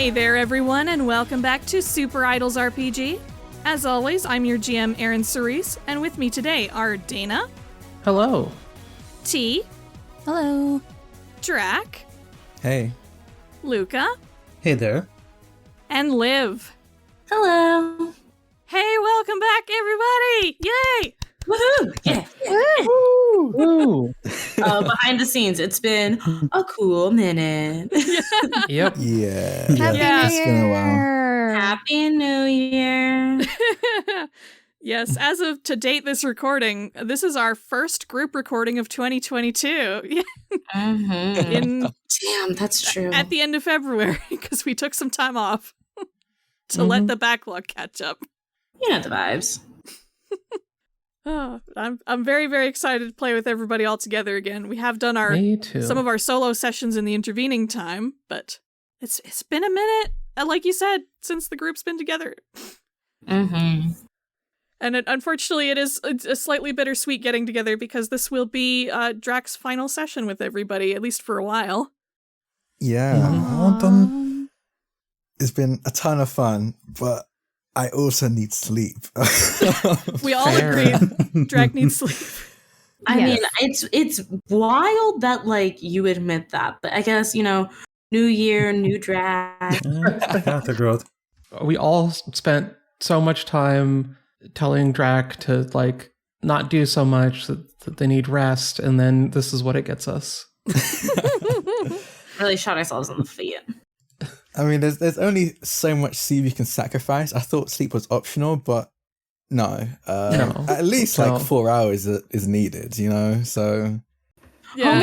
Hey there, everyone, and welcome back to SuperIdols RPG. As always, I'm your GM, ErynCerise, and with me today are Dana. Hello. T. Hello. Drak. Hey. Luca. Hey there. And Liv. Hello. Hey, welcome back, everybody! Yay! Woohoo! Yeah. Woo! Behind the scenes, it's been a cool minute. Yep. Yeah. Happy It's been a while. Happy New Year. Yes, as of to date this recording, this is our first group recording of 2022. Damn, that's true. At the end of February, because we took some time off to let the backlog catch up. You know the vibes. Oh, I'm very, very excited to play with everybody all together again. We have done Me too. some of our solo sessions in the intervening time, but it's been a minute, like you said, since the group's been together. Mm-hmm. And unfortunately, it's a slightly bittersweet getting together because this will be Drak's final session with everybody, at least for a while. Yeah. It's been a ton of fun, but I also need sleep. We all Fair. agree Drak needs sleep. I mean, it's wild that, like, you admit that, but I guess, you know, new year, new Drak. Yeah, the growth. We all spent so much time telling Drak to, like, not do so much, that they need rest, and then this is what it gets us. Really shot ourselves in the feet. I mean, there's only so much sleep you can sacrifice. I thought sleep was optional, but no. No. At least like 4 hours is needed, you know? So Yeah.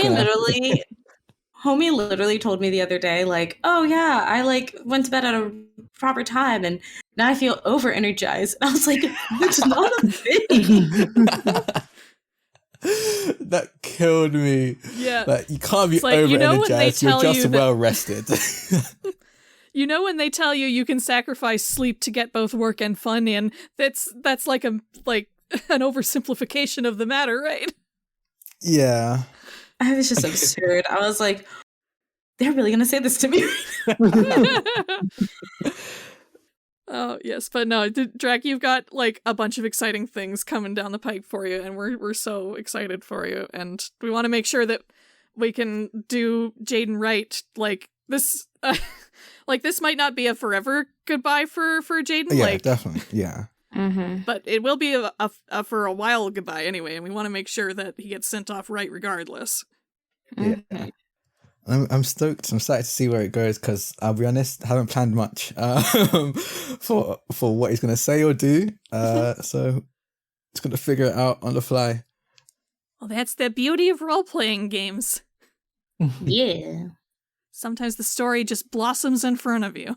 Homie literally told me the other day, like, oh yeah, I like went to bed at a proper time and now I feel over energized. I was like, it's not a thing. that killed me. Yeah. Like, you can't be like, over you know when they energized. You're tell just you that- well rested. You know when they tell you can sacrifice sleep to get both work and fun in, that's like an oversimplification of the matter, right? Yeah. I was just absurd. I was like, they're really gonna say this to me. Oh, yes, but no, Drak, you've got like a bunch of exciting things coming down the pike for you, and we're so excited for you, and we want to make sure that we can do Jaiden right. Like this, this might not be a forever goodbye for Jaiden. Yeah, definitely. Yeah. Mm-hmm. But it will be a for a while goodbye anyway, and we want to make sure that he gets sent off right regardless. Yeah. I'm stoked. I'm excited to see where it goes because I'll be honest, I haven't planned much for what he's going to say or do. So it's going to figure it out on the fly. Well, that's the beauty of role-playing games. Yeah. Sometimes the story just blossoms in front of you.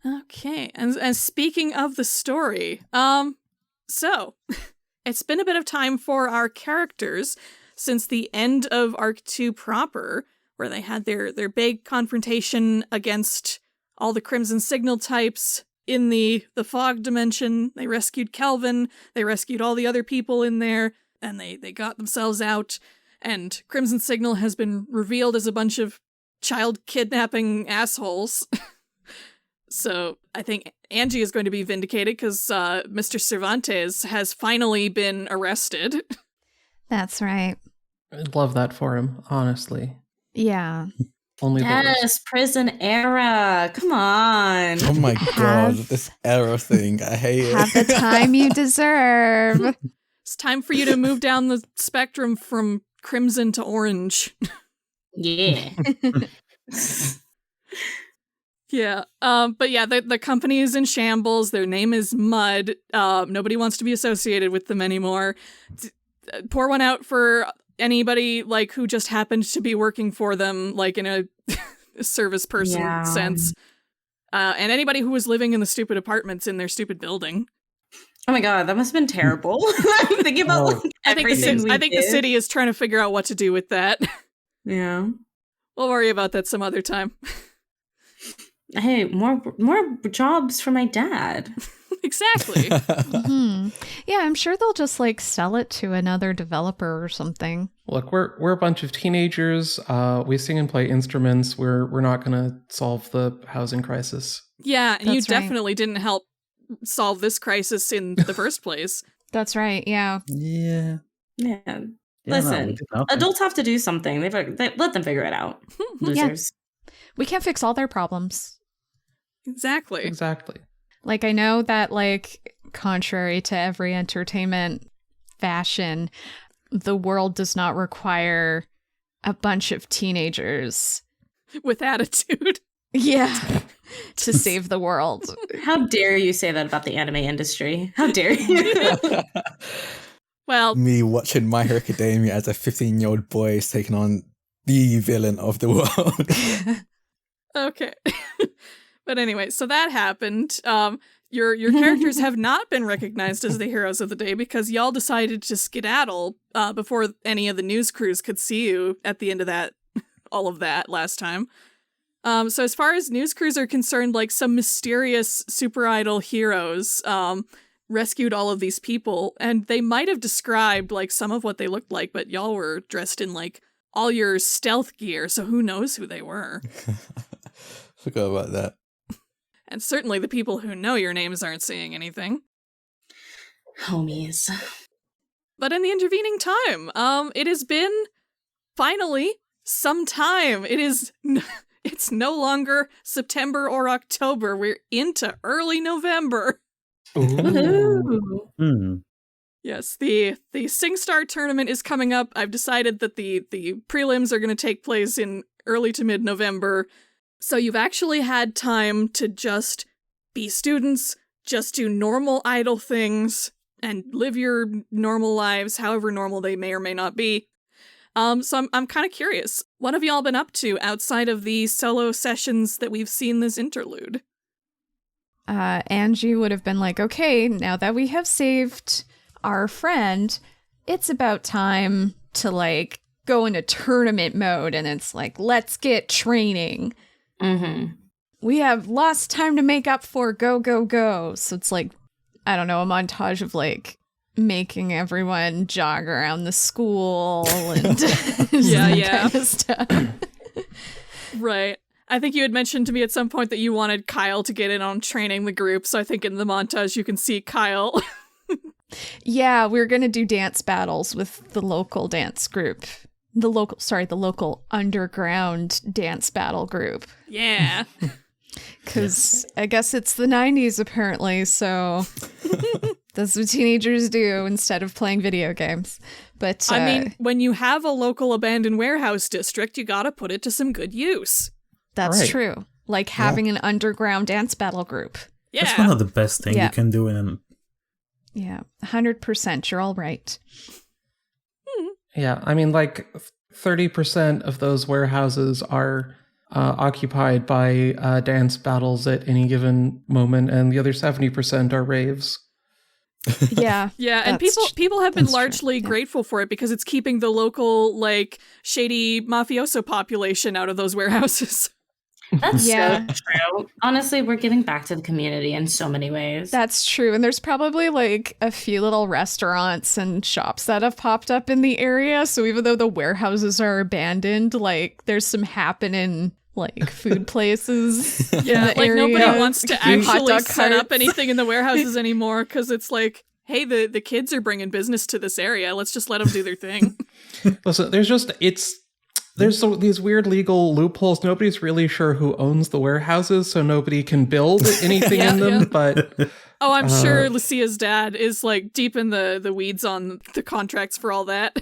Okay, and speaking of the story, so it's been a bit of time for our characters since the end of Arc 2 proper, where they had their big confrontation against all the Crimson Signal types in the fog dimension. They rescued Kelvin, they rescued all the other people in there, and they got themselves out, and Crimson Signal has been revealed as a bunch of child kidnapping assholes. So I think Angie is going to be vindicated because Mr. Cervantes has finally been arrested. That's right. I'd love that for him, honestly. Yeah. Only the worst. Yes, prison era. Come on. Oh my god, this error thing. I hate it. Have the time you deserve. It's time for you to move down the spectrum from crimson to orange. Yeah. Yeah. But yeah, the company is in shambles. Their name is Mud. Nobody wants to be associated with them anymore. Pour one out for anybody like who just happened to be working for them, like in a service person sense. And anybody who was living in the stupid apartments in their stupid building. Oh my god, that must have been terrible. I'm thinking about like, I think the city is trying to figure out what to do with that. Yeah. We'll worry about that some other time. Hey, more jobs for my dad. Exactly. Mm-hmm. Yeah, I'm sure they'll just like sell it to another developer or something. Look, we're a bunch of teenagers. We sing and play instruments. We're not going to solve the housing crisis. Yeah, and you That's right. definitely didn't help solve this crisis in the first place. That's right. Yeah. Yeah. Yeah. Yeah, Listen, no, we did nothing. adults have to do something. They let them figure it out. Losers. We can't fix all their problems. Exactly. Exactly. Like, I know that, like, contrary to every entertainment fashion, the world does not require a bunch of teenagers. With attitude. Yeah. To save the world. How dare you say that about the anime industry? How dare you? Well, Me watching My Hero Academia as a 15-year-old boy is taking on the villain of the world. okay. But anyway, so that happened. Your characters have not been recognized as the heroes of the day because y'all decided to skedaddle before any of the news crews could see you at the end of that, all of that last time. So as far as news crews are concerned, like some mysterious super idol heroes rescued all of these people, and they might have described like some of what they looked like, but y'all were dressed in like all your stealth gear, so who knows who they were. Forgot about that. And certainly the people who know your names aren't saying anything. Homies. But in the intervening time, it has been finally some time. It's no longer September or October. We're into early November. Woohoo. Hmm. Yes, the SingStar tournament is coming up. I've decided that the prelims are going to take place in early to mid-November. So you've actually had time to just be students, just do normal idol things, and live your normal lives, however normal they may or may not be. So I'm kind of curious. What have y'all been up to outside of the solo sessions that we've seen this interlude? Angie would have been like, okay, now that we have saved our friend, it's about time to, like, go into tournament mode. And it's like, let's get training. Mm-hmm. We have lost time to make up for. Go, go, go. So it's like, I don't know, a montage of, like, making everyone jog around the school and Yeah. kind of stuff. Right. I think you had mentioned to me at some point that you wanted Kyle to get in on training the group, so I think in the montage you can see Kyle. Yeah, we're going to do dance battles with the local dance group. The local underground dance battle group. Yeah. Because I guess it's the 90s apparently, so that's what teenagers do instead of playing video games. But I mean, when you have a local abandoned warehouse district, you gotta put it to some good use. that's Right. true. Like having an underground dance battle group. Yeah. That's one of the best things Yeah. you can do in an... Yeah, 100%. You're all right. Yeah, I mean, like 30% of those warehouses are occupied by dance battles at any given moment, and the other 70% are raves. Yeah. Yeah, and That's people have been that's true, largely yeah. grateful for it because it's keeping the local, like, shady mafioso population out of those warehouses. That's Yeah. so true. Honestly, we're giving back to the community in so many ways. That's true. And there's probably like a few little restaurants and shops that have popped up in the area. So even though the warehouses are abandoned, like there's some happening like food places. Yeah, in the like area. nobody wants to Hot actually dog set up carts. anything in the warehouses anymore because it's like, hey, the kids are bringing business to this area. Let's just let them do their thing. Listen, there's these weird legal loopholes. Nobody's really sure who owns the warehouses, so nobody can build anything in them. Yeah. But Oh, I'm sure Lucia's dad is like deep in the weeds on the contracts for all that.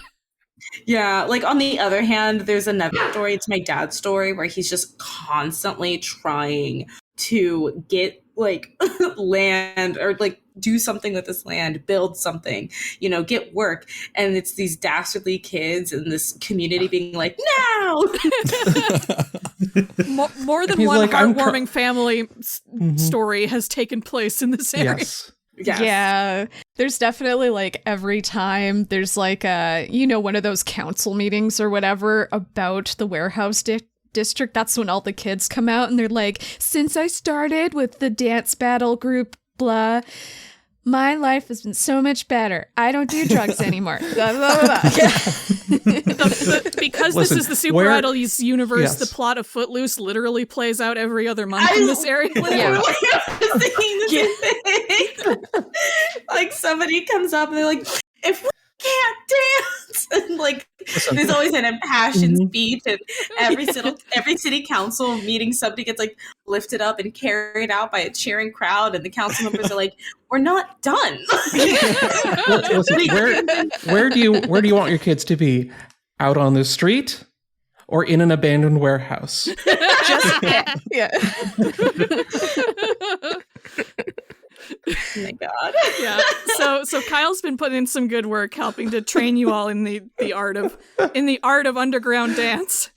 Yeah, like on the other hand, there's another story. It's my dad's story where he's just constantly trying to get like land or like do something with this land, build something, you know, get work. And it's these dastardly kids in this community being like, no! More than He's one like, I'm heartwarming family story has taken place in this area. yes. Yes. Yeah, there's definitely like every time there's like one of those council meetings or whatever about the warehouse district. That's when all the kids come out and they're like, since I started with the dance battle group, blah, my life has been so much better. I don't do drugs anymore. Blah, blah, blah, blah. Yeah. Because Listen, this is the Super where- Idols universe, Yes. the plot of Footloose literally plays out every other month in this area. Literally, I was thinking the same thing. Like somebody comes up and they're like, if we can't dance, and like Listen. there's always an impassioned speech, and every city council meeting somebody gets like lifted up and carried out by a cheering crowd, and the council members are like, we're not done. Listen, where do you want your kids to be? Out on the street or in an abandoned warehouse? Just yeah. Oh my god. Yeah. So Kyle's been putting in some good work helping to train you all in the art of underground dance.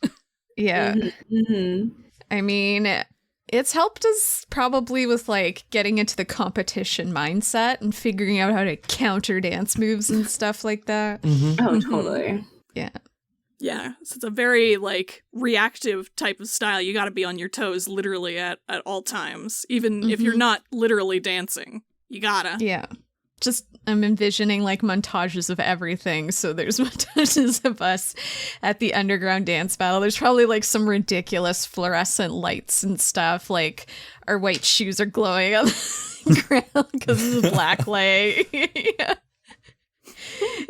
Yeah. Mm-hmm. I mean, it's helped us probably with like getting into the competition mindset and figuring out how to counter dance moves and stuff like that. Mm-hmm. Oh, totally. Yeah. Yeah. So it's a very like reactive type of style. You got to be on your toes literally at all times, even if you're not literally dancing. You gotta. Yeah. Just I'm envisioning like montages of everything. So there's montages of us at the underground dance battle. There's probably like some ridiculous fluorescent lights and stuff. Like our white shoes are glowing on the ground because of the black light. Yeah.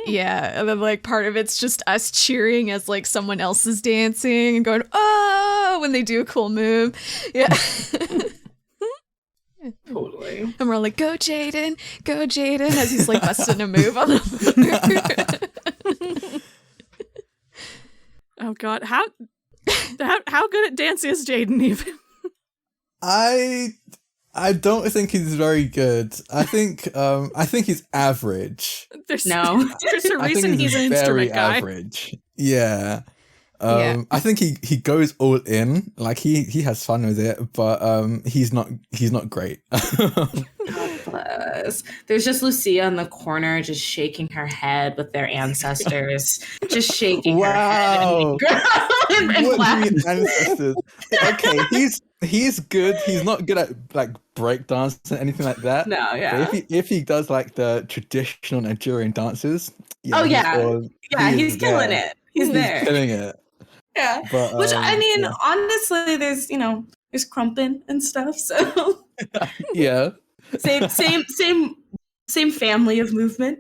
Yeah, and then like part of it's just us cheering as like someone else is dancing and going, oh, when they do a cool move. Yeah. Totally. And we're all like, go Jaiden, as he's like busting a move on the floor. Oh God, how good at dance is Jaiden even? I don't think he's very good. I think he's average. There's No. there's a I think reason he's an very instrument guy. average. Yeah. Yeah. I think he goes all in. Like he has fun with it, but he's not great. God bless. There's just Lucia in the corner just shaking her head with their ancestors. Just shaking her head. Wow. And What do black. you mean ancestors? Okay, he's good. He's not good at like breakdance and anything like that. No, yeah. But if he does like the traditional Nigerian dances, Oh, yeah. Yeah, he he's is killing there. it. He's there. killing it. Yeah. But Which I mean, yeah. honestly, there's there's crumping and stuff. So Yeah. same family of movement.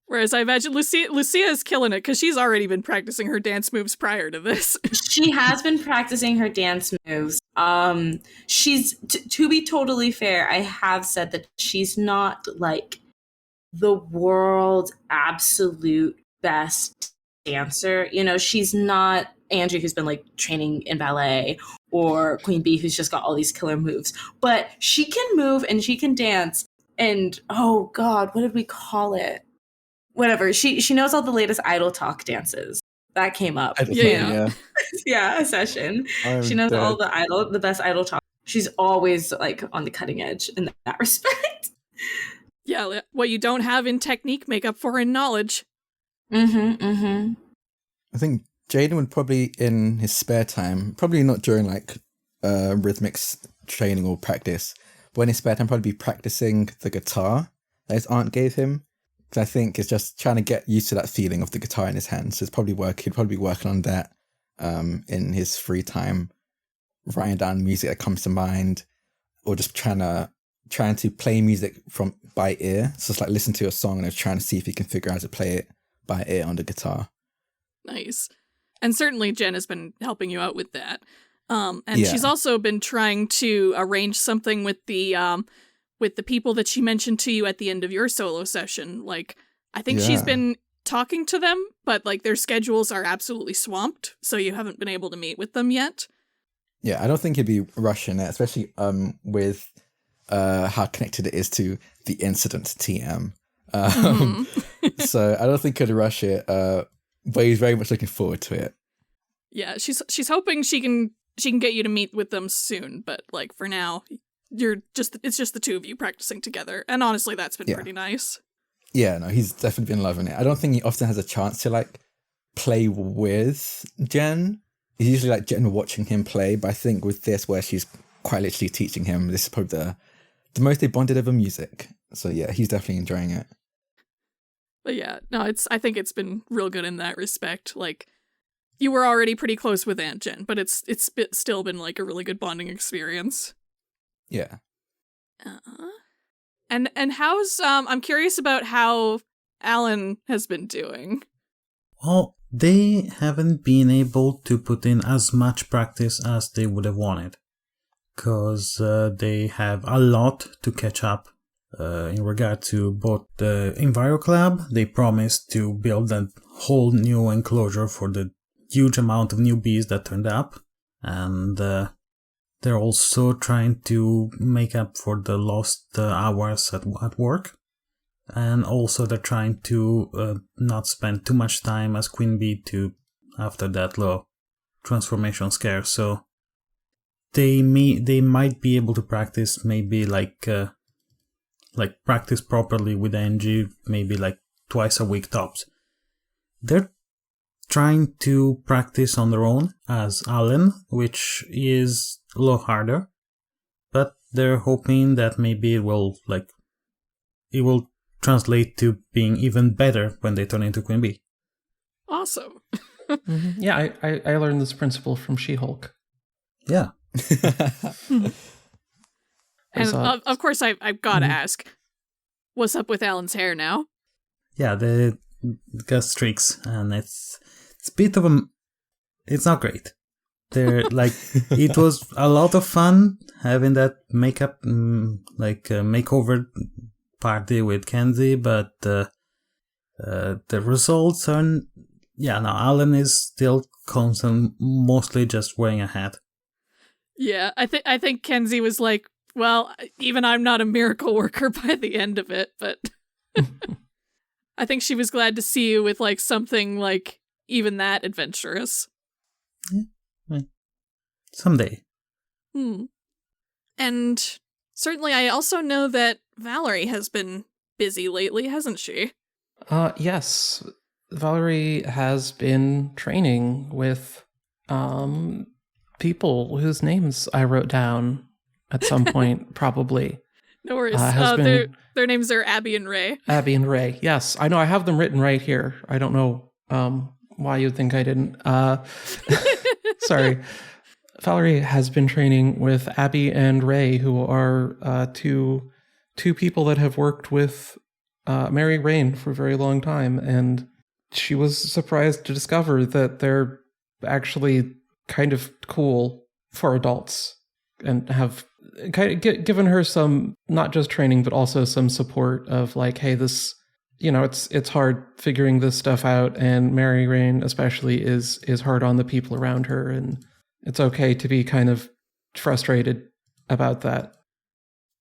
Whereas I imagine Lucia is killing it because she's already been practicing her dance moves prior to this. She has been practicing her dance moves. She's to be totally fair, I have said that she's not like the world's absolute best dancer. She's not Angie, who's been like training in ballet, or Queen Bee, who's just got all these killer moves. But she can move and she can dance. And oh God, what did we call it? Whatever. She knows all the latest Idol Talk dances. That came up. Yeah. Yeah, a session. I'm She knows dead. all the best Idol Talk. She's always like on the cutting edge in that respect. Yeah, what you don't have in technique, make up for in knowledge. Mm-hmm. I think Jaiden would probably, in his spare time, probably not during like RhythMixx training or practice, but in his spare time, probably be practicing the guitar that his aunt gave him. Because I think it's just trying to get used to that feeling of the guitar in his hands. So he'd probably be working on that in his free time, writing down music that comes to mind, or just trying to play music by ear. So it's like listen to a song and trying to see if he can figure out how to play it by ear on the guitar. Nice. And certainly Jen has been helping you out with that. And Yeah. she's also been trying to arrange something with the people that she mentioned to you at the end of your solo session. Like, I think she's Yeah. been talking to them, but like their schedules are absolutely swamped, so you haven't been able to meet with them yet. Yeah, I don't think he'd be rushing it, especially with how connected it is to the incident TM. So I don't think he'd rush it, but he's very much looking forward to it. Yeah, she's hoping she can get you to meet with them soon, but like for now, it's just the two of you practicing together, and honestly, that's been pretty nice. Yeah, no, he's definitely been loving it. I don't think he often has a chance to like play with Jen. He's usually like Jen watching him play, but I think with this, where she's quite literally teaching him. This is probably the most they bonded over music. So yeah, he's definitely enjoying it. But yeah, no, I think it's been real good in that respect. Like, you were already pretty close with Aunt Jen, but it's still been like a really good bonding experience. Yeah. And how's I'm curious about how Alan has been doing. Well, they haven't been able to put in as much practice as they would have wanted, because they have a lot to catch up in regard to both the EnviroClub. They promised to build a whole new enclosure for the huge amount of newbies that turned up, and they're also trying to make up for the lost hours at work. And also they're trying to not spend too much time as Queen Bee after that low transformation scare. So they might be able to practice maybe like practice properly with Angie, maybe like twice a week tops. They're trying to practice on their own as Alan, which is a lot harder, but they're hoping that maybe it will translate to being even better when they turn into Queen Bee. Awesome. Mm-hmm. Yeah, I learned this principle from She-Hulk. Yeah. And of course, I've got to ask, what's up with Alan's hair now? Yeah, they got streaks, and it's a bit of it's not great. They're like, it was a lot of fun having that makeup, makeover party with Kenzie, but the results are, Alan is still constant, mostly just wearing a hat. Yeah, I think Kenzie was like, well, even I'm not a miracle worker by the end of it, but I think she was glad to see you with like something like even that adventurous. Yeah, someday. And certainly I also know that Valerie has been busy lately, hasn't she? Yes. Valerie has been training with people whose names I wrote down at some point, probably. No worries. Their names are Abby and Ray. Abby and Ray, yes. I know, I have them written right here. I don't know why you'd think I didn't. Sorry. Valerie has been training with Abby and Ray, who are two people that have worked with Mary Rain for a very long time, and she was surprised to discover that they're actually kind of cool for adults and have kind of given her some, not just training, but also some support of like, hey, this, it's hard figuring this stuff out, and Mary Rain especially is hard on the people around her, and it's okay to be kind of frustrated about that.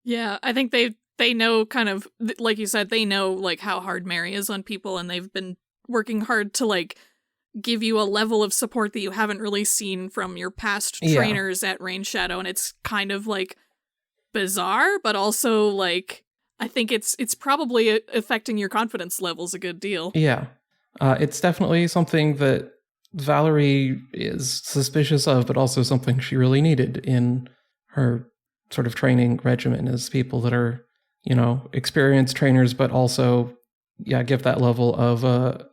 Yeah, I think they know kind of, like you said, they know like how hard Mary is on people, and they've been working hard to like give you a level of support that you haven't really seen from your past trainers at Rain Shadow, and it's kind of like bizarre, but also like I think it's probably affecting your confidence levels a good deal. Yeah. It's definitely something that Valerie is suspicious of, but also something she really needed in her sort of training regimen, is people that are, experienced trainers, but also, give that level of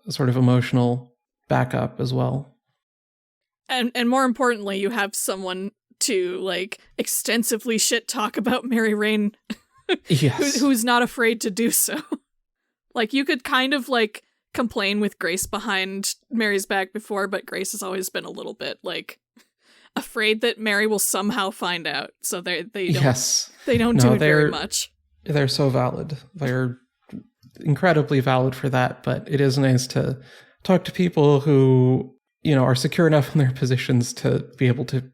sort of emotional backup as well. And more importantly, you have someone to like extensively shit talk about Mary Rain, yes, who's not afraid to do so. Like, you could kind of like complain with Grace behind Mary's back before, but Grace has always been a little bit like afraid that Mary will somehow find out, so they don't do it very much. They're so valid. They're incredibly valid for that, but it is nice to talk to people who, are secure enough in their positions to be able to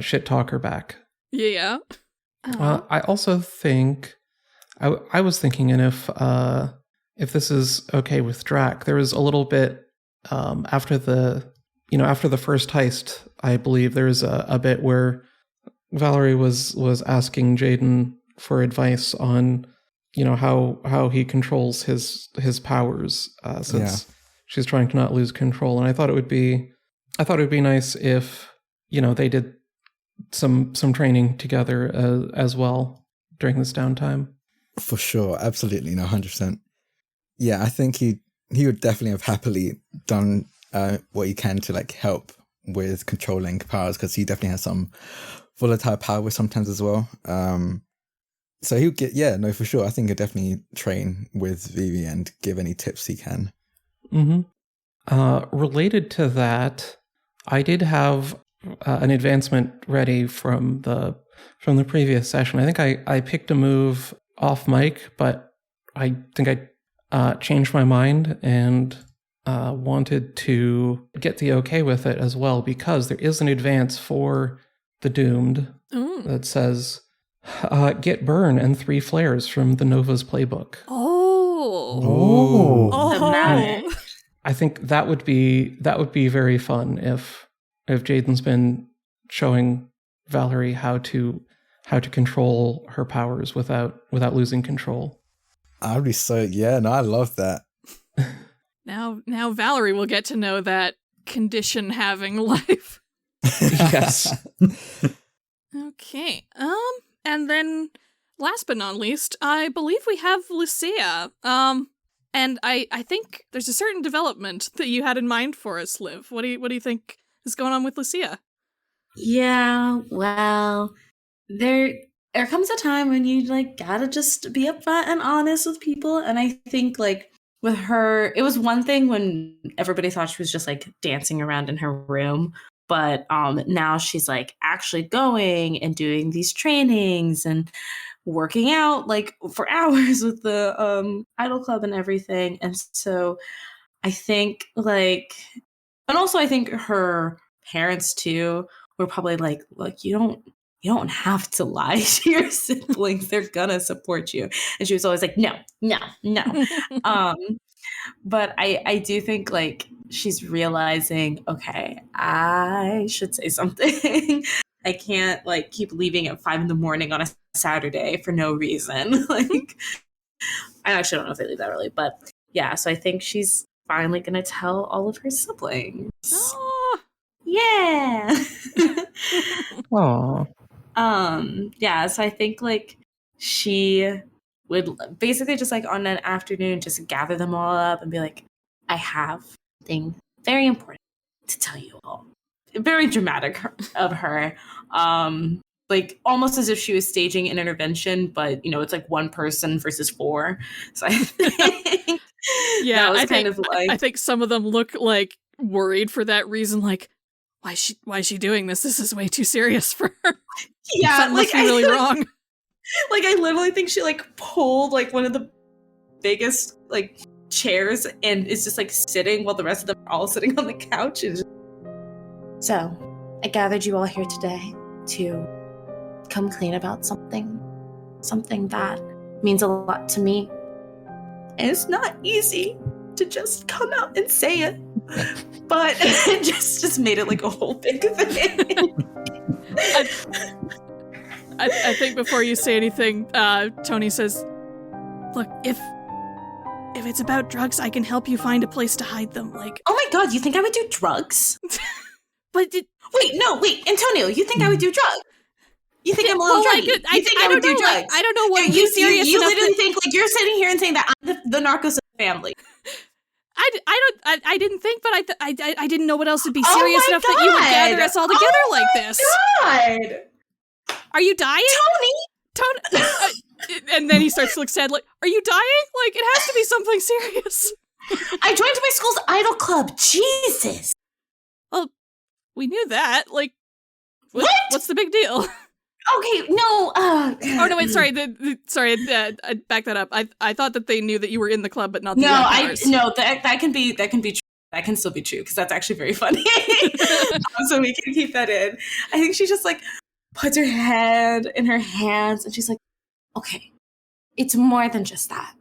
shit talk her back. Yeah. I also think, I was thinking, and if this is okay with Drak, there was a little bit after the first heist, I believe there's a bit where Valerie was asking Jaiden for advice on, how he controls his powers, since she's trying to not lose control. And I thought it would be nice if, they did some training together as well during this downtime. For sure, absolutely, no, 100%. Yeah, I think he would definitely have happily done what he can to like help with controlling powers, because he definitely has some volatile power sometimes as well. So he'll get, no, for sure. I think he'll definitely train with Vivi and give any tips he can. Mm-hmm. Related to that, I did have an advancement ready from the previous session. I think I picked a move off mic, but I think I changed my mind and wanted to get the okay with it as well, because there is an advance for the Doomed that says get burn and 3 flares from the Nova's playbook. I think that would be very fun if Jaiden's been showing Valerie how to control her powers without losing control. I'd be I love that. Now Valerie will get to know that condition having life. Yes. Okay. And then last but not least, I believe we have Lucia. And I think there's a certain development that you had in mind for us, Liv. What do you think is going on with Lucia? Yeah, well, there comes a time when you like gotta just be upfront and honest with people, and I think like with her, it was one thing when everybody thought she was just like dancing around in her room, but now she's like actually going and doing these trainings and working out like for hours with the Idol Club and everything. And so I think like, and also I think her parents too were probably like, look, you don't have to lie to your siblings. They're gonna support you. And she was always like, no. But I do think like she's realizing, okay, I should say something. I can't like keep leaving at 5 a.m. on a Saturday for no reason. Like, I actually don't know if they leave that early, but yeah. So I think she's finally gonna tell all of her siblings. Oh. Yeah. Aww. Yeah. So I think like she would basically just like on an afternoon just gather them all up and be like, I have something very important to tell you all. Very dramatic of her. Like almost as if she was staging an intervention, but you know, it's like 1 person versus 4. So I think I think some of them look like worried for that reason, like, why is she doing this? This is way too serious for her. Yeah, something must be really wrong. Like I literally think she like pulled like one of the biggest like chairs and is just like sitting while the rest of them are all sitting on the couch. And So I gathered you all here today to come clean about something that means a lot to me. And it's not easy to just come out and say it, but it just made it like a whole big thing. I think before you say anything, Tony says, look, if it's about drugs, I can help you find a place to hide them. Like, oh my god, you think I would do drugs? But wait, Antonio, you think I would do drugs? You think I'm a little druggy? I don't know. Like, I don't know what you serious. You literally think like you're sitting here and saying that I'm the narcos of the family. I didn't think, but I didn't know what else would be serious enough that you would gather us all together like this. God. Are you dying? Tony! And then he starts to look sad, like, are you dying? Like, it has to be something serious. I joined my school's idol club. Jesus. Well, we knew that. Like, what? What's the big deal? Okay, no. Oh no! Wait, sorry. I back that up. I thought that they knew that you were in the club, but not the powers. That can be true. That can still be true because that's actually very funny. So we can keep that in. I think she just like puts her head in her hands and she's like, "Okay, it's more than just that.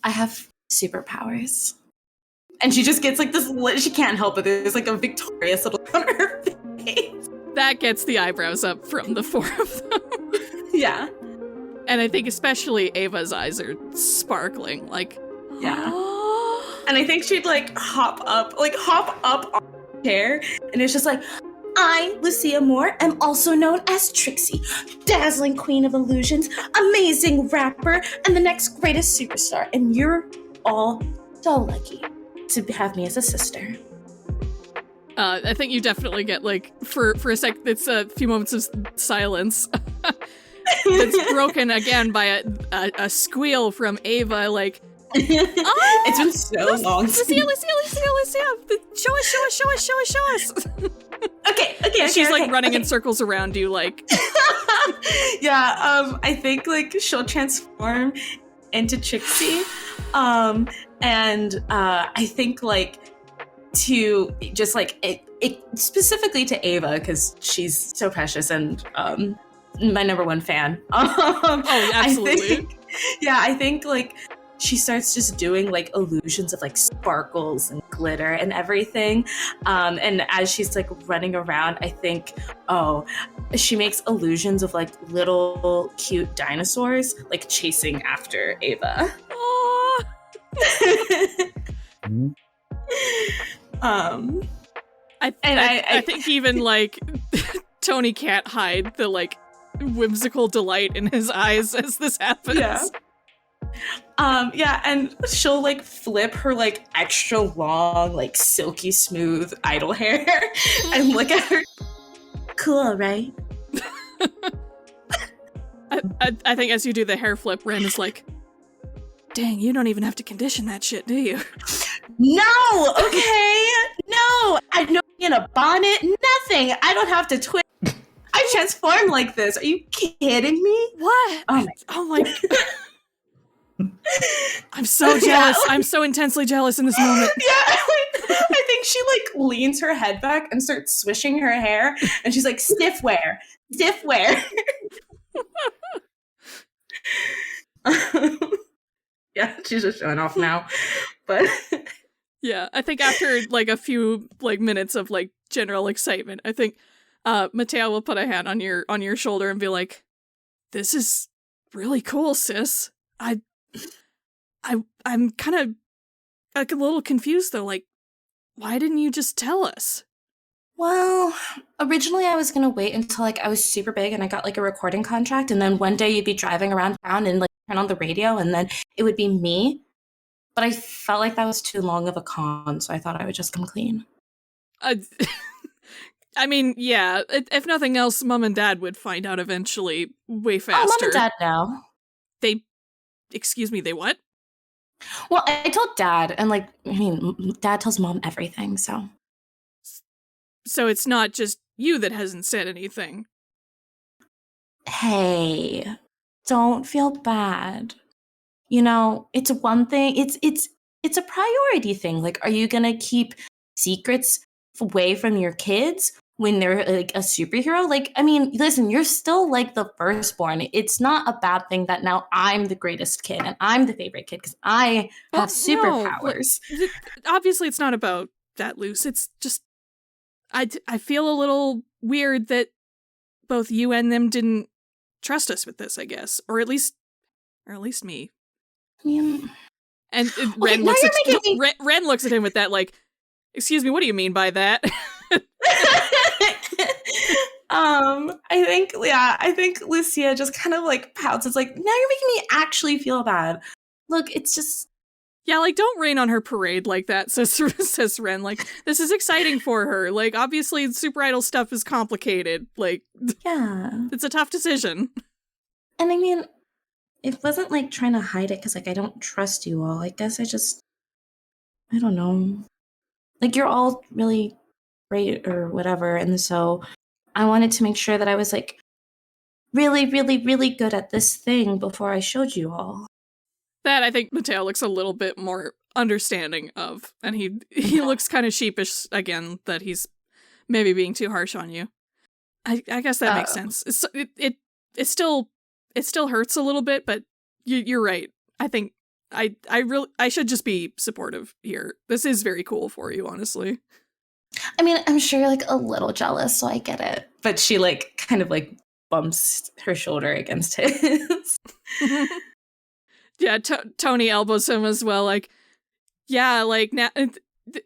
I have superpowers." And she just gets like this. She can't help it. There's like a victorious little on her face. That gets the eyebrows up from the 4 of them. Yeah. And I think especially Ava's eyes are sparkling, like, yeah. And I think she'd like hop up on the chair and it's just like, I, Lucia Moore, am also known as Trixie, dazzling queen of illusions, amazing rapper, and the next greatest superstar. And you're all so lucky to have me as a sister. I think you definitely get, like, for a sec, it's a few moments of silence. It's broken again by a squeal from Ava, like, oh, it's been so long. Lucia, show us. Okay. She's like running in circles around you, like. Yeah, I think like she'll transform into Trixie, and I think like to just like it specifically to Ava because she's so precious and my number one fan. Oh, absolutely. I think like she starts just doing like illusions of like sparkles and glitter and everything. And as she's like running around, I think, she makes illusions of like little cute dinosaurs like chasing after Ava. I think even like Tony can't hide the like whimsical delight in his eyes as this happens. And she'll like flip her like extra long, like silky smooth idol hair and look at her. Cool, right? I think as you do the hair flip, Ren is like, dang, you don't even have to condition that shit, do you? No, okay? No, I don't in a bonnet, nothing. I don't have to twist. I transform like this. Are you kidding me? What? Oh my God. I'm so jealous. I'm so intensely jealous in this moment. Yeah, I think she like leans her head back and starts swishing her hair, and she's like, stiff wear. Yeah, she's just showing off now. But yeah, I think after like a few like minutes of like general excitement, I think Mateo will put a hand on your shoulder and be like, "This is really cool, sis. I'm kind of like a little confused though. Like, why didn't you just tell us?" Well, originally I was gonna wait until like I was super big and I got like a recording contract, and then one day you'd be driving around town and like turn on the radio, and then it would be me. But I felt like that was too long of a con, so I thought I would just come clean. I mean, yeah. If nothing else, Mom and Dad would find out eventually, way faster. Oh, Mom and Dad know. Excuse me, they what? Well, I told Dad, and like, I mean, Dad tells Mom everything, so. So it's not just you that hasn't said anything. Hey, don't feel bad. You know, it's one thing. It's a priority thing. Like, are you gonna keep secrets away from your kids when they're like a superhero? Like, I mean, listen, you're still like the firstborn. It's not a bad thing that now I'm the greatest kid and I'm the favorite kid because I have superpowers. No, obviously, it's not about that, Luce. It's just I feel a little weird that both you and them didn't trust us with this, I guess, or at least me. Yeah. And Ren looks at him with that, like, excuse me, what do you mean by that? I think Lucia just kind of like pouts. It's like, now you're making me actually feel bad. Look, it's just. Yeah, like, don't rain on her parade like that, says Ren. Like, this is exciting for her. Like, obviously, Super Idol stuff is complicated. Like, yeah. It's a tough decision. And I mean, it wasn't like trying to hide it because, like, I don't trust you all. I guess I don't know. Like, you're all really great or whatever. And so I wanted to make sure that I was, like, really, really, really good at this thing before I showed you all. That I think Mateo looks a little bit more understanding of, and he looks kind of sheepish again that he's maybe being too harsh on you. I guess that makes sense. It still hurts a little bit, but you're right. I think I should just be supportive here. This is very cool for you, honestly. I mean, I'm sure you're like a little jealous, so I get it. But she like kind of like bumps her shoulder against his. Yeah, Tony elbows him as well. Like, yeah, like now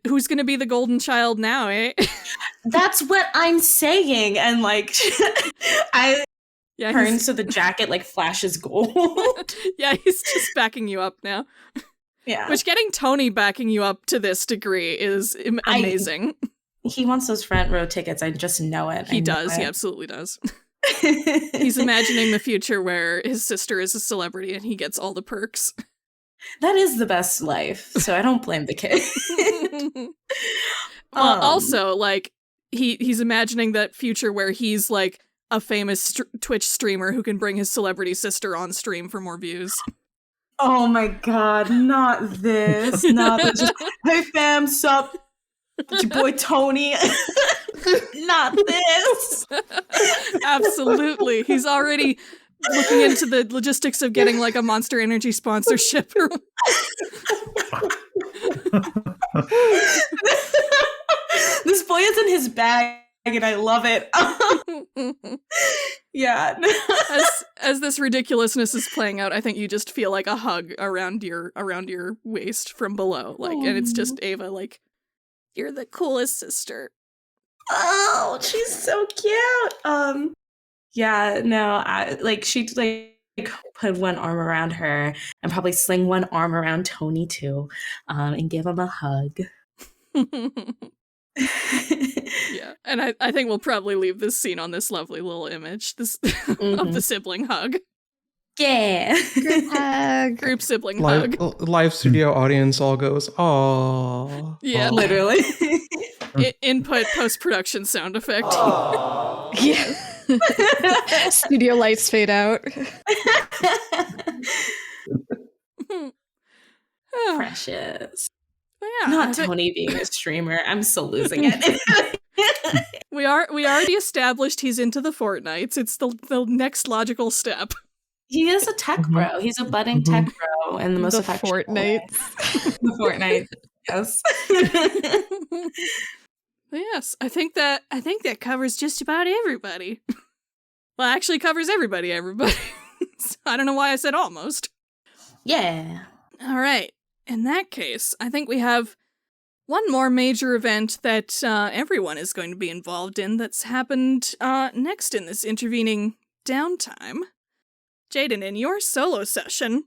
who's going to be the golden child now, eh? That's what I'm saying. And like, I turns to the jacket, like flashes gold. Yeah, he's just backing you up now. Yeah. Which getting Tony backing you up to this degree is amazing. He wants those front row tickets. I just know it. He does. He absolutely does. He's imagining the future where his sister is a celebrity and he gets all the perks. That is the best life. So I don't blame the kid. Well, also, like, he's imagining that future where he's like a famous Twitch streamer who can bring his celebrity sister on stream for more views. Oh my god, not this. Not this. Just, hey fam, sup? It's your boy Tony. Not this. Absolutely. He's already looking into the logistics of getting like a Monster Energy sponsorship. This boy is in his bag and I love it. Yeah. As this ridiculousness is playing out, I think you just feel like a hug around your waist from below. Like, and it's just Ava like, you're the coolest sister. Oh, she's so cute. Yeah, no, she'd like put one arm around her and probably sling one arm around Tony too, and give him a hug. Yeah, and I think we'll probably leave this scene on this lovely little image of the sibling hug. Yeah. Group hug. Group sibling hug. Live studio audience all goes, aww. Yeah, literally. Input post-production sound effect. Yeah. Studio lights fade out. Precious. Yeah, not Tony being a streamer. I'm still losing it. We already established he's into the Fortnites. It's the next logical step. He is a tech bro. He's a budding tech bro, and the most the effective Fortnites. The Fortnite. Yes. Yes, I think that covers just about everybody. Well, actually covers everybody. I don't know why I said almost. Yeah. All right. In that case, I think we have one more major event that everyone is going to be involved in that's happened next in this intervening downtime. Jaiden, in your solo session,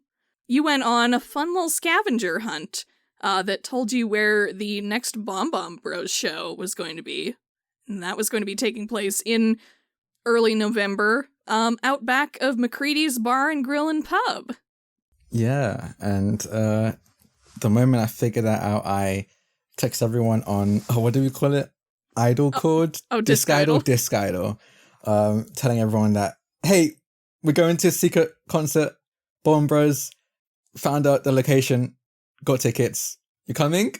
you went on a fun little scavenger hunt that told you where the next Bom Bom Bros show was going to be. And that was going to be taking place in early November, out back of McCready's Bar and Grill and Pub. Yeah, and the moment I figured that out, I text everyone on, what do we call it? Idol code? Disc Idol. Telling everyone that, hey, we're going to a secret concert, Bom Bros, found out the location, got tickets, you coming?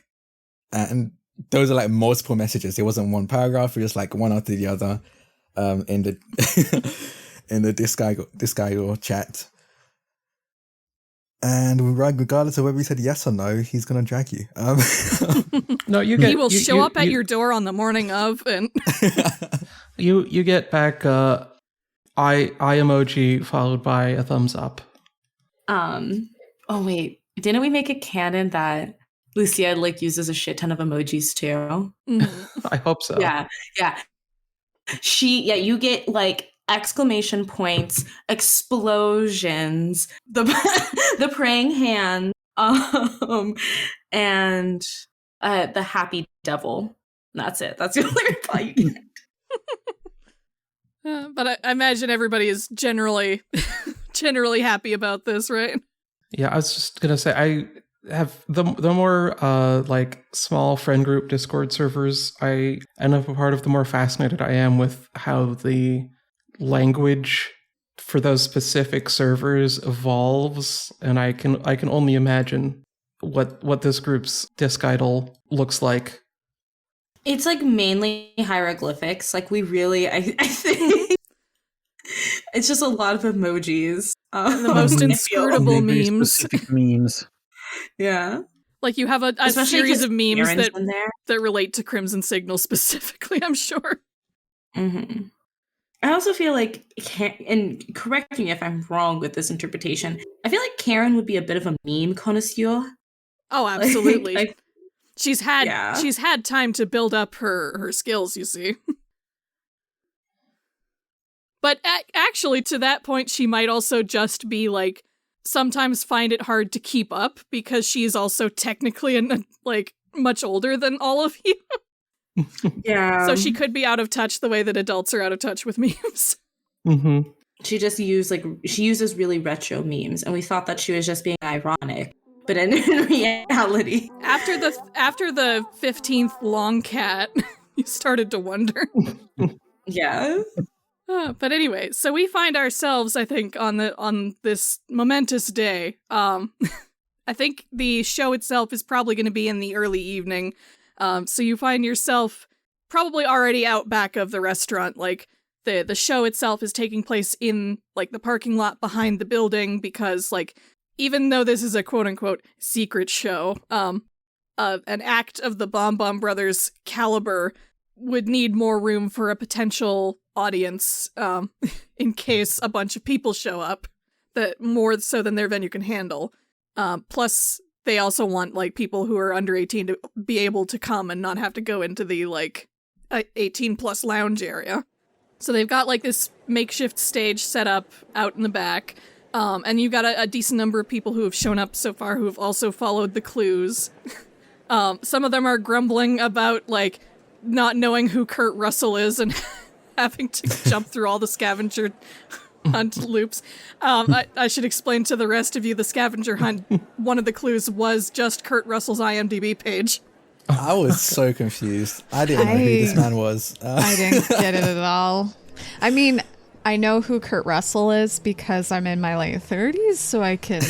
And those are like multiple messages. It wasn't one paragraph, it was like one after the other in the in the Disc Idol chat. And regardless of whether he said yes or no, he's gonna drag you. No, he will show up at your door on the morning of, and you get back eye emoji followed by a thumbs up. Oh wait, didn't we make it canon that Lucia like uses a shit ton of emojis too? Mm-hmm. I hope so. Yeah. You get like exclamation points, explosions, the praying hand, and the happy devil. That's it. That's the only reply you get. But I imagine everybody is generally happy about this, right? Yeah, I was just gonna say I have the more like small friend group Discord servers I end up a part of, the more fascinated I am with how the language for those specific servers evolves, and I can only imagine what this group's Disc Idol looks like. It's like mainly hieroglyphics. Like we really, I think it's just a lot of emojis. The most inscrutable memes. Specific memes. Yeah. Like you have a series of memes Aaron's that relate to Crimson Signal specifically, I'm sure. Mm-hmm. I also feel like, and correct me if I'm wrong with this interpretation, I feel like Karen would be a bit of a meme connoisseur. Oh, absolutely. She's had time to build up her skills, you see. But actually, to that point, she might also just be like, sometimes find it hard to keep up because she's also technically like much older than all of you. Yeah. So she could be out of touch the way that adults are out of touch with memes. Mm-hmm. She just uses really retro memes, and we thought that she was just being ironic. But in reality, after the 15th long cat, you started to wonder. Yeah. But anyway, so we find ourselves, I think, on this momentous day. I think the show itself is probably going to be in the early evening. So you find yourself probably already out back of the restaurant. Like the show itself is taking place in like the parking lot behind the building because like even though this is a quote unquote secret show, an act of the Bom Bom Brothers caliber would need more room for a potential audience in case a bunch of people show up, that more so than their venue can handle. Plus, they also want like people who are under 18 to be able to come and not have to go into the like 18 plus lounge area. So they've got like this makeshift stage set up out in the back. And you've got a decent number of people who have shown up so far who have also followed the clues. Some of them are grumbling about like not knowing who Kurt Russell is and having to jump through all the scavenger hunt loops. I should explain to the rest of you the scavenger hunt. One of the clues was just Kurt Russell's IMDb page. I was so confused. I didn't know who this man was. I didn't get it at all. I mean, I know who Kurt Russell is because I'm in my late 30s, so I can,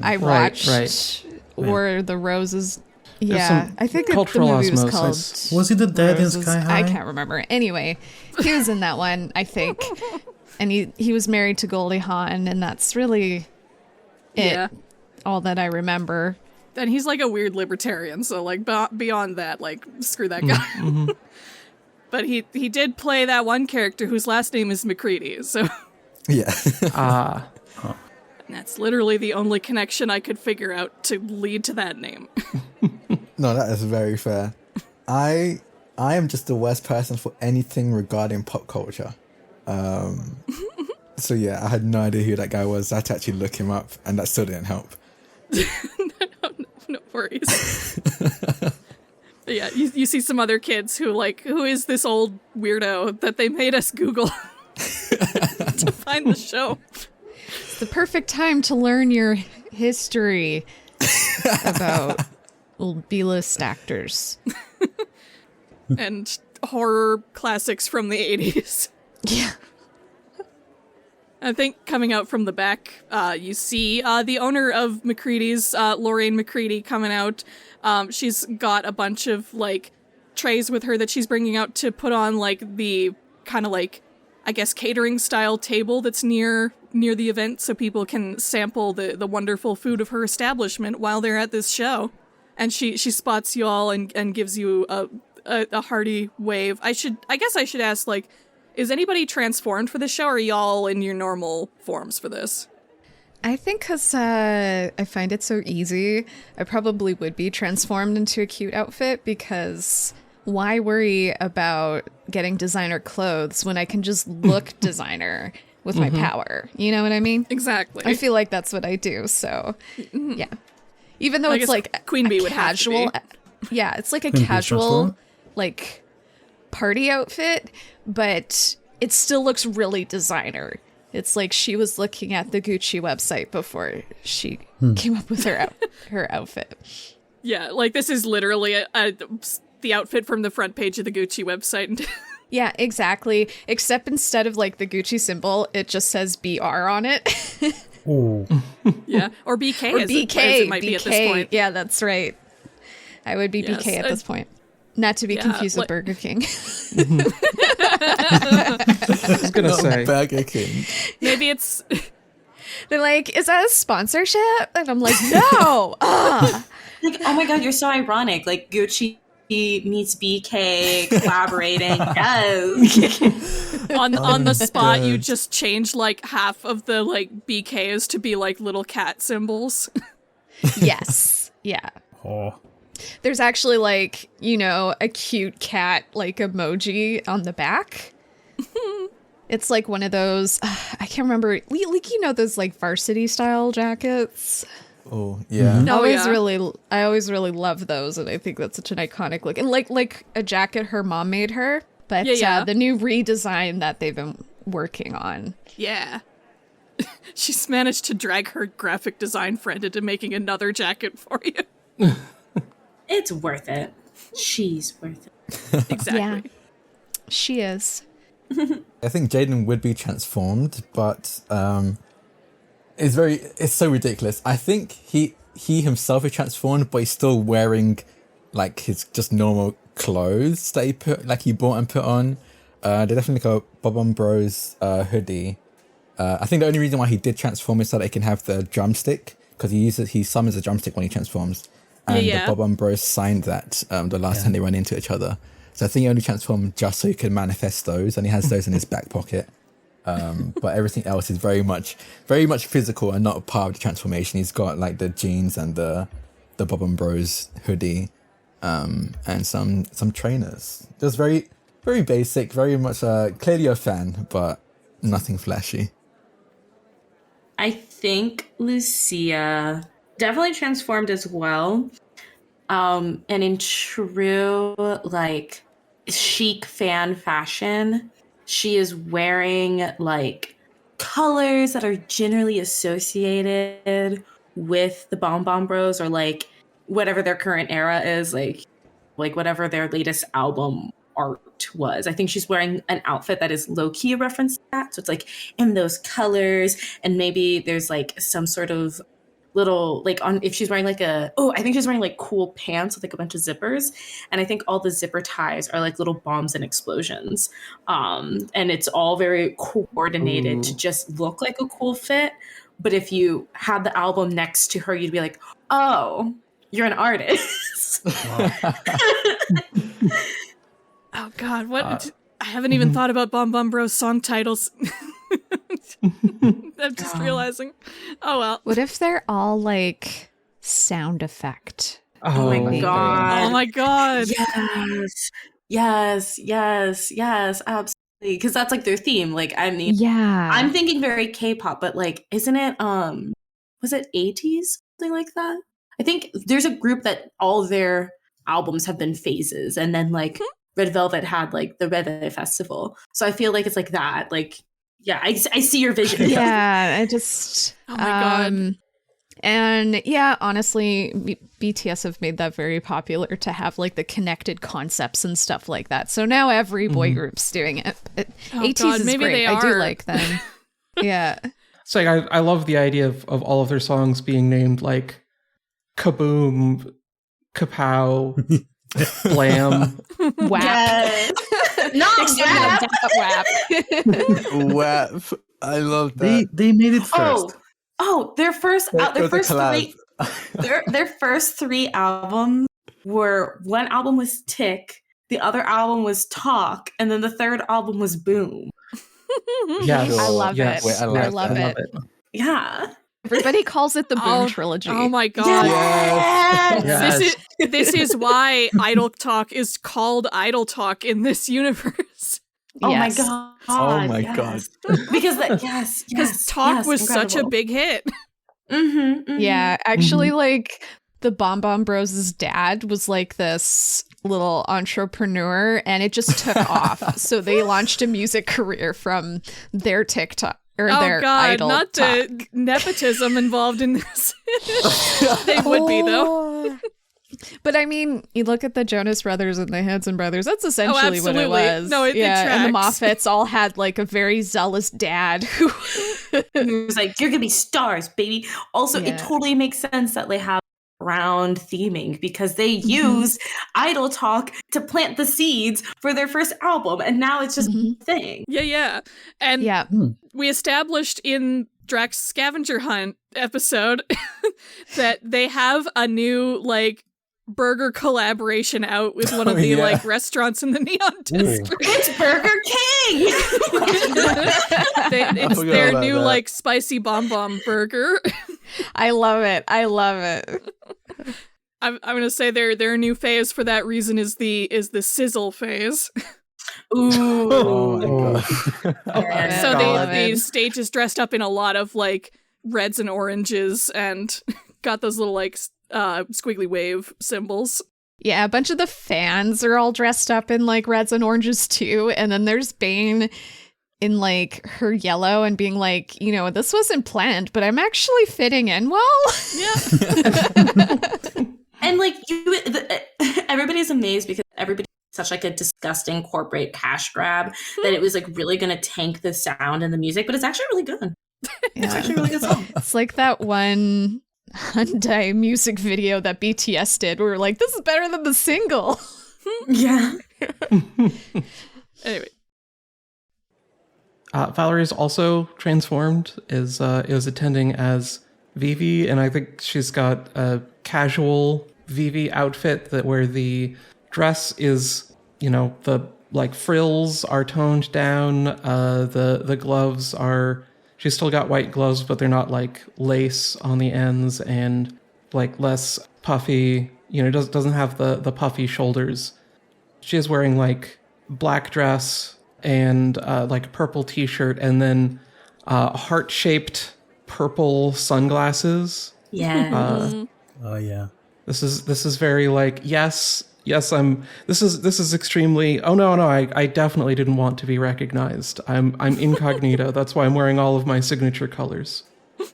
I watched War the Roses. Yeah, I think the movie was called... Was he the dad in Sky High? I can't remember. Anyway, he was in that one, I think. And he was married to Goldie Hawn, and that's really all that I remember. And he's like a weird libertarian, so like beyond that, like screw that guy. Mm-hmm. But he did play that one character whose last name is McCready, so... Yeah. And that's literally the only connection I could figure out to lead to that name. No, that is very fair. I am just the worst person for anything regarding pop culture. So yeah, I had no idea who that guy was. I had to actually look him up, and that still didn't help. No worries. Yeah, you see some other kids who is this old weirdo that they made us Google to find the show. It's the perfect time to learn your history about old B-list actors. And horror classics from the 80s. Yeah. I think coming out from the back, you see the owner of McCready's, Lorraine McCready, coming out. She's got a bunch of, like, trays with her that she's bringing out to put on, like, the kind of, like, I guess, catering-style table that's near the event so people can sample the wonderful food of her establishment while they're at this show. And she spots you all and gives you a hearty wave. I guess I should ask, like, is anybody transformed for this show, or are y'all in your normal forms for this? I think because I find it so easy, I probably would be transformed into a cute outfit, because why worry about getting designer clothes when I can just look designer with my power? You know what I mean? Exactly. I feel like that's what I do, so yeah. Even though I it's guess like Queen Bee a would casual, have to yeah, it's like a Queen Bee casual, transform? like, party outfit, but it still looks really designer. It's like she was looking at the Gucci website before she came up with her outfit. Yeah, like this is literally the outfit from the front page of the Gucci website. Yeah, exactly. Except instead of like the Gucci symbol, it just says BR on it. Oh. Yeah, or BK, Or as BK, it might be at this point. Yeah, that's right. I would be Yes, BK at this point. Not to be confused with Burger King. I was gonna say Burger King. Maybe it's... They're like, is that a sponsorship? And I'm like, no. Like, oh my god, you're so ironic. Like Gucci meets BK collaborating. Yes. on the spot, God. you just change like half of the like BKs to be like little cat symbols. Yes. Yeah. Oh. There's actually like, you know, a cute cat like emoji on the back. It's like one of those, I can't remember, like, you know, those like varsity style jackets. Oh, yeah. I always really love those, and I think that's such an iconic look. And like a jacket her mom made her, but the new redesign that they've been working on. Yeah. She's managed to drag her graphic design friend into making another jacket for you. It's worth it. She's worth it. Exactly. Yeah, she is. I think Jaiden would be transformed, but it's so ridiculous. I think he himself is transformed, but he's still wearing like his just normal clothes that he bought and put on. They definitely like a Bom Bom Bros hoodie. I think the only reason why he did transform is so that he can have the drumstick, because he summons a drumstick when he transforms, and the Bom Bom Bros signed that the last time they ran into each other. So I think he only transformed just so he could manifest those, and he has those in his back pocket. But everything else is very much physical and not a part of the transformation. He's got like the jeans and the Bom Bom Bros hoodie, and some trainers. Just very, very basic, very much clearly a fan, but nothing flashy. I think Lucia definitely transformed as well. And in true, like, chic fan fashion, she is wearing, like, colors that are generally associated with the Bom Bom Bros, or, like, whatever their current era is, like whatever their latest album art was. I think she's wearing an outfit that is low-key a reference to that. So it's, like, in those colors, and maybe there's, like, some sort of little, like, on, if she's wearing like I think she's wearing like cool pants with like a bunch of zippers, and I think all the zipper ties are like little bombs and explosions, and it's all very coordinated to just look like a cool fit. But if you had the album next to her, you'd be like, oh, you're an artist. Oh god, what I haven't even thought about Bom Bom Bros song titles. I'm just realizing. Oh well. What if they're all like sound effect? Oh my god. Oh my god. Yes, absolutely. Because that's like their theme. Like, I mean, I'm thinking very K-pop, but like, isn't it was it 80s? Something like that? I think there's a group that all their albums have been phases, and then like Red Velvet had like the Red Velvet Festival. So I feel like it's like that. Like, yeah, I see your vision. Yeah, I just... Oh my god. And yeah, honestly, BTS have made that very popular to have like the connected concepts and stuff like that. So now every boy group's doing it. ATEEZ is maybe great. they I do are. like them. Yeah. So I love the idea of all of their songs being named like Kaboom, Kapow, Blam. WAP. Yes. Not WAP. WAP. I love that. They made it first. Oh, their first three albums were, one album was Tick, the other album was Talk, and then the third album was Boom. Yes. I love it. Wait, I love it. Yeah. Everybody calls it the Boom trilogy. Oh my god. Yes. This is why Idol Talk is called Idol Talk in this universe. Oh Yes. my god. Oh my god. Because because Talk was such a big hit. Yeah, actually, like the Bom Bom Bros' dad was like this little entrepreneur, and it just took off. So they launched a music career from their TikTok or their Idol. Not Talk. the nepotism involved in this. They would be though. But I mean, you look at the Jonas Brothers and the Hanson Brothers, that's essentially what it was. No, it and the tracks. Moffats all had like a very zealous dad who It was like, you're gonna be stars, baby. Also, it totally makes sense that they have round theming, because they use Idol Talk to plant the seeds for their first album, and now it's just a thing. Yeah. And we established in Drak's scavenger hunt episode that they have a new like burger collaboration out with one of the like restaurants in the Neon District. It's Burger King. It's their new like spicy bomb burger. I love it. I'm gonna say their new phase for that reason is the sizzle phase. Ooh. Oh my god. So God. the stage is dressed up in a lot of like reds and oranges and got those little like squiggly wave symbols. Yeah, a bunch of the fans are all dressed up in like reds and oranges too, and then there's Bane in like her yellow and being like, this wasn't planned, but I'm actually fitting in well. Yeah. And like everybody's amazed because everybody's such like a disgusting corporate cash grab that it was like really going to tank the sound and the music, but it's actually really good. It's actually a really good song. It's like that one Hyundai music video that BTS did where we're like, this is better than the single. Yeah. Anyway. Valerie is also transformed, is attending as Vivi, and I think she's got a casual Vivi outfit where the dress is, the like frills are toned down, the gloves are, she's still got white gloves, but they're not like lace on the ends and like less puffy, doesn't have the puffy shoulders. She is wearing like black dress and like a purple t-shirt and then heart-shaped purple sunglasses. Yeah. Oh yeah. This is very like, yes, this is extremely, oh no, I definitely didn't want to be recognized. I'm incognito. That's why I'm wearing all of my signature colors.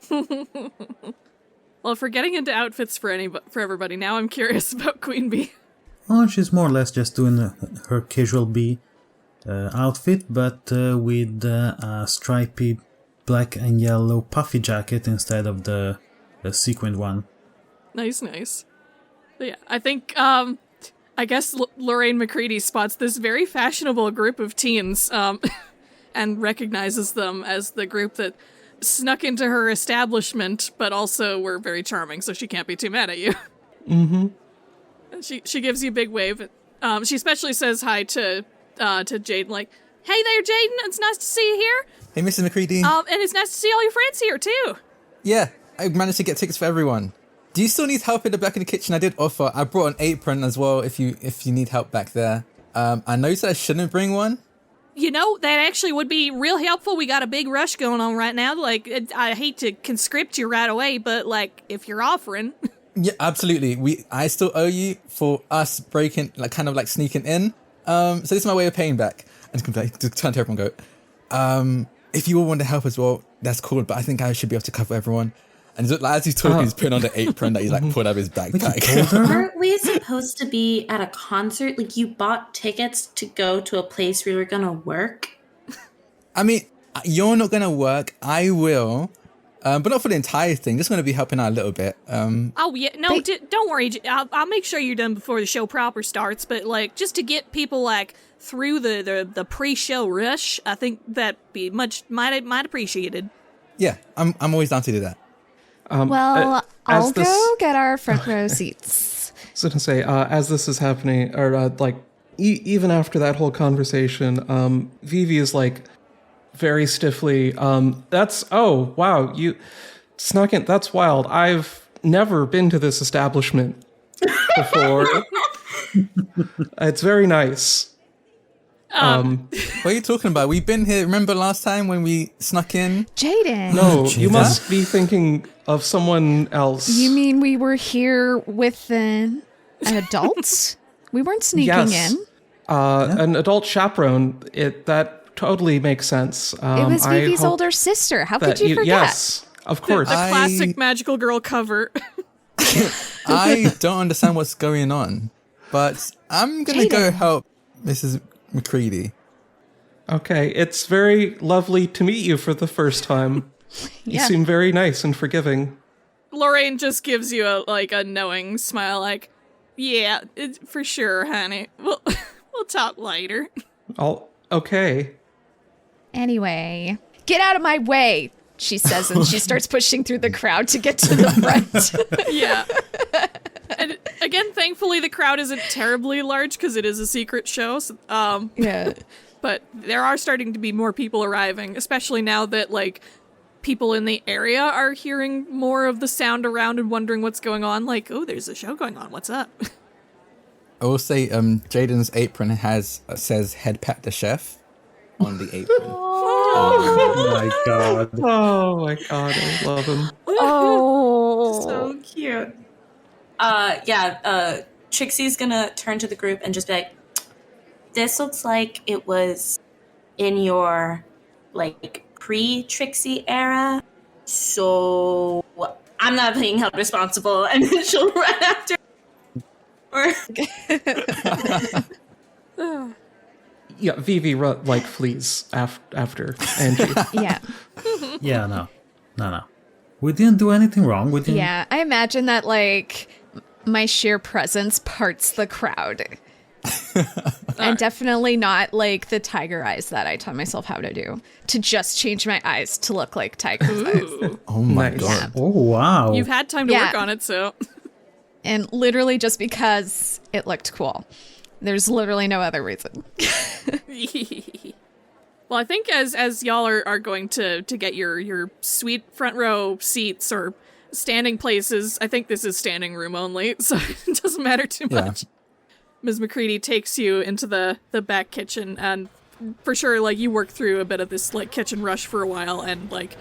Well, if we're getting into outfits for everybody, now I'm curious about Queen Bee. Oh, she's more or less just doing her casual bee outfit, but with a stripy black and yellow puffy jacket instead of the sequined one. Nice. But yeah, I think, I guess Lorraine McCready spots this very fashionable group of teens and recognizes them as the group that snuck into her establishment, but also were very charming, so she can't be too mad at you. Mm-hmm. She gives you a big wave. She especially says hi to Jaiden, like, hey there, Jaiden, it's nice to see you here. Hey, Mrs. McCready. And it's nice to see all your friends here, too. Yeah, I managed to get tickets for everyone. Do you still need help in the back of the kitchen? I did offer. I brought an apron as well if you need help back there. I know you said I shouldn't bring one. That actually would be real helpful. We got a big rush going on right now. Like, I hate to conscript you right away, but, like, if you're offering... Yeah, absolutely. I still owe you for us breaking, like, kind of like sneaking in. So this is my way of paying back. And to turn to everyone and go, if you all want to help as well, that's cool, but I think I should be able to cover everyone. And as he's talking, he's putting on the apron that he's like put out of his backpack. Aren't we supposed to be at a concert? Like, you bought tickets to go to a place where you're gonna work? I mean, you're not gonna work. I will. But not for the entire thing. Just going to be helping out a little bit. Oh, yeah. No, don't worry. I'll make sure you're done before the show proper starts. But, like, just to get people, like, through the pre-show rush, I think that'd be might appreciated. Yeah, I'm always down to do that. I'll go get our front row seats. I was going to say, as this is happening, or, even after that whole conversation, Vivi is, like... very stiffly, oh, wow, you snuck in, that's wild. I've never been to this establishment before. It's very nice. What are you talking about? We've been here, remember last time when we snuck in? Jaiden. No, you must be thinking of someone else. You mean we were here with an adult? We weren't sneaking in. An adult chaperone, that totally makes sense. It was Vivi's older sister. How could you forget? Yes, of course. The classic magical girl cover. I don't understand what's going on, but I'm going to go help Mrs. McCready. Okay, it's very lovely to meet you for the first time. You seem very nice and forgiving. Lorraine just gives you a knowing smile, like, yeah, for sure, honey. We'll talk later. Okay. Anyway, get out of my way, she says, and she starts pushing through the crowd to get to the front. Yeah. And again, thankfully, the crowd isn't terribly large because it is a secret show. So, yeah. But there are starting to be more people arriving, especially now that, like, people in the area are hearing more of the sound around and wondering what's going on. Like, oh, there's a show going on. What's up? I will say, Jaiden's apron says "Head Pat the Chef" on the apron. Oh my god. Oh my god, I love him. Oh, So cute. Trixie's gonna turn to the group and just be like, this looks like it was in your, like, pre-Trixie era, so I'm not being held responsible, and then she'll run after or Yeah, Vivi flees after Angie. yeah. Yeah, no. We didn't do anything wrong. We didn't. Yeah, I imagine that, like, my sheer presence parts the crowd. And definitely not, like, the tiger eyes that I taught myself how to do. To just change my eyes to look like tiger's eyes. Oh my Nice. god. Oh wow. You've had time to work on it, so... And literally just because it looked cool. There's literally no other reason. Well, I think as y'all are going to get your sweet front row seats or standing places, I think this is standing room only, so it doesn't matter too much. Yeah. Ms. McCready takes you into the back kitchen, and for sure, like, you work through a bit of this, like, kitchen rush for a while, and, like,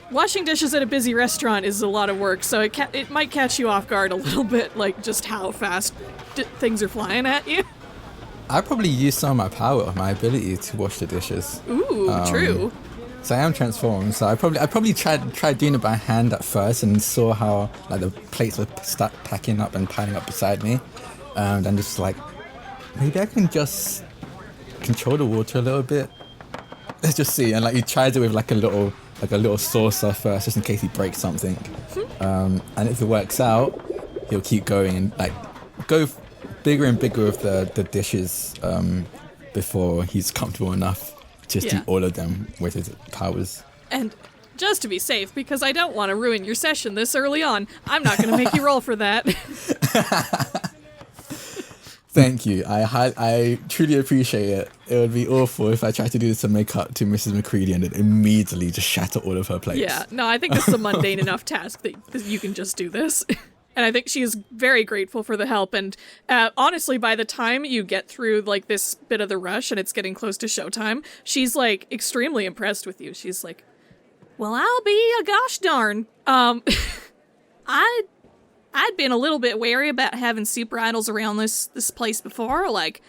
washing dishes at a busy restaurant is a lot of work, so it might catch you off guard a little bit, like, just how fast things are flying at you. I probably use some of my power, my ability to wash the dishes. Ooh, true. So I am transformed. So I probably tried doing it by hand at first, and saw how, like, the plates would start packing up and piling up beside me, and just like, maybe I can just control the water a little bit. Let's just see. And, like, he tries it with like a little saucer first, just in case he breaks something. And if it works out, he'll keep going and, like, go bigger and bigger with the dishes before he's comfortable enough to do all of them with his powers. And just to be safe, because I don't want to ruin your session this early on, I'm not going to make you roll for that. Thank you. I truly appreciate it. It would be awful if I tried to do this to make up to Mrs. McCready and then immediately just shatter all of her plates. Yeah, no, I think this is a mundane enough task that you can just do this. And I think she is very grateful for the help. And honestly, by the time you get through, like, this bit of the rush and it's getting close to showtime, she's, like, extremely impressed with you. She's like, well, I'll be a gosh darn. I'd been a little bit wary about having SuperIdols around this place before. Like,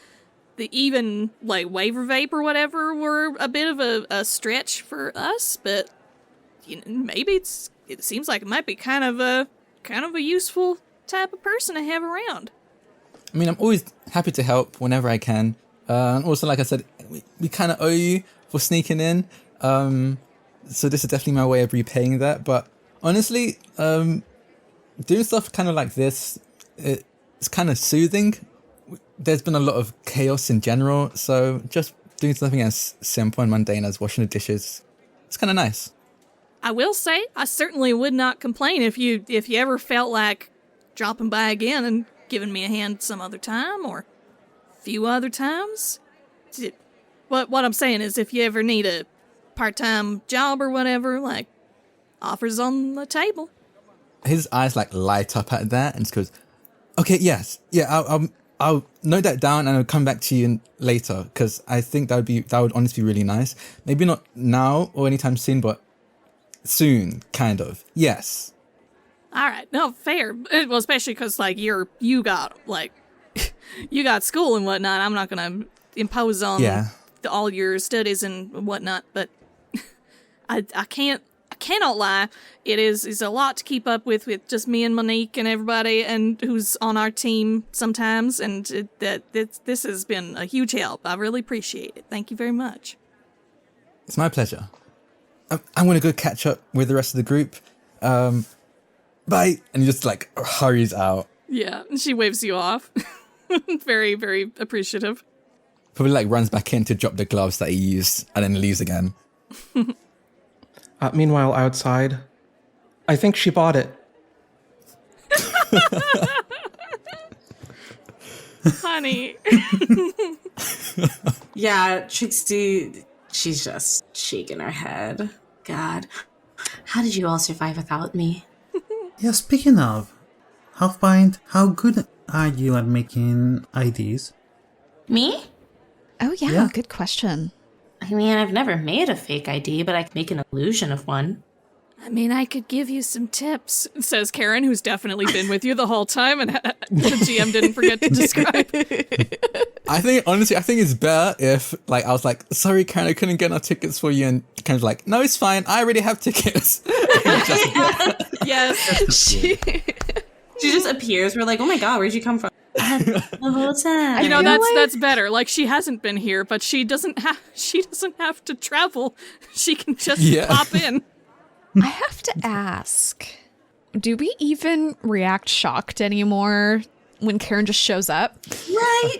even Waiver Vape or whatever were a bit of a stretch for us. But, you know, maybe it seems like it might be kind of a useful type of person to have around. I mean, I'm always happy to help whenever I can. And also, like I said, we kind of owe you for sneaking in. So this is definitely my way of repaying that. But honestly, doing stuff kind of like this, it's kind of soothing. There's been a lot of chaos in general. So just doing something as simple and mundane as washing the dishes, it's kind of nice. I will say, I certainly would not complain if you ever felt like dropping by again and giving me a hand some other time or a few other times. What I'm saying is, if you ever need a part-time job or whatever, like, offers on the table. His eyes, like, light up at that and just goes, okay, yes, yeah, I'll note that down and I'll come back to you later, because I think that would honestly be really nice. Maybe not now or anytime soon, but soon, kind of. Yes. All right. No, fair. Well, especially because, like, you got school and whatnot. I'm not going to impose on all your studies and whatnot, but I cannot lie. It is a lot to keep up with just me and Monique and everybody and who's on our team sometimes, and this has been a huge help. I really appreciate it. Thank you very much. It's my pleasure. I'm going to go catch up with the rest of the group. Bye. And he just, like, hurries out. Yeah, and she waves you off. Very, very appreciative. Probably, like, runs back in to drop the gloves that he used and then leaves again. Meanwhile, outside, I think she bought it. Honey. Yeah, Trixie, she's just shaking her head. God. How did you all survive without me? Yeah, speaking of, how good are you at making IDs? Me? Oh, yeah, Yeah. good question. I mean, I've never made a fake ID, but I can make an illusion of one. I mean, I could give you some tips, says Karen, who's definitely been with you the whole time and the GM didn't forget to describe. I think it's better if like I was like, sorry, Karen, I couldn't get no tickets for you, and kind of like, no, it's fine, I already have tickets. Yes. She just appears. We're like, oh my god, where'd you come from? The whole time. You know, that's better. Like, she hasn't been here, but she doesn't have to travel. She can just pop in. I have to ask, do we even react shocked anymore when Karen just shows up? Right.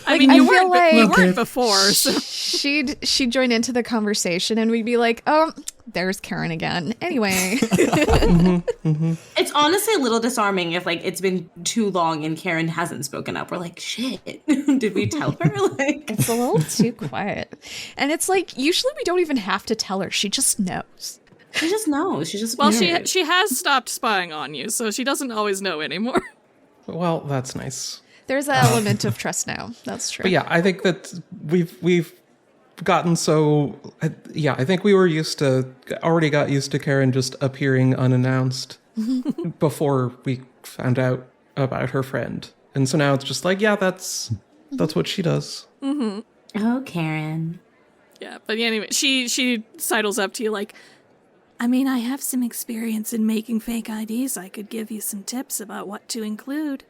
I mean, I you feel weren't before, so. She'd join into the conversation and we'd be like, oh, there's Karen again. Anyway. It's honestly a little disarming if like it's been too long and Karen hasn't spoken up. We're like, shit, did we tell her? Like, it's a little too quiet. And it's like, usually we don't even have to tell her. She just knows. She just knows. She just well, she has stopped spying on you, so she doesn't always know anymore. Well, that's nice. There's an element of trust now. That's true. But yeah, I think that we've gotten so. I think we were already got used to Karen just appearing unannounced before we found out about her friend, and so now it's just like, yeah, that's what she does. Mm-hmm. Oh, Karen. Yeah, but anyway, she sidles up to you like, I mean, I have some experience in making fake IDs. I could give you some tips about what to include.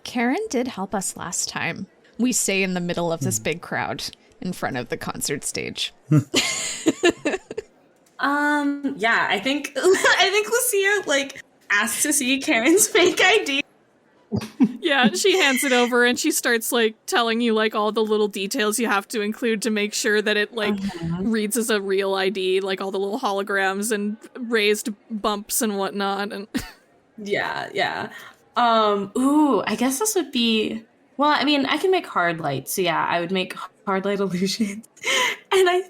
Karen did help us last time. We say in the middle of this big crowd in front of the concert stage. Yeah, I think Lucia like asked to see Karen's fake ID. Yeah, she hands it over and she starts like telling you like all the little details you have to include to make sure that it like reads as a real ID, like all the little holograms and raised bumps and whatnot. And Yeah. Ooh, I guess this would be. Well, I mean, I can make hard light, so yeah, I would make hard light illusions, and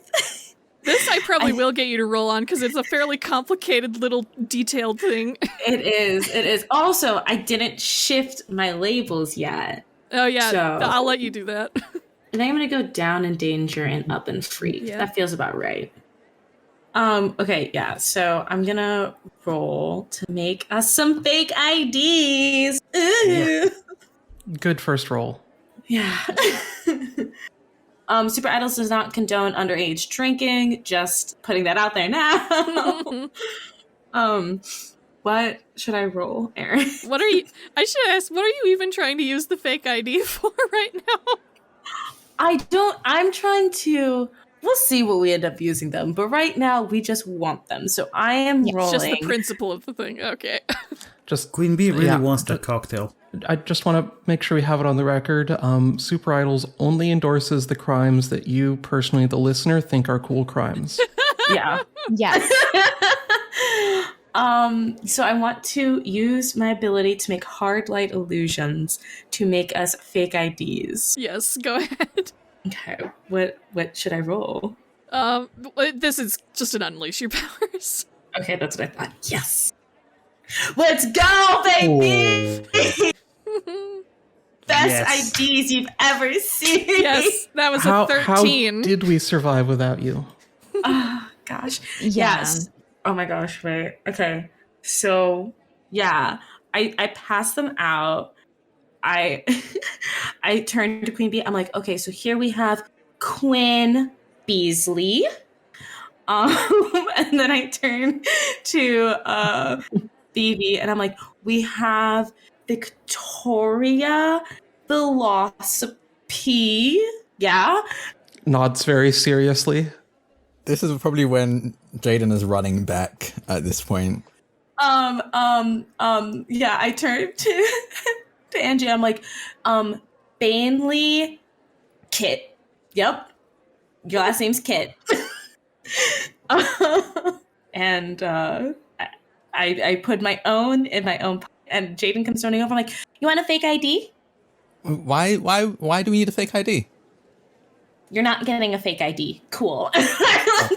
this I probably will get you to roll on because it's a fairly complicated little detailed thing. It is. Also, I didn't shift my labels yet. Oh yeah, so, I'll let you do that. And I'm gonna go down in danger and up in free. Yeah. That feels about right. Okay, yeah, so I'm gonna roll to make us some fake IDs. Yeah. Good first roll. Yeah. SuperIdols does not condone underage drinking. Just putting that out there now. What should I roll, Erin? I should ask, what are you even trying to use the fake ID for right now? I'm trying to. We'll see what we end up using them, but right now we just want them. So I am rolling. Just the principle of the thing. Okay. Just Queen Bee really wants that cocktail. I just want to make sure we have it on the record. SuperIdols only endorses the crimes that you personally, the listener, think are cool crimes. Yeah. Yes. So I want to use my ability to make hard light illusions to make us fake IDs. Yes, go ahead. Okay, what should I roll? This is just an unleash your powers. Okay, that's what I thought. Yes. Let's go, baby! Best IDs you've ever seen. Yes, that was a 13. How did we survive without you? Oh, gosh. Yeah. Yes. Oh my gosh, wait. Okay. So, yeah, I passed them out. I turned to Queen Bee. I'm like, okay, so here we have Quinn Beasley. And then I turn to Phoebe and I'm like, we have Victoria Philosophy. Yeah. Nods very seriously. This is probably when Jaiden is running back at this point. Yeah, I turned to Angie. I'm like, Banley Kit. Yep. Your last name's Kit. And I put my own in my own pocket, and Jaiden comes running over. I'm like, you want a fake ID? Why do we need a fake ID? You're not getting a fake ID. Cool. I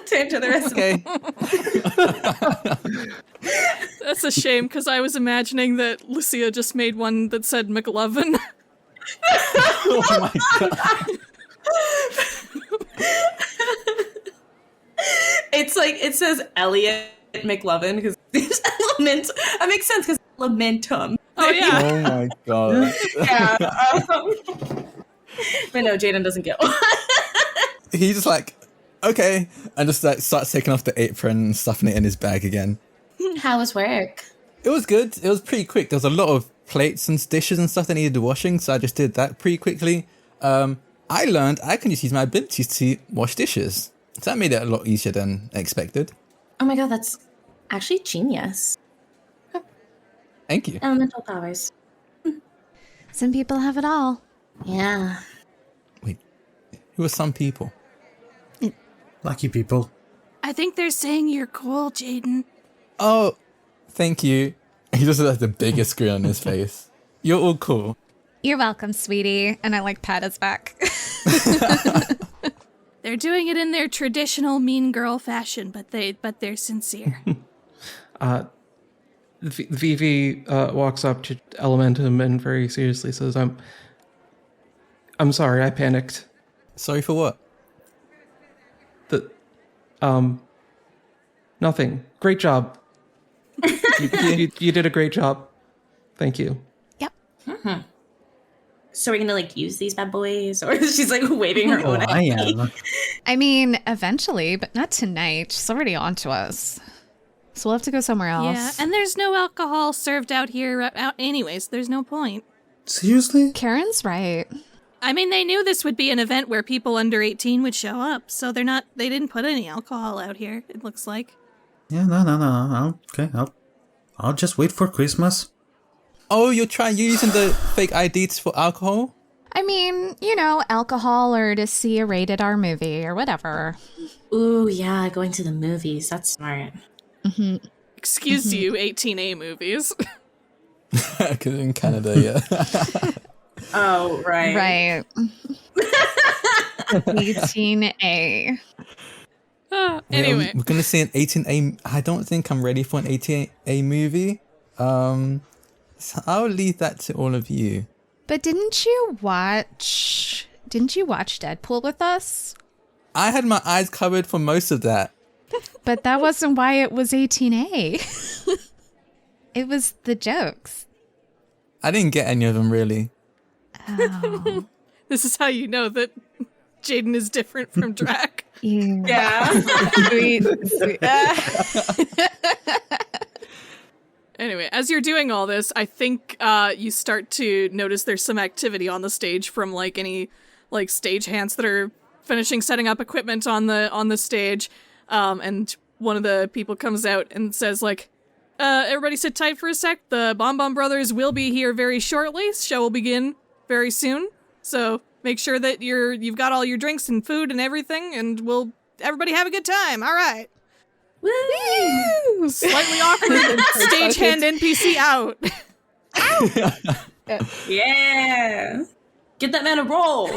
Turn to the rest Okay. That's a shame, because I was imagining that Lucia just made one that said McLovin. Oh my god. It's like, it says Elliot McLovin because there's element. That makes sense because Elementum. Oh, yeah. Oh my god. Yeah. But no, Jaiden doesn't get one. He's just like, okay, and just like starts taking off the apron and stuffing it in his bag again. How was work? It was good. It was pretty quick. There was a lot of plates and dishes and stuff that needed washing, so I just did that pretty quickly. I learned I can just use my abilities to wash dishes. So that made it a lot easier than expected. Oh my god, that's actually genius. Thank you. Elemental powers. Some people have it all. Yeah. Wait, who are some people? Lucky people. I think they're saying you're cool, Jaiden. Oh, thank you. He just has the biggest grin on his face. You're all cool. You're welcome, sweetie. And I like pat his back. They're doing it in their traditional mean girl fashion, but they're sincere. Vivi walks up to Elementum and very seriously says, I'm sorry, I panicked. Sorry for what? Nothing. Great job. You did a great job. Thank you. Yep. Mm-hmm. So we're gonna like use these bad boys, or she's like waving her own. I am. I mean, eventually, but not tonight. She's already on to us. So we'll have to go somewhere else. Yeah, and there's no alcohol served out here anyways. There's no point. Seriously? Karen's right. I mean, they knew this would be an event where people under 18 would show up, so they didn't put any alcohol out here, it looks like. Yeah, no. Okay, I'll just wait for Christmas. Oh, you're using the fake IDs for alcohol? I mean, alcohol or to see a rated R movie or whatever. Ooh, yeah, going to the movies. That's smart. Mm-hmm. Excuse you, 18A movies. Because in Canada, yeah. Oh, right. Right. 18A. Anyway. We're going to see an 18A. I don't think I'm ready for an 18A movie. So I'll leave that to all of you. But didn't you watch Deadpool with us? I had my eyes covered for most of that. But that wasn't why it was 18A. It was the jokes. I didn't get any of them, really. Oh. This is how you know that Jaiden is different from Drak. Yeah. Sweet. Anyway, as you're doing all this, I think you start to notice there's some activity on the stage from like any like stage hands that are finishing setting up equipment on the stage. And one of the people comes out and says like, everybody sit tight for a sec. The Bom Bom Brothers will be here very shortly. Show will begin very soon. So make sure that you've got all your drinks and food and everything, and everybody have a good time. All right. Woo! Slightly awkward stagehand NPC out. Yeah. Get that man a roll.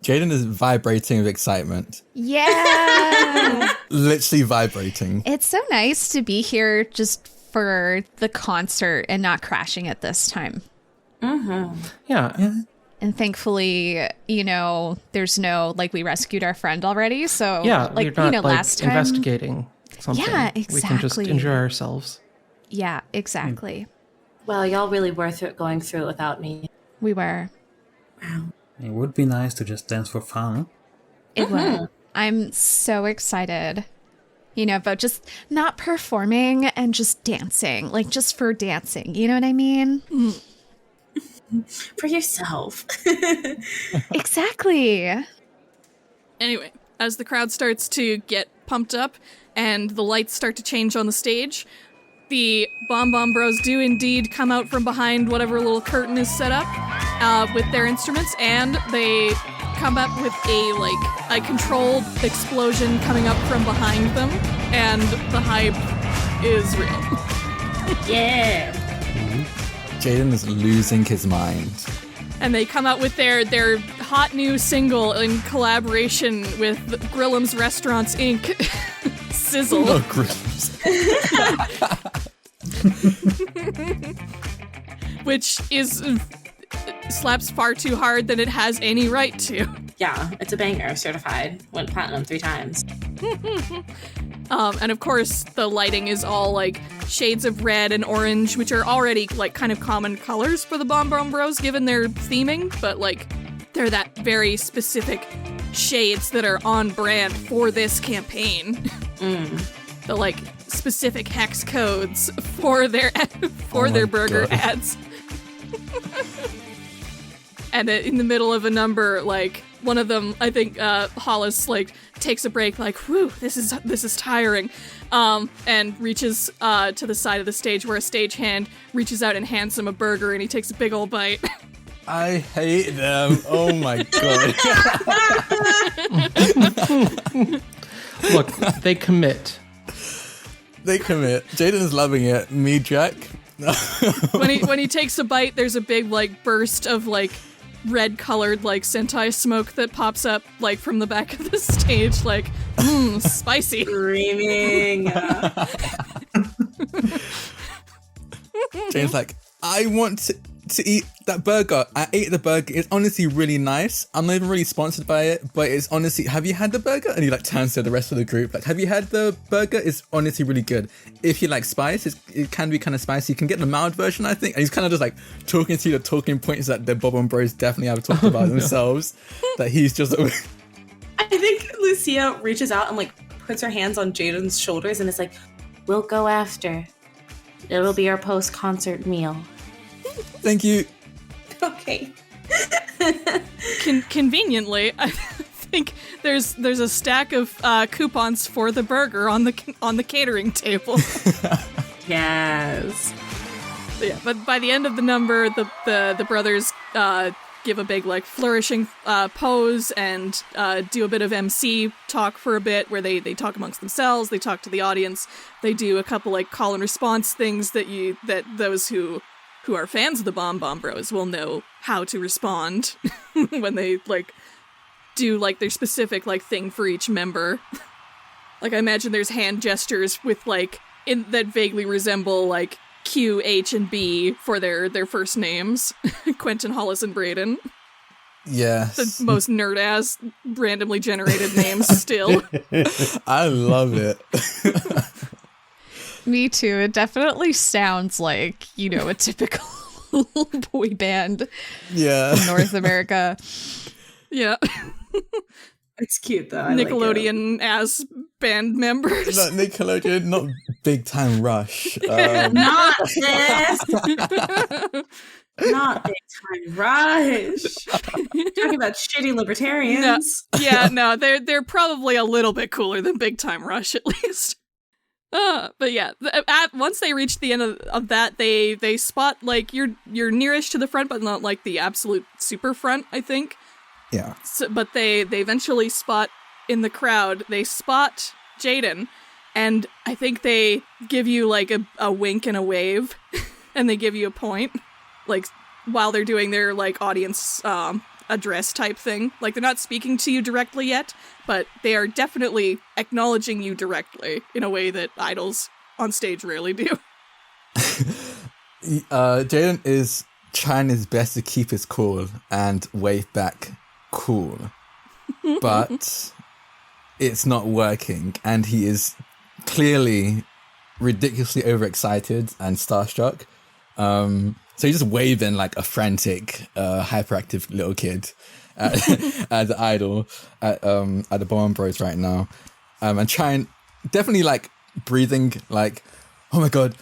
Jaiden is vibrating with excitement. Yeah. Literally vibrating. It's so nice to be here just for the concert and not crashing at this time. Mm-hmm. Yeah. And thankfully, there's no, like, we rescued our friend already. So, Yeah, like, we're not, last time. investigating something. Yeah, We can just exactly. enjoy ourselves. Yeah, exactly. Well, y'all really were going through it without me. We were. Wow. It would be nice to just dance for fun. It would. I'm so excited, about just not performing and just dancing, like just for dancing. You know what I mean? For yourself. Exactly. Anyway, as the crowd starts to get pumped up and the lights start to change on the stage, the Bom Bom Bros do indeed come out from behind whatever little curtain is set up with their instruments, and they come up with a controlled explosion coming up from behind them, and the hype is real. Yeah. Jaiden is losing his mind. And they come out with their hot new single in collaboration with Grillum's Restaurants Inc. Sizzle. Oh, Grillum's. Which is slaps far too hard than it has any right to. Yeah, it's a banger, certified. Went platinum 3 times. And of course, the lighting is all like shades of red and orange, which are already like kind of common colors for the Bom Bom Bros given their theming, but like they're that very specific shades that are on brand for this campaign. The like specific hex codes for their their burger ads. And in the middle of a number, like one of them, I think Hollis like takes a break, like, "Whew, this is tiring," and reaches to the side of the stage where a stagehand reaches out and hands him a burger, and he takes a big old bite. I hate them. Oh my god. Look, they commit. They commit. Jaiden is loving it. Me, Drak. When he takes a bite, there's a big like burst of like red colored like Sentai smoke that pops up like from the back of the stage, like spicy. Screaming. Jaiden's like, I want to eat that burger. I ate the burger. It's honestly really nice. I'm not even really sponsored by it, but it's honestly, have you had the burger? And he like turns to the rest of the group, like, have you had the burger? It's honestly really good. If you like spice, it can be kind of spicy. You can get the mild version, I think. And he's kind of just like talking to you the talking points that the Bom Bom Bros definitely have talked about themselves. That he's just... I think Lucia reaches out and like puts her hands on Jaiden's shoulders and is like, "We'll go after. It'll be our post-concert meal." Thank you. Okay. Conveniently, I think there's a stack of coupons for the burger on the catering table. Yes. Yeah, but by the end of the number, the brothers give a big like flourishing pose and do a bit of MC talk for a bit, where they talk amongst themselves, they talk to the audience, they do a couple like call and response things that those who are fans of the Bom Bom Bros will know how to respond when they like do like their specific like thing for each member. Like I imagine there's hand gestures with like that vaguely resemble like Q, H, and B for their first names. Quentin, Hollis, and Braden. Yes. The most nerd-ass, randomly generated names still. I love it. Me too. It definitely sounds like, a typical boy band in North America. Yeah. It's cute though. Nickelodeon-ass band members. Not Nickelodeon, not Big Time Rush. Not this! Not Big Time Rush. Talking about shitty libertarians. No, they're probably a little bit cooler than Big Time Rush, at least. But yeah, once they reach the end of that, they spot like you're nearest to the front, but not like the absolute super front, I think. Yeah. So, but they eventually spot in the crowd. They spot Jaiden, and I think they give you like a wink and a wave, and they give you a point, like while they're doing their like audience address type thing. Like they're not speaking to you directly yet, but they are definitely acknowledging you directly in a way that idols on stage rarely do. Jaiden is trying his best to keep his cool and wave back cool, but it's not working, and he is clearly ridiculously overexcited and starstruck. So he's just waving like a frantic, hyperactive little kid at the idol at the Bom Bros right now, and trying, definitely like breathing like, oh my god,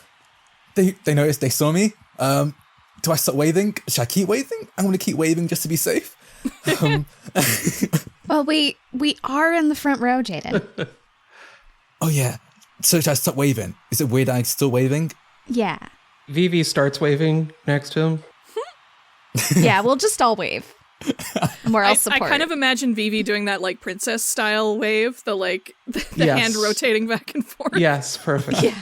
they noticed, they saw me. Do I stop waving? Should I keep waving? I'm going to keep waving just to be safe. Well, we are in the front row, Jaiden. Oh yeah. So should I stop waving? Is it weird I'm still waving? Yeah. Vivi starts waving next to him. Yeah, we'll just all wave. More else I support. kind of imagine Vivi doing that like princess style wave, the like the Yes. hand rotating back and forth. Yes, perfect. Yeah.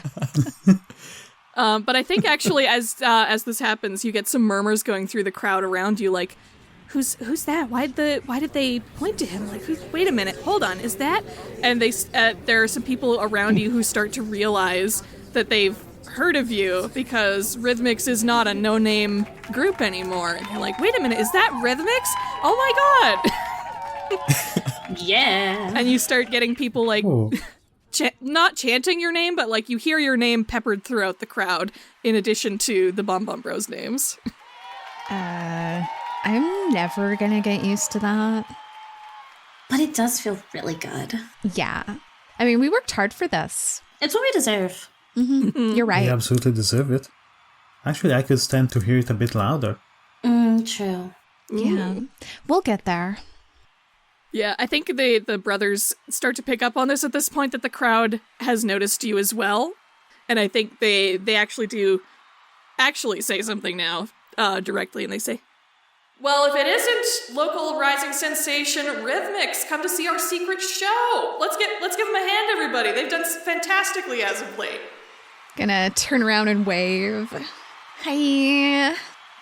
But I think actually as this happens, you get some murmurs going through the crowd around you, like, who's that? Why did they point to him? Like, wait a minute, hold on, is that? And there are some people around you who start to realize that they've heard of you because RhythMixx is not a no-name group anymore. And you're like, wait a minute, is that RhythMixx? Oh my god! Yeah. And you start getting people like not chanting your name, but like you hear your name peppered throughout the crowd in addition to the Bom Bom Bros names. I'm never gonna get used to that. But it does feel really good. Yeah. I mean, we worked hard for this. It's what we deserve. Mm-hmm. You're right. We absolutely deserve it. Actually, I could stand to hear it a bit louder. True. Yeah. We'll get there. Yeah, I think the brothers start to pick up on this at this point, that the crowd has noticed you as well. And I think they actually do say something now directly, and they say, well, if it isn't local rising sensation RhythMixx, come to see our secret show. Let's give them a hand, everybody. They've done fantastically as of late. Gonna turn around and wave. Hi.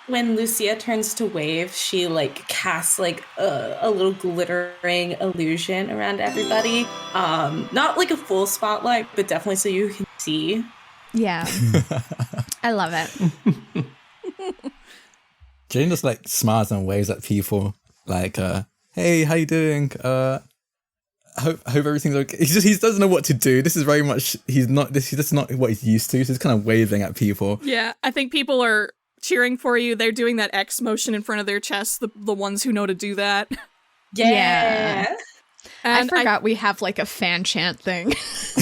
When Lucia turns to wave, she like casts like a little glittering illusion around everybody. Not like a full spotlight, but definitely so you can see. Yeah. I love it. Jaiden just like smiles and waves at people like, hey, how you doing? I hope everything's okay. He doesn't know what to do. This is very much, he's just not what he's used to. So he's kind of waving at people. Yeah, I think people are cheering for you. They're doing that X motion in front of their chests, the ones who know to do that. Yeah. And I forgot we have like a fan chant thing.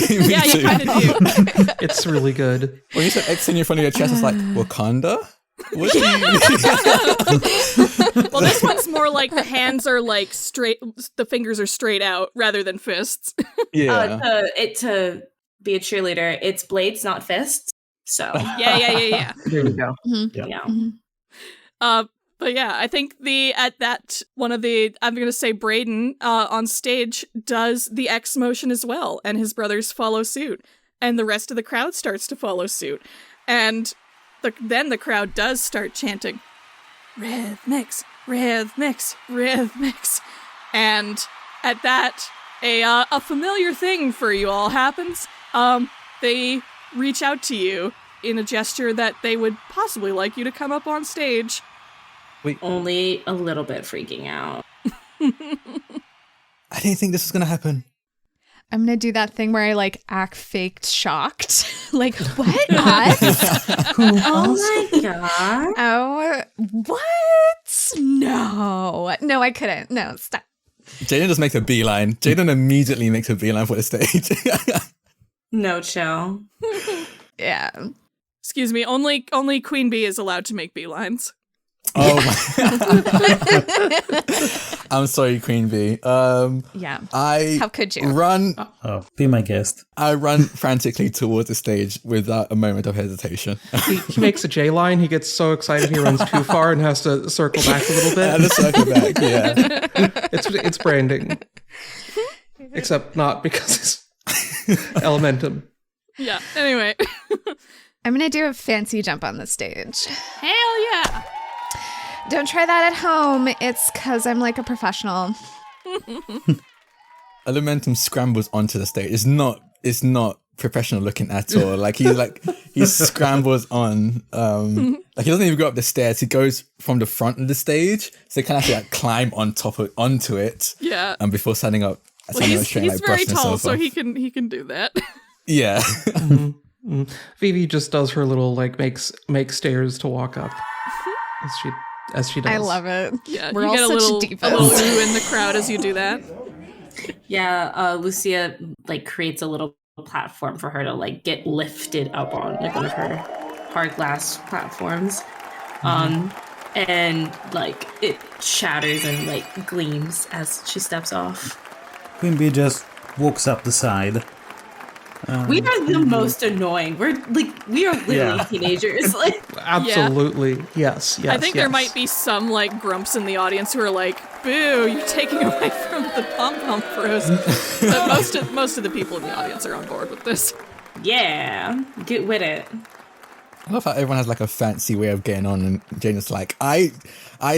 Yeah, you kind of do. It's really good. When you said X in front of your chest, it's like, Wakanda? What do you Well, this one's more like the hands are like straight, the fingers are straight out rather than fists. Yeah. To be a cheerleader, it's blades, not fists. So Yeah. There we go. Mm-hmm. Yeah. Yeah. Mm-hmm. But yeah, I think I'm going to say Braden on stage does the X motion as well, and his brothers follow suit, and the rest of the crowd starts to follow suit. And then the crowd does start chanting, RhythMixx, RhythMixx, RhythMixx. And at that, a familiar thing for you all happens. They reach out to you in a gesture that they would possibly like you to come up on stage. Wait. Only a little bit freaking out. I didn't think this was going to happen. I'm gonna do that thing where I like act faked shocked. Like, what? Us? Oh my god. Oh, what? No, I couldn't. No, stop. Jaiden just makes a beeline. Jaiden immediately makes a beeline for the stage. No chill. Yeah. Excuse me, only Queen Bee is allowed to make beelines. Oh my. I'm sorry, Queen Bee. Yeah. How could you? Oh, be my guest. I run frantically towards the stage without a moment of hesitation. He makes a J line. He gets so excited he runs too far and has to circle back a little bit. And a circle back, yeah. It's branding. Except not because it's Elementum. Yeah, anyway. I'm gonna do a fancy jump on the stage. Hell yeah! Don't try that at home. It's because I'm like a professional. Elementum scrambles onto the stage. It's not professional looking at all. He scrambles on. He doesn't even go up the stairs. He goes from the front of the stage, so he can actually climb onto it. Yeah. And before standing up He's straight, very brushing tall, himself so off. he can do that. Yeah. Vivi just does her little make stairs to walk up as she does. I love it. Yeah, We're you all get such a little divas. ooh in the crowd as you do that. Yeah, Lucia creates a little platform for her to get lifted up on, one of her hard glass platforms. And it shatters and gleams as she steps off. Queen Bee just walks up the side. We are the most annoying. We are literally teenagers. Absolutely. Yes. I think there might be some grumps in the audience who are like, boo, you're taking away from the Bom Bom Bros. But most of the people in the audience are on board with this. Yeah, get with it. I love how everyone has like a fancy way of getting on, and Jaiden's like, I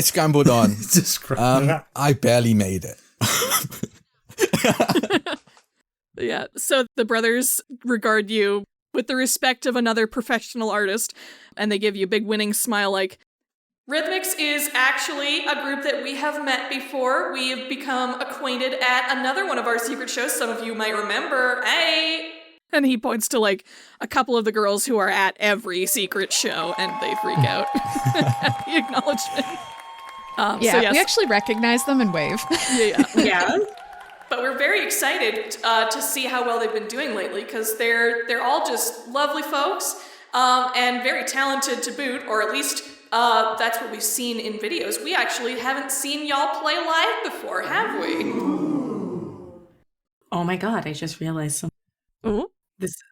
scrambled on. I barely made it. Yeah, so the brothers regard you with the respect of another professional artist, and they give you a big winning smile like, RhythMixx is actually a group that we have met before. We have become acquainted at another one of our secret shows. Some of you might remember. Hey! And he points to, like, a couple of the girls who are at every secret show, and they freak out at the acknowledgement. Yeah, we actually recognize them and wave. Yeah. But we're very excited to see how well they've been doing lately, because they're all just lovely folks and very talented to boot, or at least that's what we've seen in videos. We actually haven't seen y'all play live before, have we? Oh my god, I just realized something. Ooh.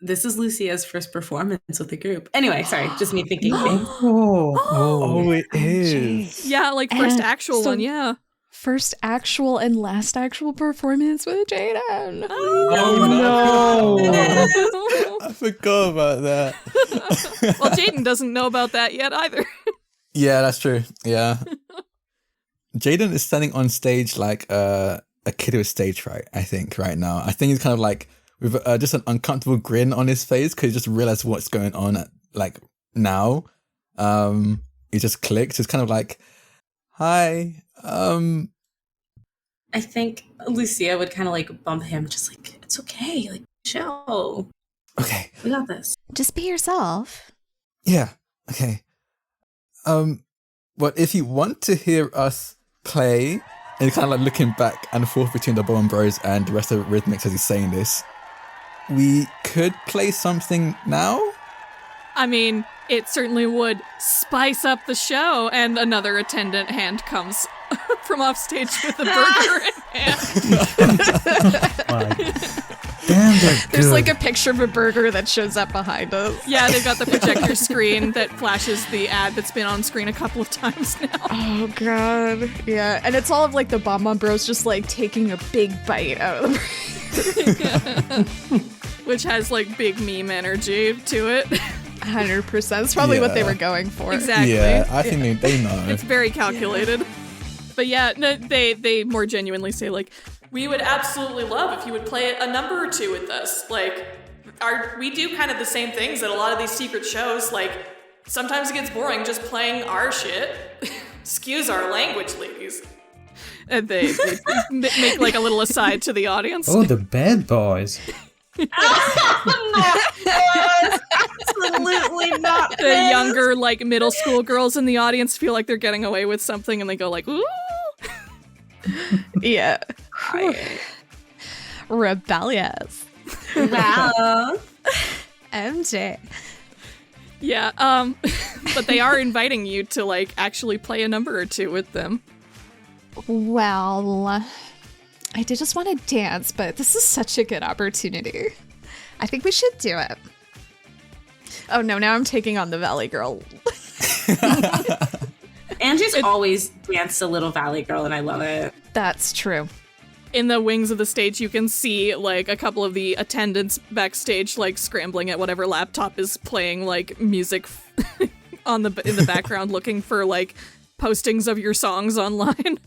This is Lucia's first performance with the group. Anyway, sorry, just me thinking. Oh, it is. Yeah, like first actual one, yeah. First actual and last actual performance with Jaiden. Oh no! I forgot about that. Well, Jaiden doesn't know about that yet either. Yeah, that's true. Yeah. Jaiden is standing on stage like a kid with stage fright, I think, right now. I think he's kind of like with just an uncomfortable grin on his face because he just realized what's going on now. He just clicked. It's kind of like, hi. I think Lucia would kind of like bump him, just like, it's okay, like, chill. Okay. We got this. Just be yourself. Yeah. Okay. But if you want to hear us play, and kind of like looking back and forth between the Bom Bom Bros and the rest of RhythMixx as he's saying this, we could play something now? I mean, it certainly would spice up the show, and another attendant hand comes from off stage with a burger in hand. Damn, they're There's good. like a picture of a burger that shows up behind us. Yeah, they've got the projector screen that flashes the ad that's been on screen a couple of times now. Oh god. Yeah, and it's all of like the Bom Bom Bros just like taking a big bite out of the burger. Which has like big meme energy to it. 100%. It's probably what they were going for. Exactly. Yeah, I think they know. It's very calculated. But yeah, no, they more genuinely say like, we would absolutely love if you would play a number or two with us. Like, we do kind of the same things at a lot of these secret shows. Like, sometimes it gets boring just playing our shit. Excuse our language, ladies. And they make like a little aside to the audience. Oh, the bad boys. Absolutely not. The younger, like, middle school girls in the audience feel like they're getting away with something, and they go like, ooh. Yeah. Rebellious. Wow. MJ. Yeah, but they are inviting you to, like, actually play a number or two with them. Well, I did just want to dance, but this is such a good opportunity. I think we should do it. Oh no, now I'm taking on the Valley Girl. Angie's always danced a little Valley Girl, and I love it. That's true. In the wings of the stage, you can see, like, a couple of the attendants backstage, like, scrambling at whatever laptop is playing, like, music in the background, looking for, like, postings of your songs online.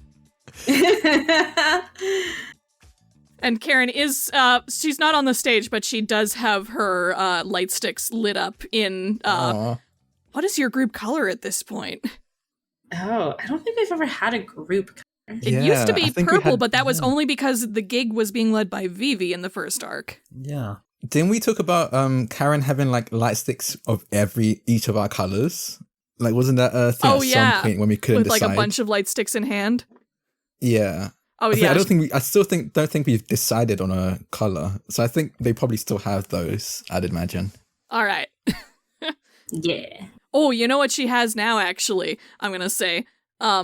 And Karen is, she's not on the stage, but she does have her light sticks lit up in, what is your group color at this point? Oh, I don't think we've ever had a group color. It used to be purple, but that was only because the gig was being led by Vivi in the first arc. Yeah. Didn't we talk about Karen having like light sticks of each of our colors? Like, wasn't that a thing some point when we couldn't with decide? like a bunch of light sticks in hand? Yeah. Oh, I don't think we've decided on a color. So I think they probably still have those, I'd imagine. All right. Yeah. Oh, you know what she has now, actually, I'm going to say.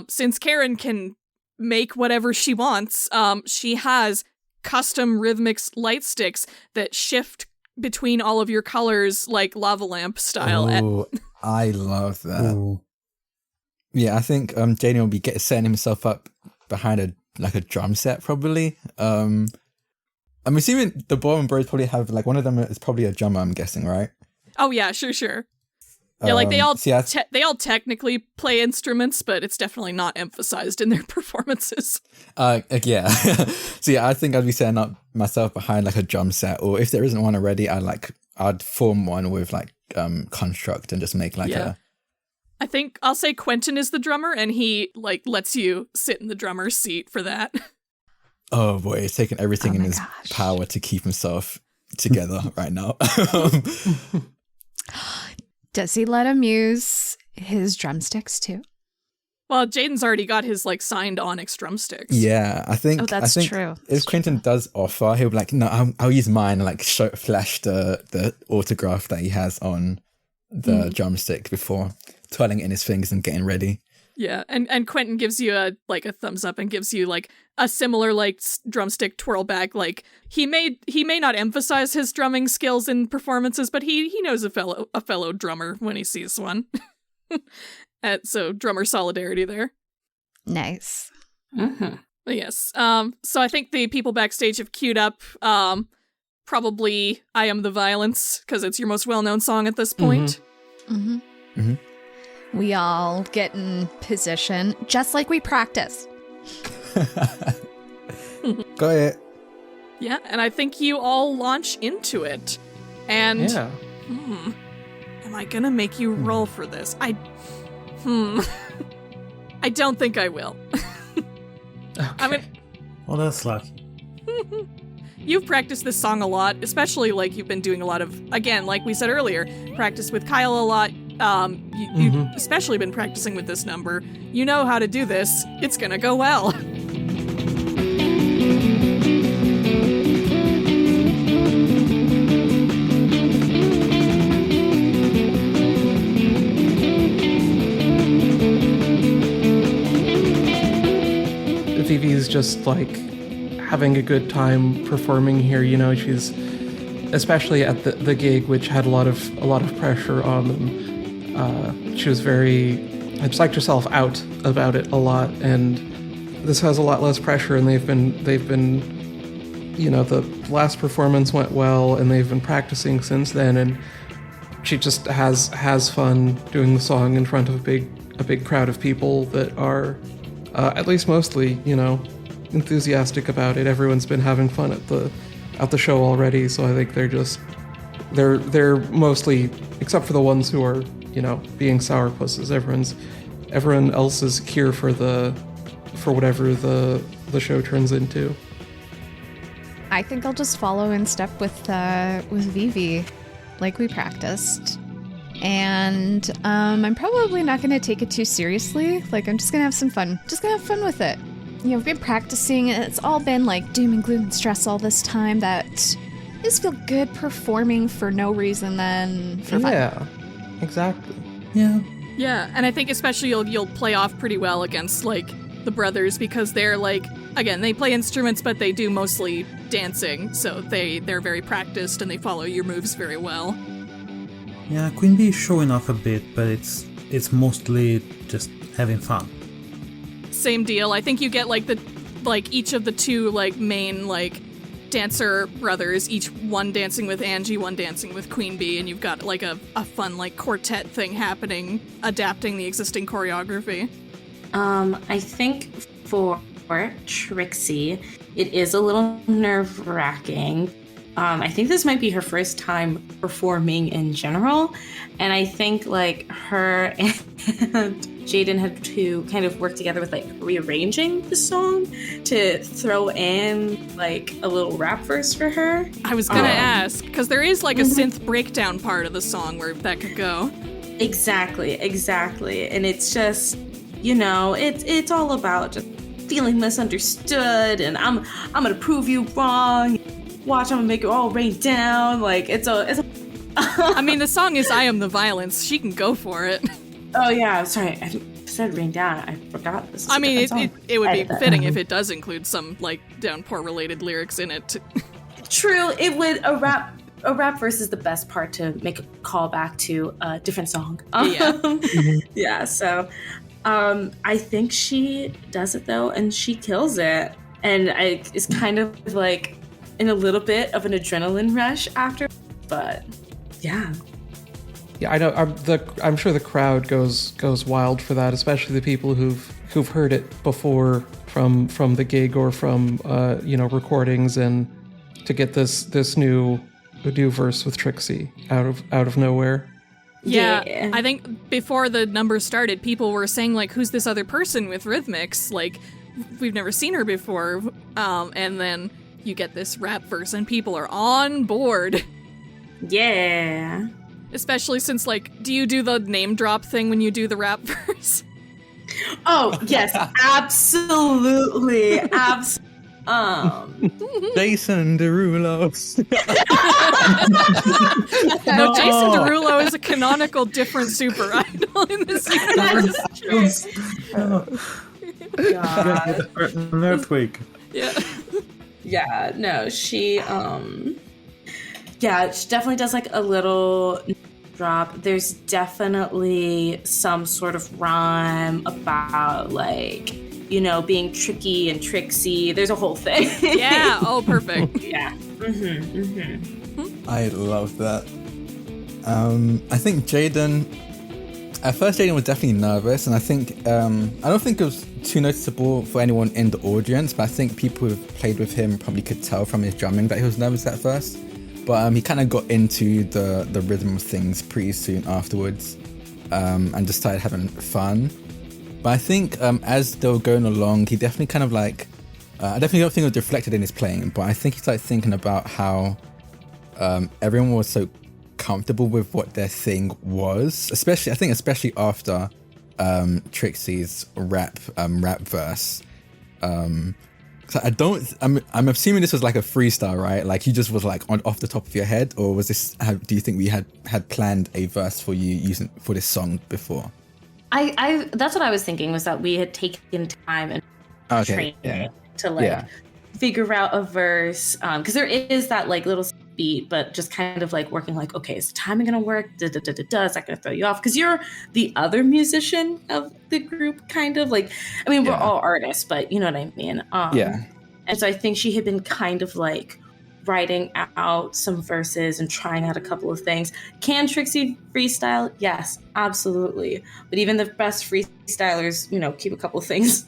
Since Karen can make whatever she wants, she has custom RhythMixx light sticks that shift between all of your colors like lava lamp style. Oh, I love that. Ooh. Yeah, I think Jaiden will be setting himself up behind a drum set, probably. I'm assuming the Bom Bom Bros probably have, like, one of them is probably a drummer, I'm guessing, right? Oh, yeah, sure. Yeah, like they all see, they all technically play instruments, but it's definitely not emphasized in their performances. Yeah. So yeah, I think I'd be setting up myself behind like a drum set, or if there isn't one already, I'd form one with like construct and just make like a. I think I'll say Quentin is the drummer, and he like lets you sit in the drummer's seat for that. Oh boy, he's taking everything in his power to keep himself together right now. Does he let him use his drumsticks too? Well, Jaiden's already got his like signed Onyx drumsticks. Yeah, I think. Oh, that's true. If Quentin does offer, he'll be like, "No, I'll use mine," and like flash the autograph that he has on the drumstick before twirling it in his fingers and getting ready. Yeah, and Quentin gives you a thumbs up and gives you like a similar like drumstick twirl back. Like he may not emphasize his drumming skills in performances, but he knows a fellow drummer when he sees one. So drummer solidarity there. Nice. Mm-hmm. Yes. So I think the people backstage have queued up probably "I Am the Violence" because it's your most well-known song at this point. Mm-hmm. Mm-hmm. We all get in position, just like we practice. Go ahead. Yeah, and I think you all launch into it. And am I gonna make you roll for this? I don't think I will. Okay. Well, that's lucky. You've practiced this song a lot, especially like you've been doing a lot of, again, like we said earlier, practice with Kyle a lot. You've especially been practicing with this number. You know how to do this. It's gonna go well. Vivi's just like having a good time performing here. You know, she's especially at the gig, which had a lot of pressure on them. She was very psyched herself out about it a lot, and this has a lot less pressure. And they've been, you know, the last performance went well, and they've been practicing since then. And she just has fun doing the song in front of a big crowd of people that are, at least mostly, you know, enthusiastic about it. Everyone's been having fun at the show already, so I think they're mostly, except for the ones who are, you know, being sourpusses. Everyone else is here for whatever the show turns into. I think I'll just follow in step with Vivi, like we practiced. And I'm probably not going to take it too seriously. Like, I'm just going to have some fun. Just going to have fun with it. You know, we've been practicing, and it's all been like doom and gloom and stress all this time. That I just feel good performing for no reason than for fun. Yeah, exactly. Yeah. Yeah, and I think especially you'll play off pretty well against like the brothers, because they're like, again, they play instruments, but they do mostly dancing, so they're very practiced and they follow your moves very well. Yeah, Queen Bee is showing off a bit, but it's mostly just having fun. Same deal. I think you get like each of the two like main like dancer brothers, each one dancing with Angie, one dancing with Queen Bee, and you've got like a fun like quartet thing happening, adapting the existing choreography. I think for Trixie, it is a little nerve-wracking. I think this might be her first time performing in general, and I think like her and Jaiden had to kind of work together with like rearranging the song to throw in like a little rap verse for her. I was gonna ask, because there is like a synth breakdown part of the song where that could go. Exactly, and it's just, you know, it's all about just feeling misunderstood, and I'm gonna prove you wrong. Watch, I'm gonna make it all rain down. Like it's a I mean, the song is "I Am the Violence." She can go for it. Oh yeah, sorry, I said rain down. I forgot this. I mean, it would be fitting if it does include some like downpour related lyrics in it. True, it would. A rap verse is the best part to make a callback to a different song. Yeah. So, I think she does it though, and she kills it, and it's kind of like in a little bit of an adrenaline rush after, but yeah. Yeah, I know. I'm sure the crowd goes wild for that, especially the people who've heard it before from the gig or from recordings, and to get this new verse with Trixie out of nowhere. Yeah, I think before the numbers started, people were saying, like, who's this other person with RhythMixx? Like, we've never seen her before. And then you get this rap verse and people are on board. Yeah. Especially since, like, do you do the name drop thing when you do the rap verse? Oh, yes, absolutely. Jason Derulo. No, Jason Derulo is a canonical different super idol in this universe. God. An earthquake. Yeah. Yeah, no, she definitely does like a little drop. There's definitely some sort of rhyme about like, being tricky and Trixie. There's a whole thing. Yeah, oh, perfect. Yeah. I love that. I think Jaiden. At first, Jaiden was definitely nervous, and I think I don't think it was too noticeable for anyone in the audience, but I think people who've played with him probably could tell from his drumming that he was nervous at first. But he kind of got into the rhythm of things pretty soon afterwards, and just started having fun. But I think as they were going along, he definitely kind of like, I definitely don't think it was reflected in his playing, but I think he started thinking about how everyone was so comfortable with what their thing was, especially after Trixie's rap verse. So I'm assuming this was like a freestyle, right? Like you just was like off the top of your head, or was this? Do you think we had planned a verse for you using for this song before? I that's what I was thinking, was that we had taken time and training to figure out a verse, because there is that like little beat, but just kind of like working like, okay, is the timing gonna work? Is that gonna throw you off? Because you're the other musician of the group, kind of like, I mean, we're all artists, but you know what I mean. And so I think she had been kind of like writing out some verses and trying out a couple of things. Can Trixie freestyle? Yes, absolutely. But even the best freestylers, keep a couple of things.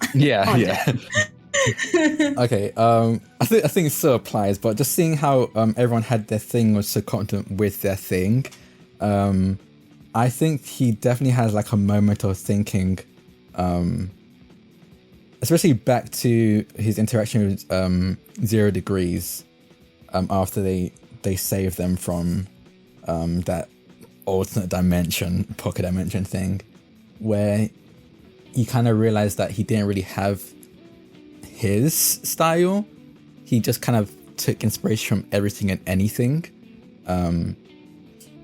Okay, I think it still applies, but just seeing how everyone had their thing, was so confident with their thing, I think he definitely has like a moment of thinking, especially back to his interaction with 0 Degrees, after they saved them from that alternate dimension, pocket dimension thing, where he kind of realized that he didn't really have his style. He just kind of took inspiration from everything and anything.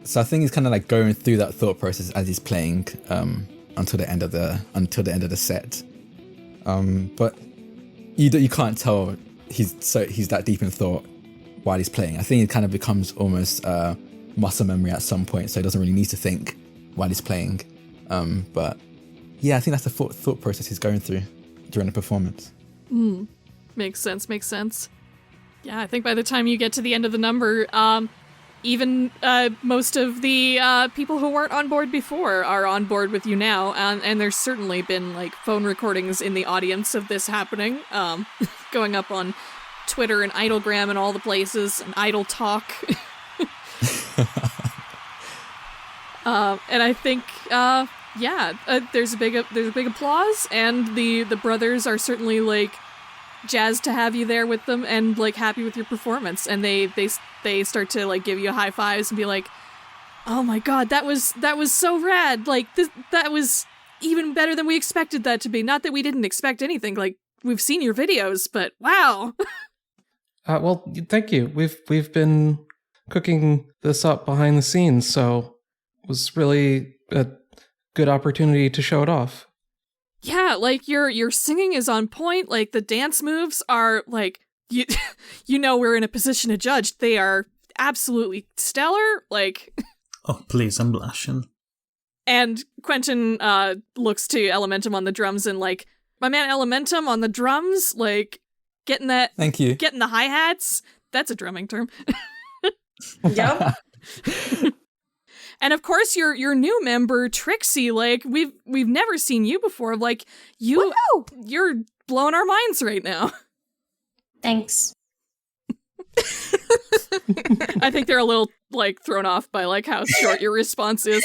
So I think he's kind of like going through that thought process as he's playing until the end of the set. But you can't tell he's that deep in thought while he's playing. I think it kind of becomes almost muscle memory at some point, so he doesn't really need to think while he's playing. But yeah, I think that's the thought process he's going through during the performance. Makes sense. Yeah, I think by the time you get to the end of the number, even most of the people who weren't on board before are on board with you now, and there's certainly been like phone recordings in the audience of this happening, going up on Twitter and Idlegram and all the places, and Idle Talk. And I think there's a big applause, and the brothers are certainly like jazzed to have you there with them, and like happy with your performance, and they start to like give you high fives and be like, oh my god, that was so rad, like that was even better than we expected that to be. Not that we didn't expect anything, like we've seen your videos, but wow. Well, thank you. We've been cooking this up behind the scenes, so it was really a good opportunity to show it off. Yeah, like your singing is on point. Like the dance moves are like we're in a position to judge. They are absolutely stellar. Like, oh please, I'm blushing. And Quentin looks to Elementum on the drums and like, my man Elementum on the drums, like getting that. Thank you. Getting the hi-hats. That's a drumming term. Yep. And of course, your new member, Trixie, like, we've never seen you before. Like, you're blowing our minds right now. Thanks. I think they're a little, like, thrown off by, like, how short your response is.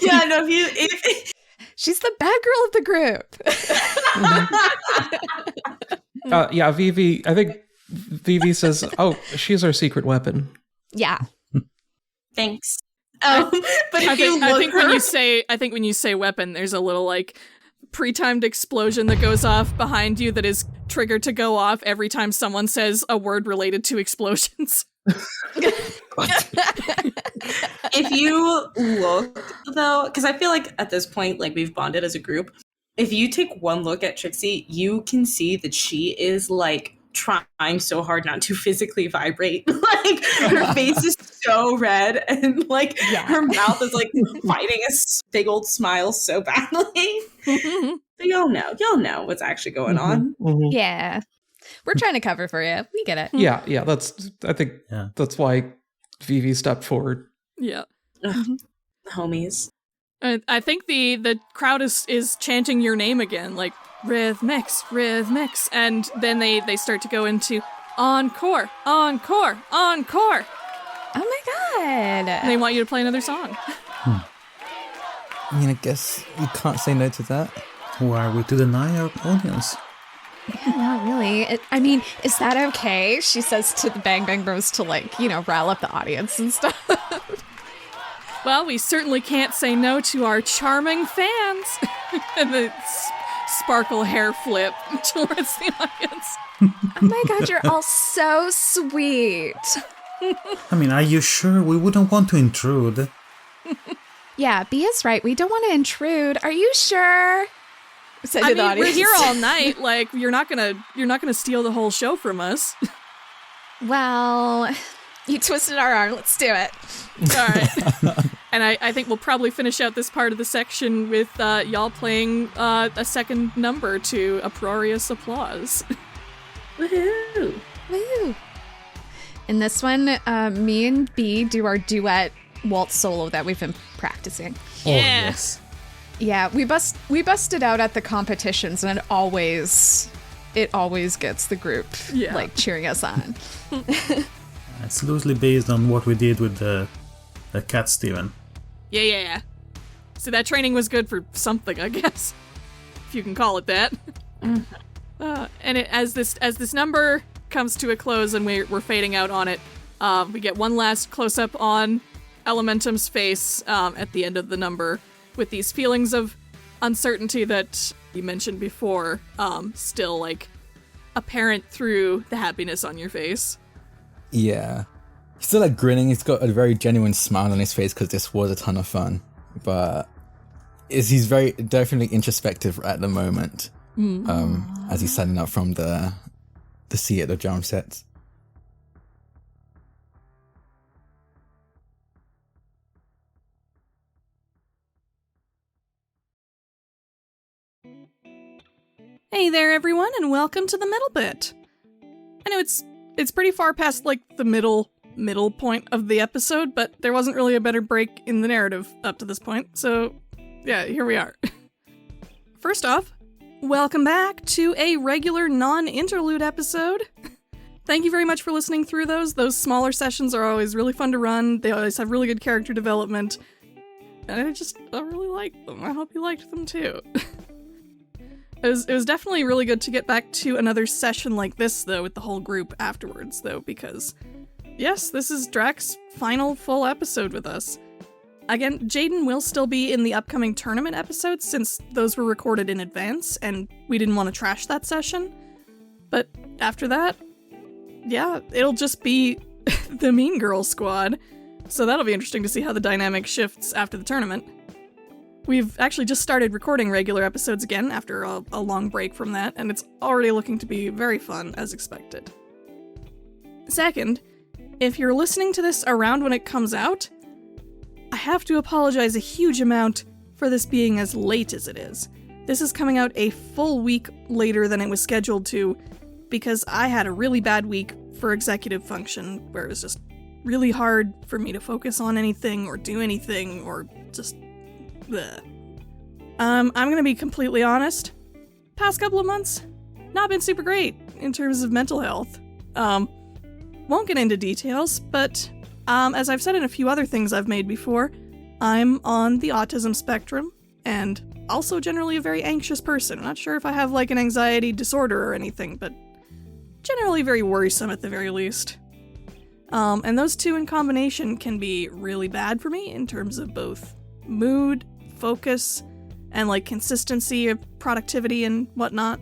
Yeah, no, if She's the bad girl of the group. Yeah, Vivi, I think Vivi says, oh, she's our secret weapon. Yeah. Thanks. But I think when you say weapon, there's a little, like, pre-timed explosion that goes off behind you that is triggered to go off every time someone says a word related to explosions. If you look, though, because I feel like at this point, like, we've bonded as a group. If you take one look at Trixie, you can see that she is, like, trying so hard not to physically vibrate. Like, her face is so red, and, like, her mouth is, like, fighting a big old smile so badly. So y'all know what's actually going on. Yeah. We're trying to cover for you. We get it. Yeah, I think that's why Vivi stepped forward. Yeah. Homies. I think the crowd is chanting your name again, like, RhythMixx, RhythMixx, and then they start to go into encore, encore, encore. Oh my god. And they want you to play another song. I mean, I guess you can't say no to that. Who are we to deny our audience? Yeah, not really. Is that okay? She says to the Bang Bang Bros to, like, rile up the audience and stuff. Well, we certainly can't say no to our charming fans. And the sparkle hair flip towards the audience. Oh my god, you're all so sweet. I mean, are you sure we wouldn't want to intrude? Yeah, B is right. We don't want to intrude. Are you sure? I mean, we're here all night. Like, you're not gonna steal the whole show from us. Well, you twisted our arm. Let's do it. All right. And I think we'll probably finish out this part of the section with y'all playing a second number to uproarious applause. Woohoo! Woo! In this one, me and B do our duet waltz solo that we've been practicing. Yes. Yeah, we busted out at the competitions, and it always gets the group like cheering us on. It's loosely based on what we did with the Cat Steven. Yeah. So that training was good for something, I guess, if you can call it that. And as this number comes to a close and we're fading out on it, we get one last close up on Elementum's face at the end of the number, with these feelings of uncertainty that you mentioned before, still, like, apparent through the happiness on your face. Yeah. He's still, like, grinning. He's got a very genuine smile on his face because this was a ton of fun. But he's very definitely introspective at the moment, as he's standing up from the seat at the drum sets. Hey there, everyone, and welcome to the middle bit. I know it's pretty far past, like, the middle point of the episode, but there wasn't really a better break in the narrative up to this point, so yeah, here we are. First off, welcome back to a regular non-interlude episode. Thank you very much for listening through those. Those smaller sessions are always really fun to run. They always have really good character development, and I really like them. I hope you liked them too. It was definitely really good to get back to another session like this, though, with the whole group afterwards, though, because, yes, this is Drak's final full episode with us. Again, Jaiden will still be in the upcoming tournament episodes, since those were recorded in advance, and we didn't want to trash that session. But after that, yeah, it'll just be the Mean Girl squad, so that'll be interesting to see how the dynamic shifts after the tournament. We've actually just started recording regular episodes again after a long break from that, and it's already looking to be very fun, as expected. Second, if you're listening to this around when it comes out, I have to apologize a huge amount for this being as late as it is. This is coming out a full week later than it was scheduled to, because I had a really bad week for executive function, where it was just really hard for me to focus on anything or do anything or just bleh. I'm gonna be completely honest. Past couple of months, not been super great in terms of mental health. Won't get into details, but as I've said in a few other things I've made before, I'm on the autism spectrum and also generally a very anxious person. I'm not sure if I have like an anxiety disorder or anything, but generally very worrisome at the very least. And those two in combination can be really bad for me in terms of both mood, focus, and like consistency of productivity and whatnot.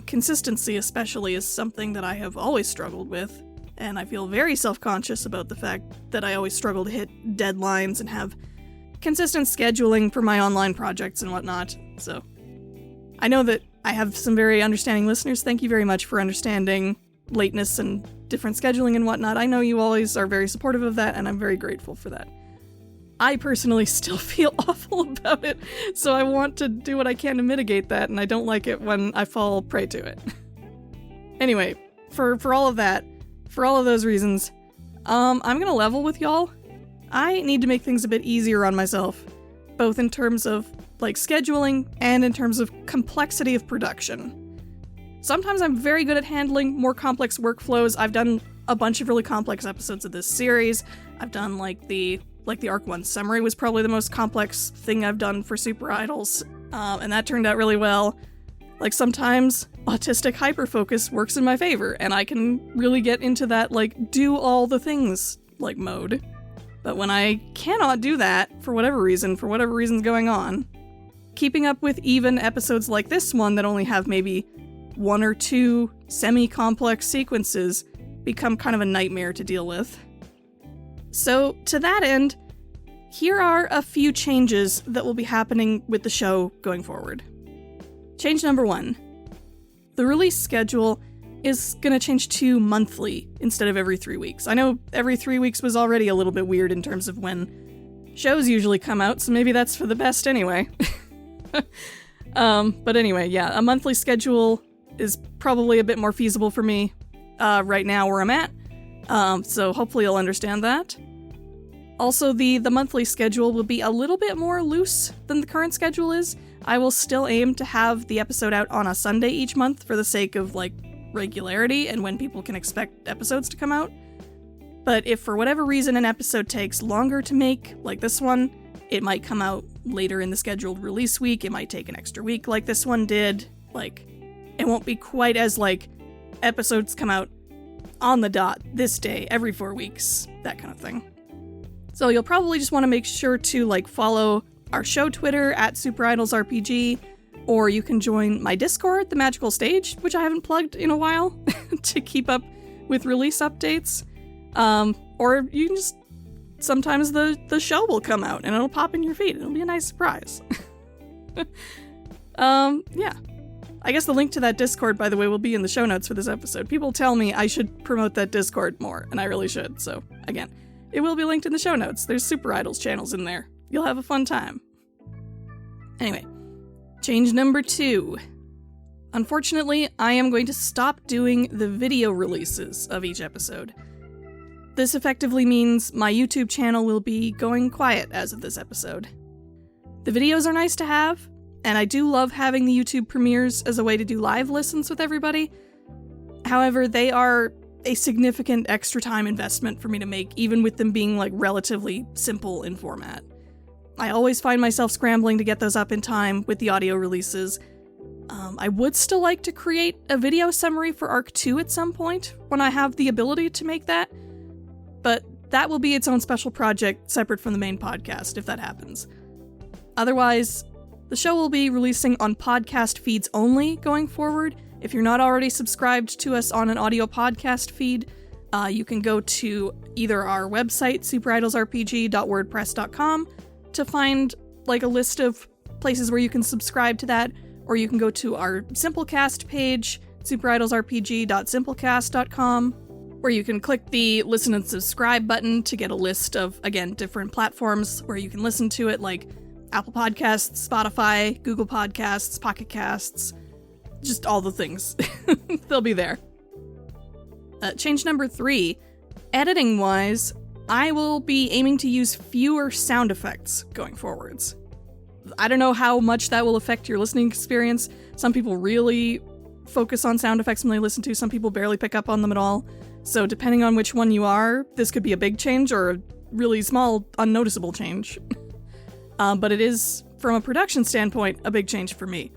Consistency especially is something that I have always struggled with, and I feel very self-conscious about the fact that I always struggle to hit deadlines and have consistent scheduling for my online projects and whatnot. So I know that I have some very understanding listeners. Thank you very much for understanding lateness and different scheduling and whatnot. I know you always are very supportive of that, and I'm very grateful for that. I personally still feel awful about it, so I want to do what I can to mitigate that, and I don't like it when I fall prey to it. Anyway, for all of that, for all of those reasons, I'm gonna level with y'all. I need to make things a bit easier on myself, both in terms of, like, scheduling and in terms of complexity of production. Sometimes I'm very good at handling more complex workflows. I've done a bunch of really complex episodes of this series. I've done, the Arc 1 summary was probably the most complex thing I've done for SuperIdols, and that turned out really well. Like, sometimes autistic hyperfocus works in my favor, and I can really get into that, do all the things, mode. But when I cannot do that, for whatever reason's going on, keeping up with even episodes like this one that only have maybe one or two semi-complex sequences become kind of a nightmare to deal with. So, to that end, here are a few changes that will be happening with the show going forward. Change number 1. The release schedule is going to change to monthly instead of every 3 weeks. I know every 3 weeks was already a little bit weird in terms of when shows usually come out, so maybe that's for the best anyway. But anyway, yeah, a monthly schedule is probably a bit more feasible for me right now where I'm at. So hopefully you'll understand that. Also, the monthly schedule will be a little bit more loose than the current schedule is. I will still aim to have the episode out on a Sunday each month for the sake of, regularity and when people can expect episodes to come out. But if for whatever reason an episode takes longer to make, like this one, it might come out later in the scheduled release week, it might take an extra week like this one did. It won't be quite as, episodes come out on the dot this day, every 4 weeks, that kind of thing. So you'll probably just want to make sure to, follow our show Twitter at SuperIdolsRPG, or you can join my Discord, The Magical Stage, which I haven't plugged in a while, to keep up with release updates. Or you can just, sometimes the show will come out and it'll pop in your feed. It'll be a nice surprise. Yeah. I guess the link to that Discord, by the way, will be in the show notes for this episode. People tell me I should promote that Discord more, and I really should. So, again, it will be linked in the show notes. There's SuperIdols channels in there. You'll have a fun time. Anyway, change number 2. Unfortunately, I am going to stop doing the video releases of each episode. This effectively means my YouTube channel will be going quiet as of this episode. The videos are nice to have, and I do love having the YouTube premieres as a way to do live listens with everybody. However, they are a significant extra time investment for me to make, even with them being relatively simple in format. I always find myself scrambling to get those up in time with the audio releases. I would still like to create a video summary for Arc 2 at some point, when I have the ability to make that, but that will be its own special project separate from the main podcast if that happens. Otherwise, the show will be releasing on podcast feeds only going forward. If you're not already subscribed to us on an audio podcast feed, you can go to either our website, superidolsrpg.wordpress.com, to find a list of places where you can subscribe to that, or you can go to our Simplecast page, superidolsrpg.simplecast.com, where you can click the listen and subscribe button to get a list of, again, different platforms where you can listen to it, like Apple Podcasts, Spotify, Google Podcasts, Pocket Casts, just all the things. They'll be there. Change number 3, editing-wise, I will be aiming to use fewer sound effects going forwards. I don't know how much that will affect your listening experience. Some people really focus on sound effects when they listen to, some people barely pick up on them at all. So depending on which one you are, this could be a big change or a really small, unnoticeable change. But it is, from a production standpoint, a big change for me.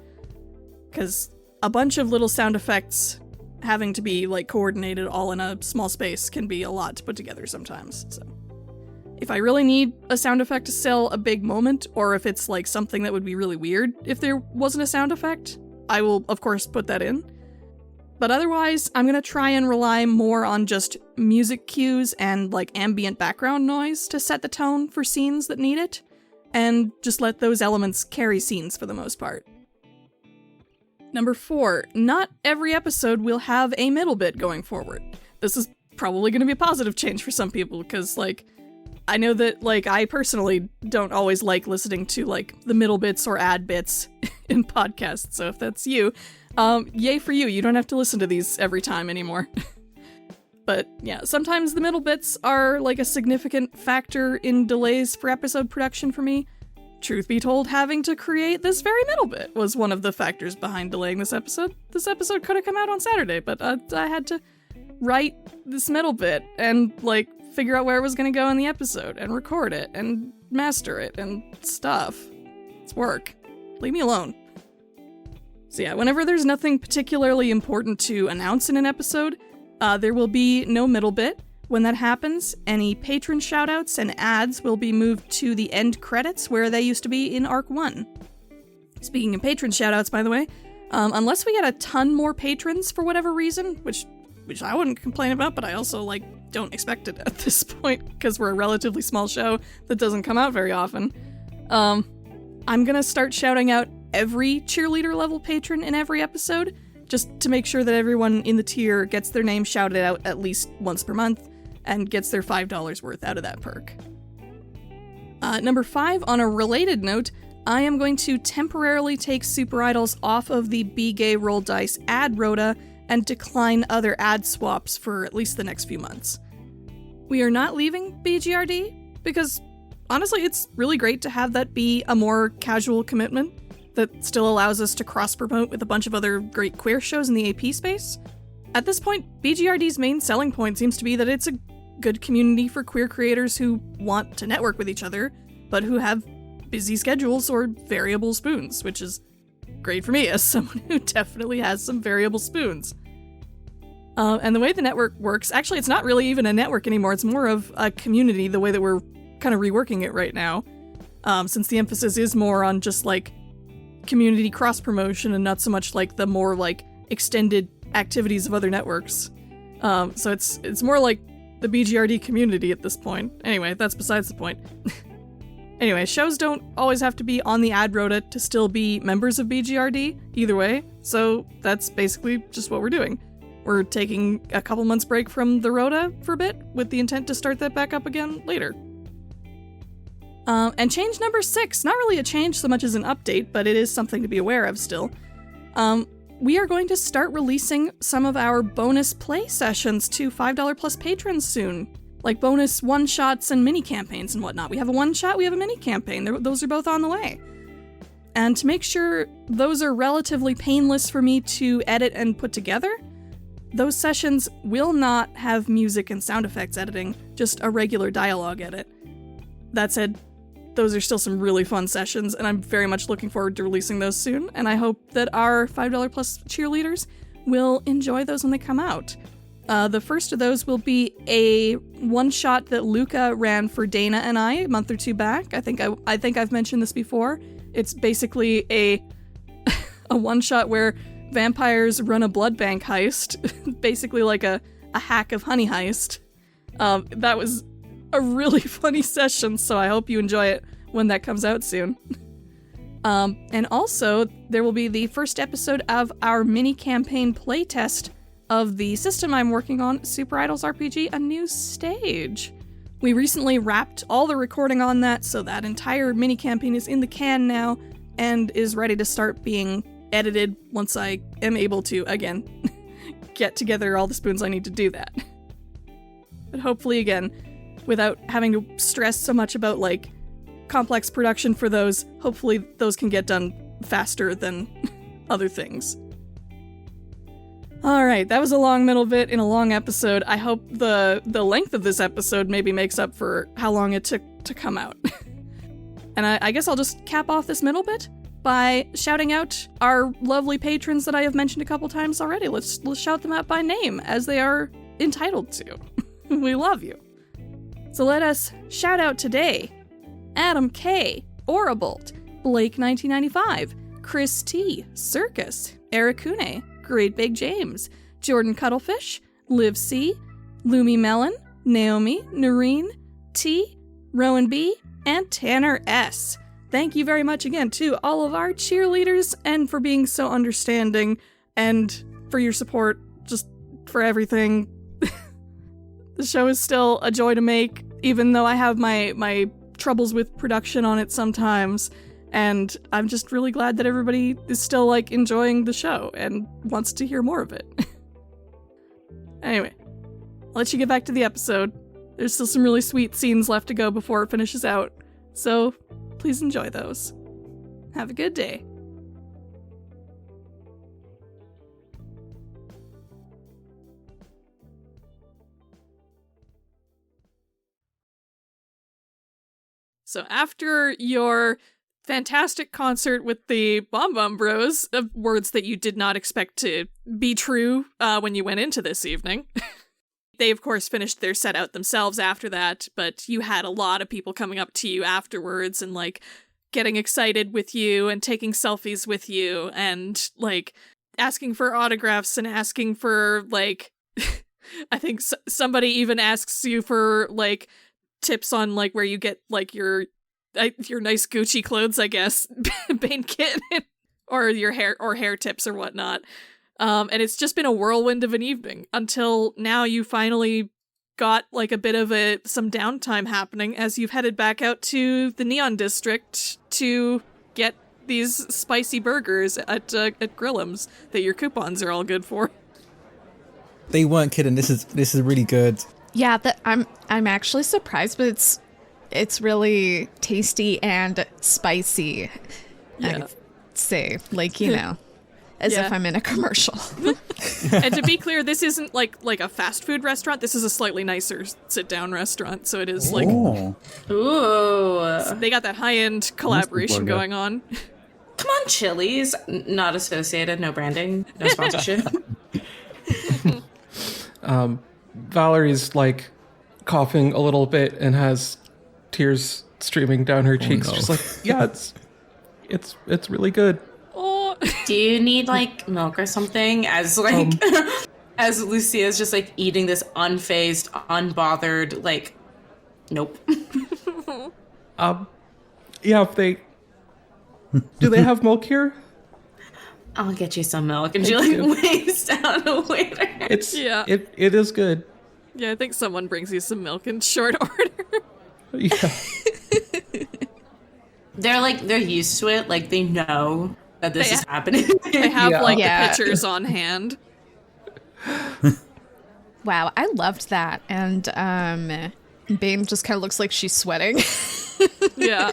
Because a bunch of little sound effects having to be like coordinated all in a small space can be a lot to put together sometimes. So if I really need a sound effect to sell a big moment, or if it's like something that would be really weird if there wasn't a sound effect, I will of course put that in. But otherwise, I'm gonna try and rely more on just music cues and like ambient background noise to set the tone for scenes that need it, and just let those elements carry scenes for the most part. Number 4, not every episode will have a middle bit going forward. This is probably going to be a positive change for some people, because, like, I know that, like, I personally don't always like listening to, like, the middle bits or ad bits in podcasts, so if that's you, yay for you, you don't have to listen to these every time anymore. But, yeah, sometimes the middle bits are, like, a significant factor in delays for episode production for me. Truth be told, having to create this very middle bit was one of the factors behind delaying this episode. This episode could have come out on Saturday, but I had to write this middle bit and, like, figure out where it was going to go in the episode and record it and master it and stuff. It's work. Leave me alone. So yeah, whenever there's nothing particularly important to announce in an episode, there will be no middle bit. When that happens, any patron shoutouts and ads will be moved to the end credits where they used to be in Arc 1. Speaking of patron shoutouts, by the way, unless we get a ton more patrons for whatever reason, which I wouldn't complain about, but I also, like, don't expect it at this point, because we're a relatively small show that doesn't come out very often, I'm gonna start shouting out every cheerleader level patron in every episode, just to make sure that everyone in the tier gets their name shouted out at least once per month, and gets their $5 worth out of that perk. Number 5, on a related note, I am going to temporarily take SuperIdols off of the Be Gay Roll Dice ad rota and decline other ad swaps for at least the next few months. We are not leaving BGRD, because honestly it's really great to have that be a more casual commitment that still allows us to cross-promote with a bunch of other great queer shows in the AP space. At this point, BGRD's main selling point seems to be that it's a good community for queer creators who want to network with each other, but who have busy schedules or variable spoons, which is great for me as someone who definitely has some variable spoons. And the way the network works, actually it's not really even a network anymore, it's more of a community the way that we're kind of reworking it right now, since the emphasis is more on just like community cross-promotion and not so much like the more like extended activities of other networks. So it's more like the BGRD community at this point. Anyway, that's besides the point. Anyway, shows don't always have to be on the ad rota to still be members of BGRD, either way, so that's basically just what we're doing. We're taking a couple months break from the rota for a bit, with the intent to start that back up again later. And change number 6, not really a change so much as an update, but it is something to be aware of still. We are going to start releasing some of our bonus play sessions to $5 plus patrons soon. Like bonus one-shots and mini-campaigns and whatnot. We have a one-shot, we have a mini-campaign. Those are both on the way. And to make sure those are relatively painless for me to edit and put together, those sessions will not have music and sound effects editing, just a regular dialogue edit. That said, those are still some really fun sessions, and I'm very much looking forward to releasing those soon, and I hope that our $5 plus cheerleaders will enjoy those when they come out. The first of those will be a one-shot that Luca ran for Dana and I a month or two back. I think I've mentioned this before. It's basically a one-shot where vampires run a blood bank heist, basically like a hack of Honey Heist. That was a really funny session, so I hope you enjoy it when that comes out soon. And also, there will be the first episode of our mini-campaign playtest of the system I'm working on, SuperIdols RPG: A New Stage. We recently wrapped all the recording on that, so that entire mini-campaign is in the can now, and is ready to start being edited once I am able to, again, get together all the spoons I need to do that. But hopefully, again, without having to stress so much about, like, complex production for those, hopefully those can get done faster than other things. Alright, that was a long middle bit in a long episode. I hope the length of this episode maybe makes up for how long it took to come out. And I guess I'll just cap off this middle bit by shouting out our lovely patrons that I have mentioned a couple times already. Let's shout them out by name, as they are entitled to. We love you. So let us shout out today Adam K, Orabolt, Blake 1995, Chris T, Circus, Ericune, Great Big James, Jordan Cuttlefish, Liv C, Lumi Melon, Naomi, Noreen, T, Rowan B, and Tanner S. Thank you very much again to all of our cheerleaders and for being so understanding and for your support, just for everything. The show is still a joy to make, even though I have my troubles with production on it sometimes. And I'm just really glad that everybody is still, like, enjoying the show and wants to hear more of it. Anyway, I'll let you get back to the episode. There's still some really sweet scenes left to go before it finishes out, so please enjoy those. Have a good day. So after your fantastic concert with the Bom Bom Bros, of words that you did not expect to be true when you went into this evening. They, of course, finished their set out themselves after that, but you had a lot of people coming up to you afterwards and, like, getting excited with you and taking selfies with you and, like, asking for autographs and asking for, like, I think somebody even asks you for, like, tips on, like, where you get, like, your nice Gucci clothes, I guess, Bane Kitten, or your hair tips or whatnot. And it's just been a whirlwind of an evening until now you finally got, like, a bit of some downtime happening as you've headed back out to the Neon District to get these spicy burgers at Grillum's that your coupons are all good for. They weren't kidding. This is really good. Yeah, I'm actually surprised, but it's really tasty and spicy. Yeah. I'd say, like, you know, as if I'm in a commercial. And to be clear, this isn't like a fast food restaurant. This is a slightly nicer sit-down restaurant, so it is like... Oh. Ooh. They got that high-end collaboration going on. Come on, Chili's. Not associated, no branding, no sponsorship. Valerie's, like, coughing a little bit and has tears streaming down her cheeks. No. She's like, yeah, it's really good. Oh. Do you need, like, milk or something? As, like, as Lucia's just, like, eating this unfazed, unbothered, like, nope. Yeah, if they... Do they have milk here? I'll get you some milk. And she, like, waves down a waiter. It is good. Yeah, I think someone brings you some milk in short order. Yeah. They're used to it. Like, they know that this is happening. They have, the pitchers on hand. Wow, I loved that. And Bane just kind of looks like she's sweating. Yeah.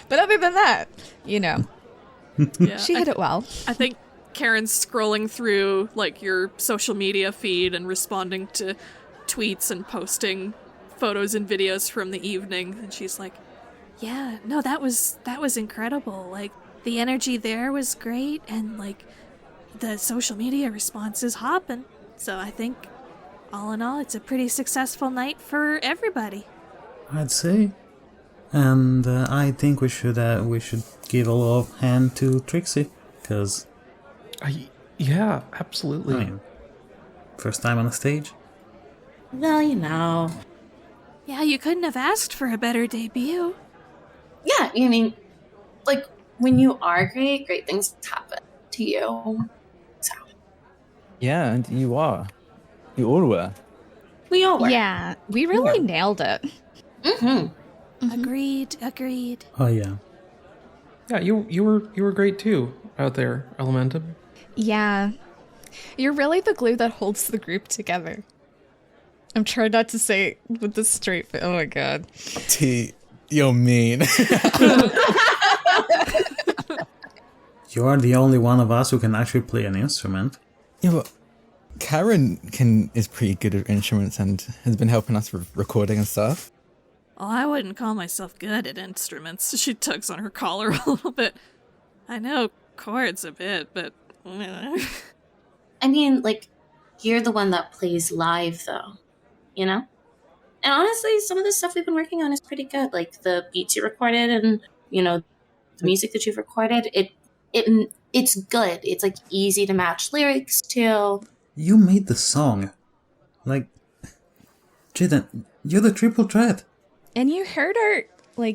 But other than that, you know, she hit it well. I think Karen's scrolling through, like, your social media feed and responding to tweets and posting photos and videos from the evening, and she's like, yeah, no, that was incredible. Like, the energy there was great, and, like, the social media response is hopping. So I think, all in all, it's a pretty successful night for everybody. I'd say. And I think we should give a little hand to Trixie, because... Yeah, absolutely. I mean, first time on the stage? Well, you know. Yeah, you couldn't have asked for a better debut. Yeah, I mean, like, when you are great things happen to you. So. Yeah, and you are. You all were. We all were. Yeah, we really nailed it. Mm-hmm. Agreed. Oh, yeah. Yeah, you were great too out there, Elementum. Yeah. You're really the glue that holds the group together. I'm trying not to say it with the straight face. Oh my god. T, you're mean. You are the only one of us who can actually play an instrument. Yeah, but Karen is pretty good at instruments and has been helping us with recording and stuff. Oh, I wouldn't call myself good at instruments. She tugs on her collar a little bit. I know chords a bit, but... I mean, like, you're the one that plays live, though. You know? And honestly, some of the stuff we've been working on is pretty good. Like, the beats you recorded and, you know, the music that you've recorded, it's good. It's, like, easy to match lyrics to. You made the song. Like, Jaiden, you're the triple threat. And you heard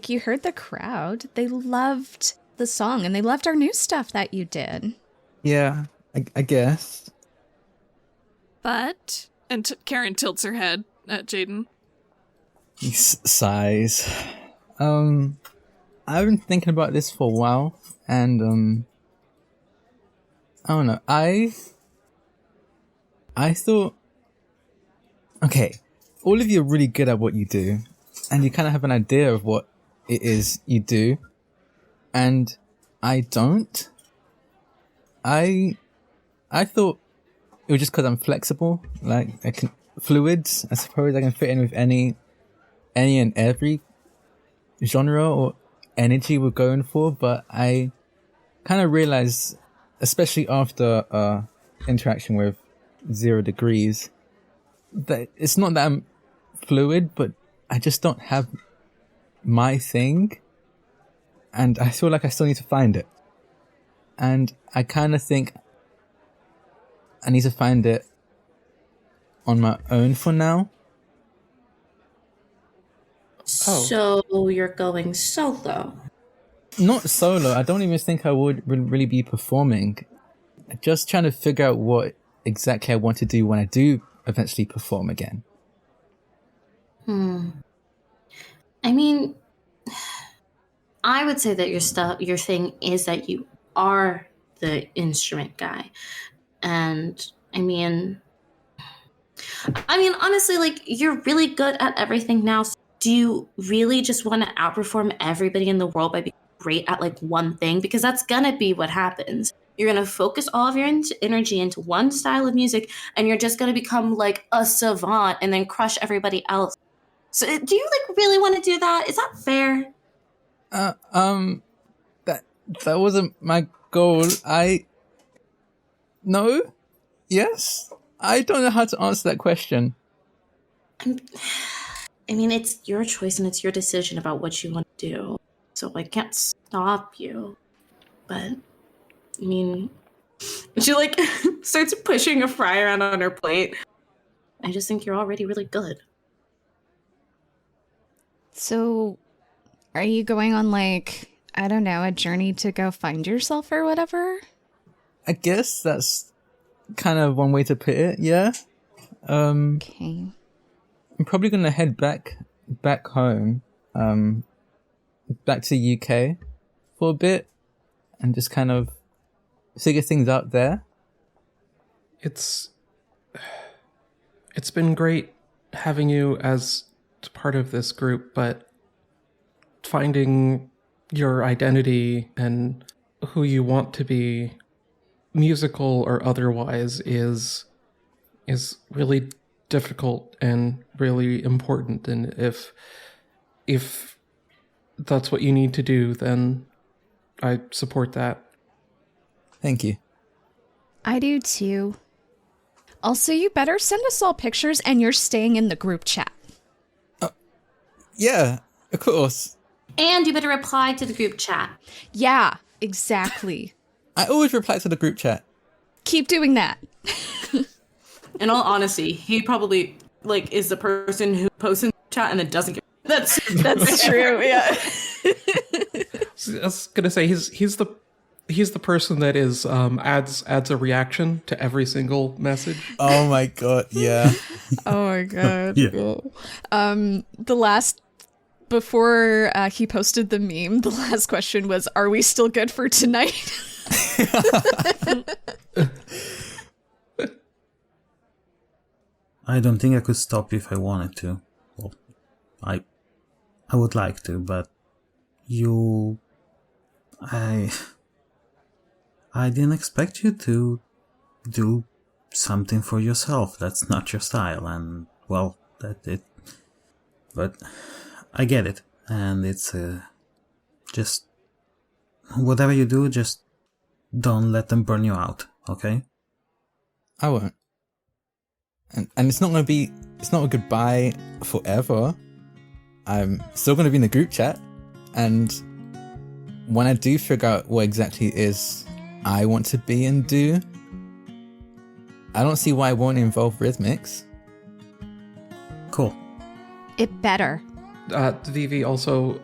you heard the crowd. They loved the song and they loved our new stuff that you did. Yeah, I guess. But... And Karen tilts her head at Jaiden. He sighs. I've been thinking about this for a while, and I don't know. I thought, okay, all of you are really good at what you do, and you kind of have an idea of what it is you do, and I don't. I thought it was just because I'm flexible, like I can fluids. I suppose I can fit in with any and every genre or energy we're going for, but I kind of realized, especially after interaction with 0 Degrees, that it's not that I'm fluid, but I just don't have my thing, and I feel like I still need to find it. And I kind of think I need to find it on my own for now. So you're going solo? Not solo. I don't even think I would really be performing. Just trying to figure out what exactly I want to do when I do eventually perform again. I mean, I would say that your thing is that you are the instrument guy. And I mean, honestly, like, you're really good at everything now. So do you really just want to outperform everybody in the world by being great at, like, one thing? Because that's gonna be what happens. You're gonna focus all of your energy into one style of music, and you're just gonna become, like, a savant and then crush everybody else. So do you, like, really want to do that? Is that fair? That wasn't my goal. No? Yes? I don't know how to answer that question. I mean, it's your choice and it's your decision about what you want to do. So I can't stop you. But, I mean, she, like, starts pushing a fry around on her plate. I just think you're already really good. So, are you going on, like, I don't know, a journey to go find yourself or whatever? I guess that's kind of one way to put it, yeah. Okay. I'm probably gonna head back home, back to the UK for a bit and just kind of figure things out there. It's been great having you as part of this group, but finding your identity and who you want to be, musical or otherwise, is really difficult and really important. And if that's what you need to do, then I support that. Thank you. I do too. Also, you better send us all pictures, and you're staying in the group chat. Yeah, of course. And you better reply to the group chat. Yeah, exactly. I always reply to the group chat. Keep doing that. In all honesty, he probably, like, is the person who posts in the chat and then doesn't get. That's true. Yeah. I was gonna say he's the person that is adds a reaction to every single message. Oh my god, yeah. Oh my god. Yeah. The last, before he posted the meme, the last question was, "Are we still good for tonight?" I don't think I could stop you if I wanted to. Well, I would like to, but I didn't expect you to do something for yourself. That's not your style, and well, but I get it, and it's just whatever you do, just don't let them burn you out, okay? I won't. And it's not a goodbye forever. I'm still gonna be in the group chat, and when I do figure out what exactly it is I want to be and do, I don't see why it won't involve RhythMixx. Cool. It better. Vivi also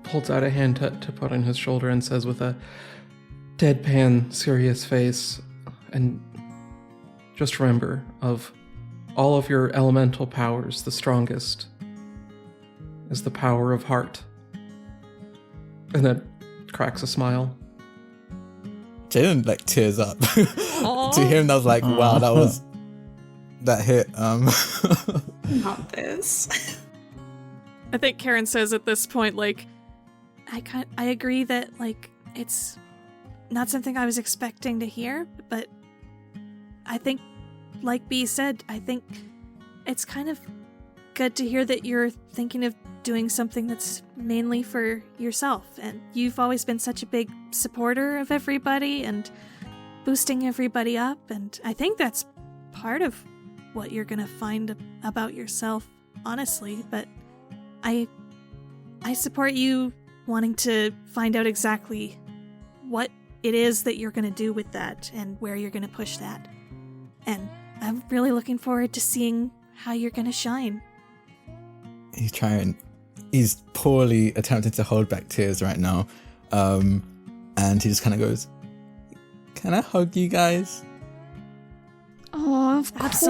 holds out a hand to put on his shoulder and says with a deadpan, serious face, and just remember, of all of your elemental powers, the strongest is the power of heart. And then cracks a smile. Jaiden like tears up. To him, that was like, wow, that hit. Not this. I think Karen says at this point, like, I agree that, like, it's not something I was expecting to hear, but I think, like B said, I think it's kind of good to hear that you're thinking of doing something that's mainly for yourself, and you've always been such a big supporter of everybody and boosting everybody up, and I think that's part of what you're gonna find about yourself, honestly, but I support you wanting to find out exactly what it is that you're gonna do with that and where you're gonna push that, and I'm really looking forward to seeing how you're gonna shine. He's poorly attempting to hold back tears right now. And he just kind of goes, "Can I hug you guys?" Oh, of course.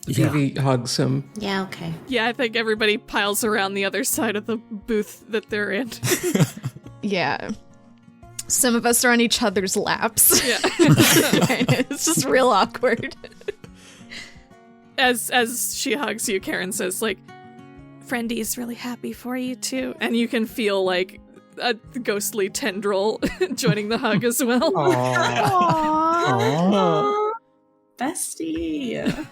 Vivi hugs him. Yeah, okay. Yeah, I think everybody piles around the other side of the booth that they're in. Yeah. Some of us are on each other's laps. Yeah. It's just real awkward. As she hugs you, Karen says, like, Friendy's really happy for you too. And you can feel like a ghostly tendril joining the hug as well. Aww. Bestie.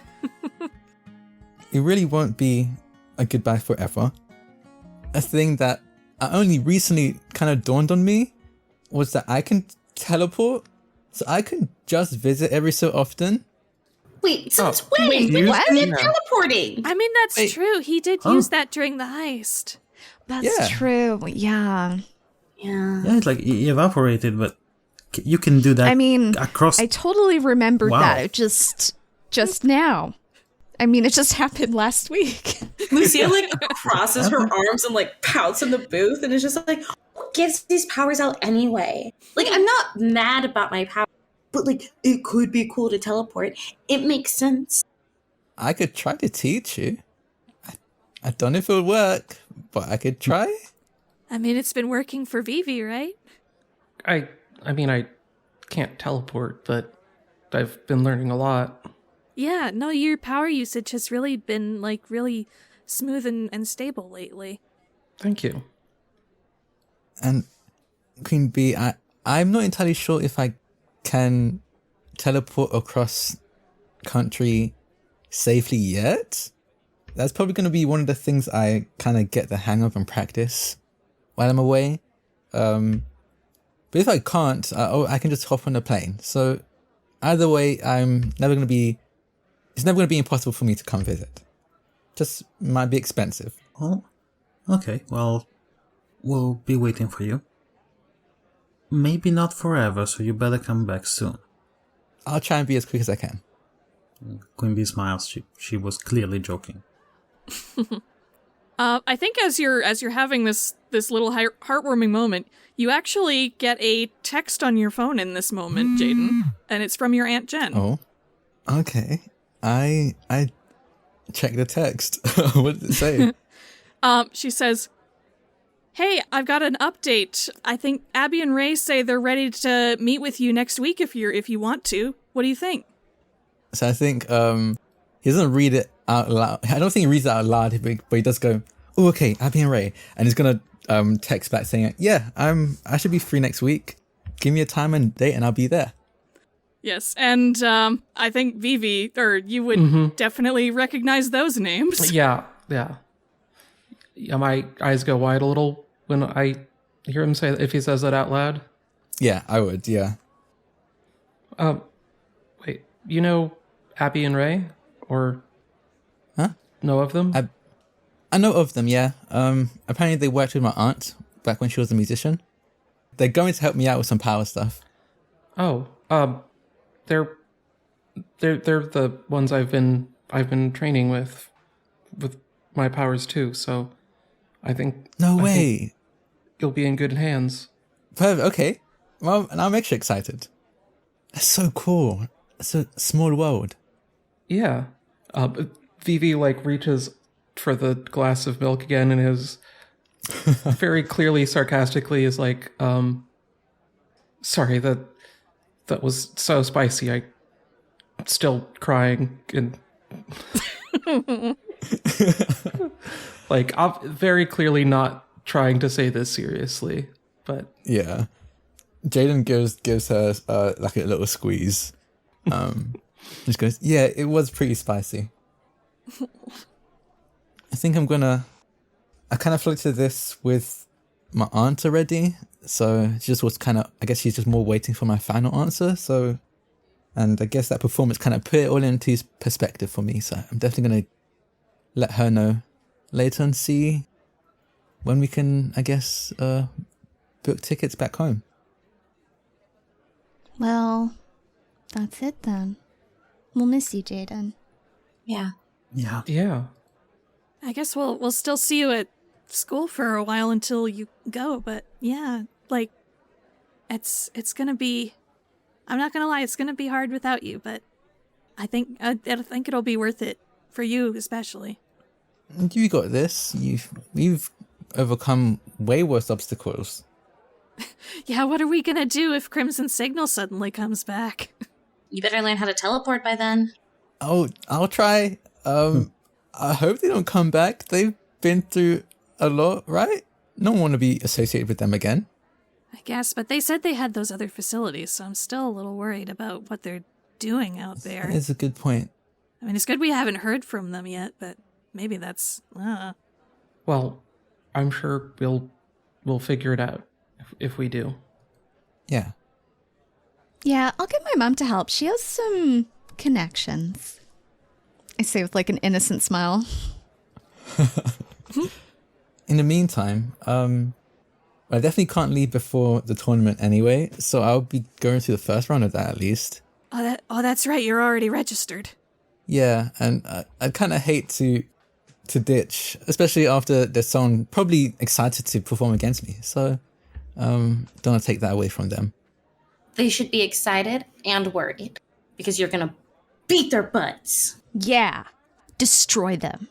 It really won't be a goodbye forever. A thing that only recently kind of dawned on me was that I can teleport, so I can just visit every so often. Wait, since when? Wait, When what? did teleporting? I mean, that's true. He did use that during the heist. That's true. Yeah. Yeah. Yeah, it's like he evaporated, but you can do that. I mean, across. I totally remembered Wow. that. It just now. I mean, it just happened last week. Lucia like crosses her arms and like pouts in the booth and is just like, who gives these powers out anyway? Like, I'm not mad about my power, but like, it could be cool to teleport. It makes sense. I could try to teach you. I don't know if it would work, but I could try. I mean, it's been working for Vivi, right? I mean, I can't teleport, but I've been learning a lot. Yeah, no, your power usage has really been, like, really smooth and stable lately. Thank you. And Queen Bee, I'm not entirely sure if I can teleport across country safely yet. That's probably going to be one of the things I kind of get the hang of and practice while I'm away. But if I can't, I can just hop on a plane. So either way, it's never going to be impossible for me to come visit. Just might be expensive. Oh, okay. Well, we'll be waiting for you. Maybe not forever, so you better come back soon. I'll try and be as quick as I can. Queen Bee smiles. She was clearly joking. I think as you're having this little heartwarming moment, you actually get a text on your phone in this moment, Jaiden, and it's from your Aunt Jen. Oh, okay. I checked the text. What did it say? She says, "Hey, I've got an update. I think Abby and Ray say they're ready to meet with you next week if you want to. What do you think?" So I think he doesn't read it out loud. I don't think he reads it out loud, but he does go, "Oh, okay, Abby and Ray," and he's gonna text back saying, "Yeah, I should be free next week. Give me a time and date, and I'll be there." Yes, and I think Vivi, or you would definitely recognize those names. Yeah. My eyes go wide a little when I hear him say, if he says that out loud. Yeah, I would. Yeah. Wait, you know Abby and Ray? Or know of them? I know of them, yeah. Apparently they worked with my aunt back when she was a musician. They're going to help me out with some power stuff. Oh, they're the ones I've been training with my powers too, so I think No way. think you'll be in good hands. Perfect. Okay. Well, and I'm extra excited. That's so cool. It's a small world. Yeah. Vivi reaches for the glass of milk again and is very clearly sarcastically is like, sorry, that was so spicy. I'm still crying and I'm very clearly not trying to say this seriously, but yeah. Jaiden gives her a little squeeze. Just goes, yeah, it was pretty spicy. I think I kind of floated this with my aunt already, so she just was I guess she's just more waiting for my final answer. So, and I guess that performance kind of put it all into perspective for me. So I'm definitely gonna let her know later and see when we can, I guess, book tickets back home. Well, that's it then. We'll miss you, Jaiden. Yeah. yeah. I guess we'll still see you at school for a while until you go, but yeah, it's gonna be, I'm not gonna lie, it's gonna be hard without you, but I think it'll be worth it for you especially. You got this. We've overcome way worse obstacles. Yeah, what are we gonna do if Crimson Signal suddenly comes back? You better learn how to teleport by then. Oh, I'll try. I hope they don't come back. They've been through a lot, right? No one want to be associated with them again. I guess, but they said they had those other facilities, so I'm still a little worried about what they're doing out there. It's a good point. I mean, it's good we haven't heard from them yet, but maybe that's... Well, I'm sure we'll figure it out if we do. Yeah. Yeah, I'll get my mom to help. She has some connections. I say with an innocent smile. In the meantime, I definitely can't leave before the tournament anyway, so I'll be going through the first round of that at least. Oh, that's right. You're already registered. Yeah, and I kind of hate to ditch, especially after there's someone probably excited to perform against me. So, don't want to take that away from them. They should be excited and worried because you're gonna beat their butts. Yeah. Destroy them.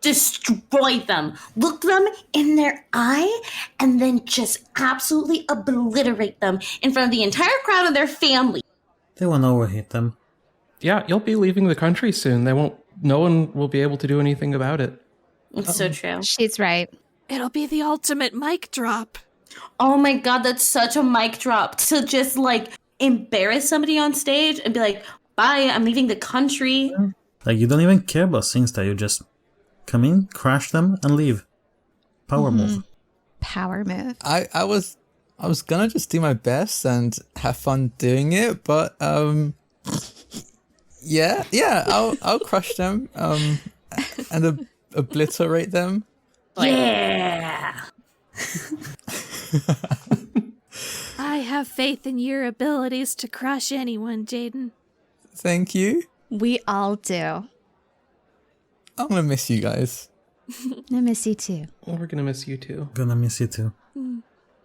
Destroy them. Look them in their eye and then just absolutely obliterate them in front of the entire crowd and their family. They won't overhit them. Yeah, you'll be leaving the country soon. No one will be able to do anything about it. It's so true. She's right. It'll be the ultimate mic drop. Oh my god, that's such a mic drop to just embarrass somebody on stage and be like, bye, I'm leaving the country. You don't even care about things that you just come in, crash them, and leave. Power move. Power move. I was gonna just do my best and have fun doing it, but I'll crush them and obliterate them. Yeah. I have faith in your abilities to crush anyone, Jaiden. Thank you. We all do. I'm gonna miss you guys. I miss you too. Well, we're gonna miss you too. Gonna miss you too.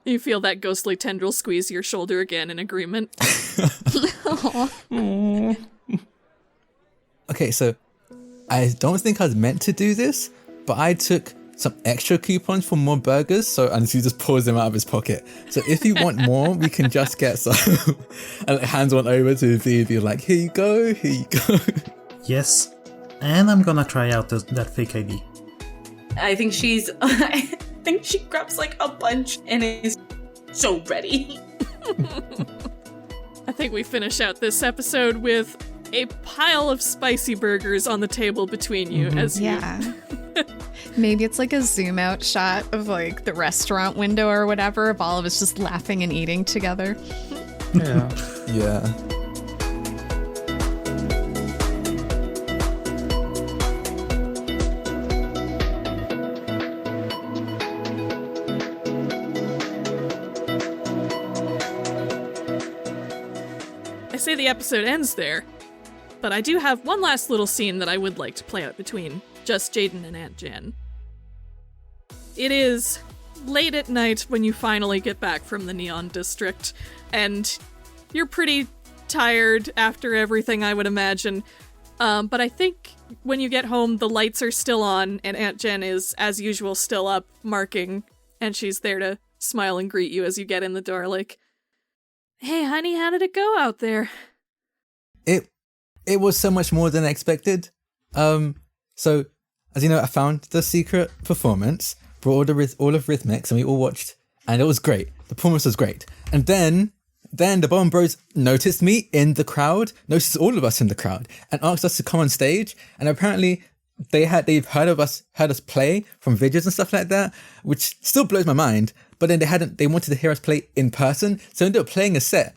You feel that ghostly tendril squeeze your shoulder again in agreement. Okay, so I don't think I was meant to do this, but I took some extra coupons for more burgers. And he just pulls them out of his pocket. So if you want more, we can just get some. And hands one over to Vivi, like, here you go. Yes, and I'm gonna try out that fake ID. I think she grabs like a bunch and is so ready. I think we finish out this episode with a pile of spicy burgers on the table between you as you... Yeah. Maybe it's like a zoom out shot of like the restaurant window or whatever of all of us just laughing and eating together. Yeah. Yeah. I say the episode ends there, but I do have one last little scene that I would like to play out between just Jaiden and Aunt Jen. It is late at night when you finally get back from the Neon District, and you're pretty tired after everything, I would imagine. But I think when you get home, the lights are still on, and Aunt Jen is, as usual, still up, marking, and she's there to smile and greet you as you get in the door, like, "Hey, honey, how did it go out there?" It was so much more than I expected. So, as you know, I found the secret performance, brought all of RhythMixx, and we all watched, and it was great. The performance was great. And then the Bom Bros noticed me in the crowd, noticed all of us in the crowd, and asked us to come on stage. And apparently they've heard us play from videos and stuff like that, which still blows my mind. But then they wanted to hear us play in person, so we ended up playing a set.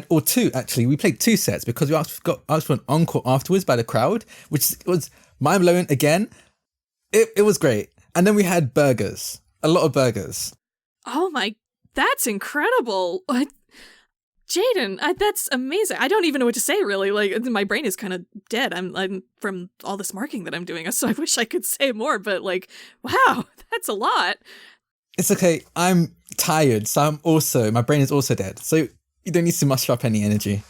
Or two, actually. We played 2 sets because we got asked for an encore afterwards by the crowd, which was mind-blowing again. It was great. And then we had burgers. A lot of burgers. Oh my, that's incredible. Jaiden, that's amazing. I don't even know what to say, really. Like, my brain is kind of dead. I'm from all this marking that I'm doing, so I wish I could say more, but like, wow, that's a lot. It's okay. I'm tired, so my brain is also dead. So you don't need to muster up any energy.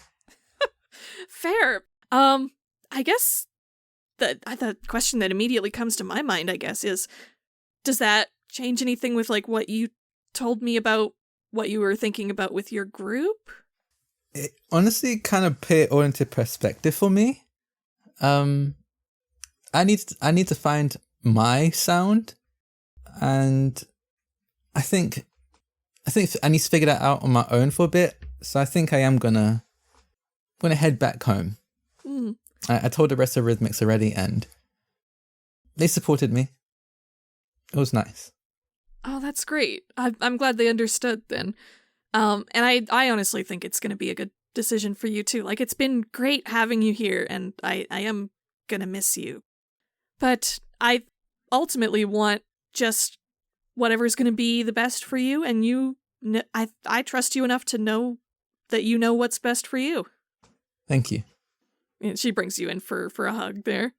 Fair. I guess the question that immediately comes to my mind, I guess, is, does that change anything with like what you told me about what you were thinking about with your group? It honestly kind of put it all into perspective for me. I need to find my sound, and I think I need to figure that out on my own for a bit. So I think I am gonna head back home. Mm. I told the rest of RhythMixx already, and they supported me. It was nice. Oh, that's great. I'm glad they understood then. And I honestly think it's going to be a good decision for you too. Like, it's been great having you here, and I am going to miss you. But I ultimately want just whatever's going to be the best for you, and I trust you enough to know that you know what's best for you. Thank you. And she brings you in for a hug there.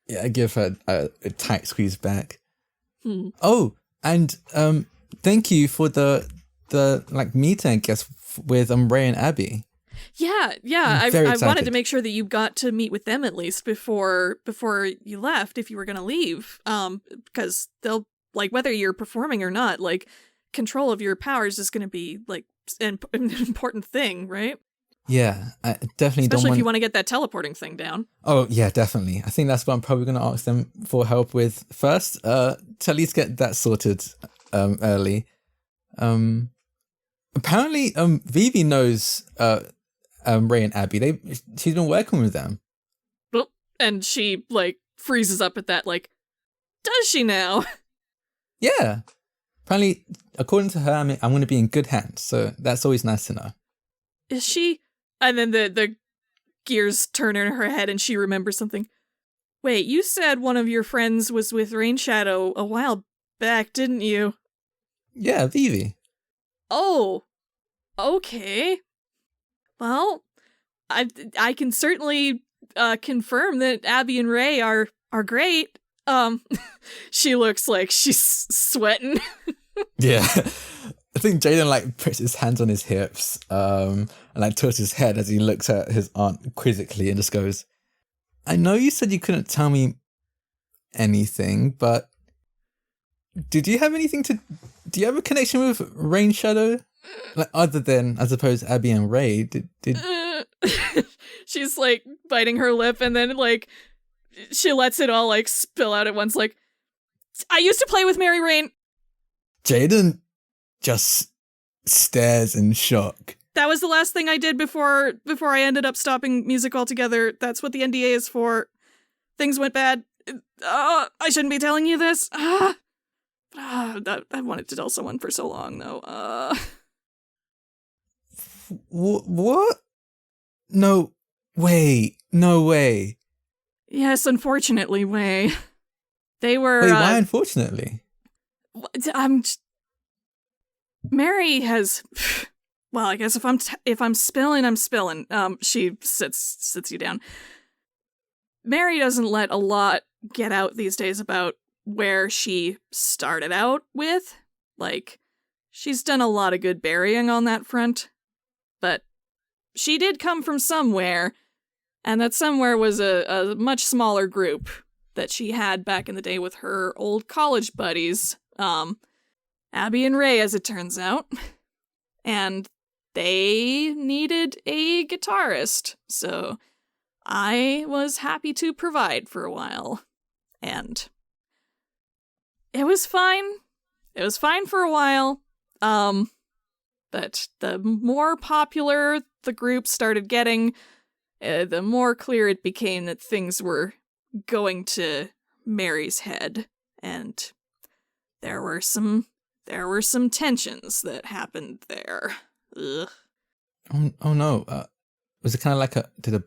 Yeah, I give her a tight squeeze back. Hmm. Oh, and thank you for the like meeting, I guess, with Ray and Abby. Yeah. I wanted to make sure that you got to meet with them at least before you left, if you were going to leave. Because they'll, like, whether you're performing or not, like, control of your powers is going to be like an important thing, right? Yeah, I definitely Especially if you want to get that teleporting thing down. Oh, yeah, definitely. I think that's what I'm probably going to ask them for help with first. To at least get that sorted early. Apparently, Vivi knows Ray and Abby. She's been working with them. And she, like, freezes up at that, like, does she now? Yeah. Apparently, according to her, I'm going to be in good hands. So that's always nice to know. Is she? And then the gears turn in her head and she remembers something. Wait, you said one of your friends was with Rain Shadow a while back, didn't you? Yeah, Vivi. Oh, okay. Well, I can certainly confirm that Abby and Ray are great. She looks like she's sweating. Yeah. I think Jaiden like puts his hands on his hips and like tilts his head as he looks at his aunt quizzically and just goes, "I know you said you couldn't tell me anything, but did you have anything to? Do you have a connection with Rain Shadow, like other than, I suppose, Abby and Ray? Did She's like biting her lip, and then like she lets it all like spill out at once. Like, I used to play with Mary Rain. Jaiden just stares in shock. That was the last thing I did before I ended up stopping music altogether. That's what the NDA is for. Things went bad. I shouldn't be telling you this. I wanted to tell someone for so long, though. What? No way. No way. Yes, unfortunately, Way. They were. Wait, why unfortunately? Mary has. Well, I guess if I'm spilling, I'm spilling. She sits you down. Mary doesn't let a lot get out these days about where she started out with. Like, she's done a lot of good burying on that front. But she did come from somewhere, and that somewhere was a much smaller group that she had back in the day with her old college buddies, Abby and Ray, as it turns out. And they needed a guitarist, so I was happy to provide for a while. And it was fine. It was fine for a while. But the more popular the group started getting, the more clear it became that things were going to Mary's head. And there were some tensions that happened there. Ugh. Oh no. Was it kind of like did a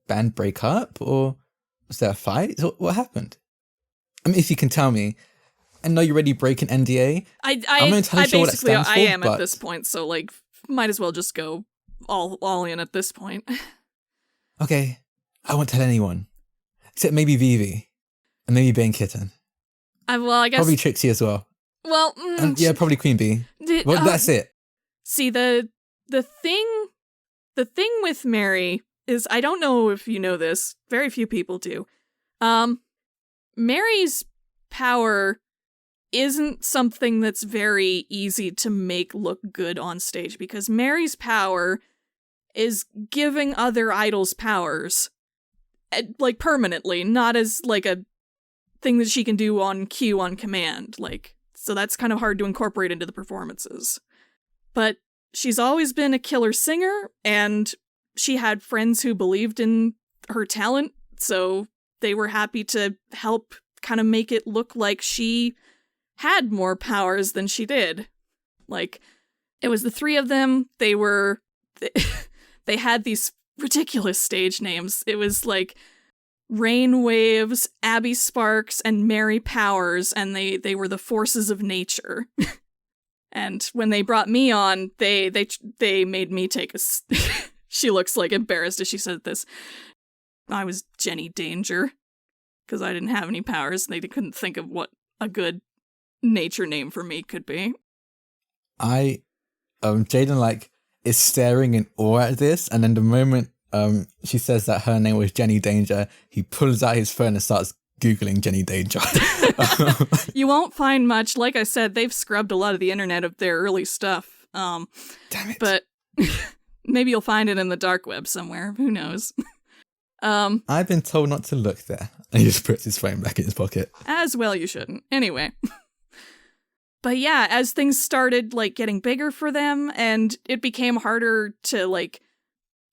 band break up, or was there a fight? What happened? I mean, if you can tell me. I know you're already breaking NDA. I'm not entirely sure what that stands for, I am at this point, so like, might as well just go all in at this point. Okay, I won't tell anyone, except maybe Vivi, and maybe Bane Kitten. Well, I guess probably Trixie as well. Well, and yeah, probably Queen Bee. Well, that's it. See, the thing with Mary is, I don't know if you know this. Very few people do. Mary's power isn't something that's very easy to make look good on stage, because Mary's power is giving other idols powers, like, permanently, not as, like, a thing that she can do on cue, on command, like, so that's kind of hard to incorporate into the performances. But she's always been a killer singer, and she had friends who believed in her talent, so they were happy to help kind of make it look like she had more powers than she did. Like, it was the three of them. They had these ridiculous stage names. It was like Rain Waves, Abby Sparks, and Mary Powers, and they were the forces of nature. And when they brought me on, they made me take a... She looks like embarrassed as she said this. I was Jenny Danger, because I didn't have any powers, and they couldn't think of what a good nature name for me could be. Jaiden, like, is staring in awe at this, and then the moment she says that her name was Jenny Danger, he pulls out his phone and starts Googling Jenny Danger. You won't find much. Like I said, they've scrubbed a lot of the internet of their early stuff. Damn it. But maybe you'll find it in the dark web somewhere. Who knows? I've been told not to look there. And he just puts his phone back in his pocket. As well you shouldn't. Anyway. But yeah, as things started, like, getting bigger for them, and it became harder to, like,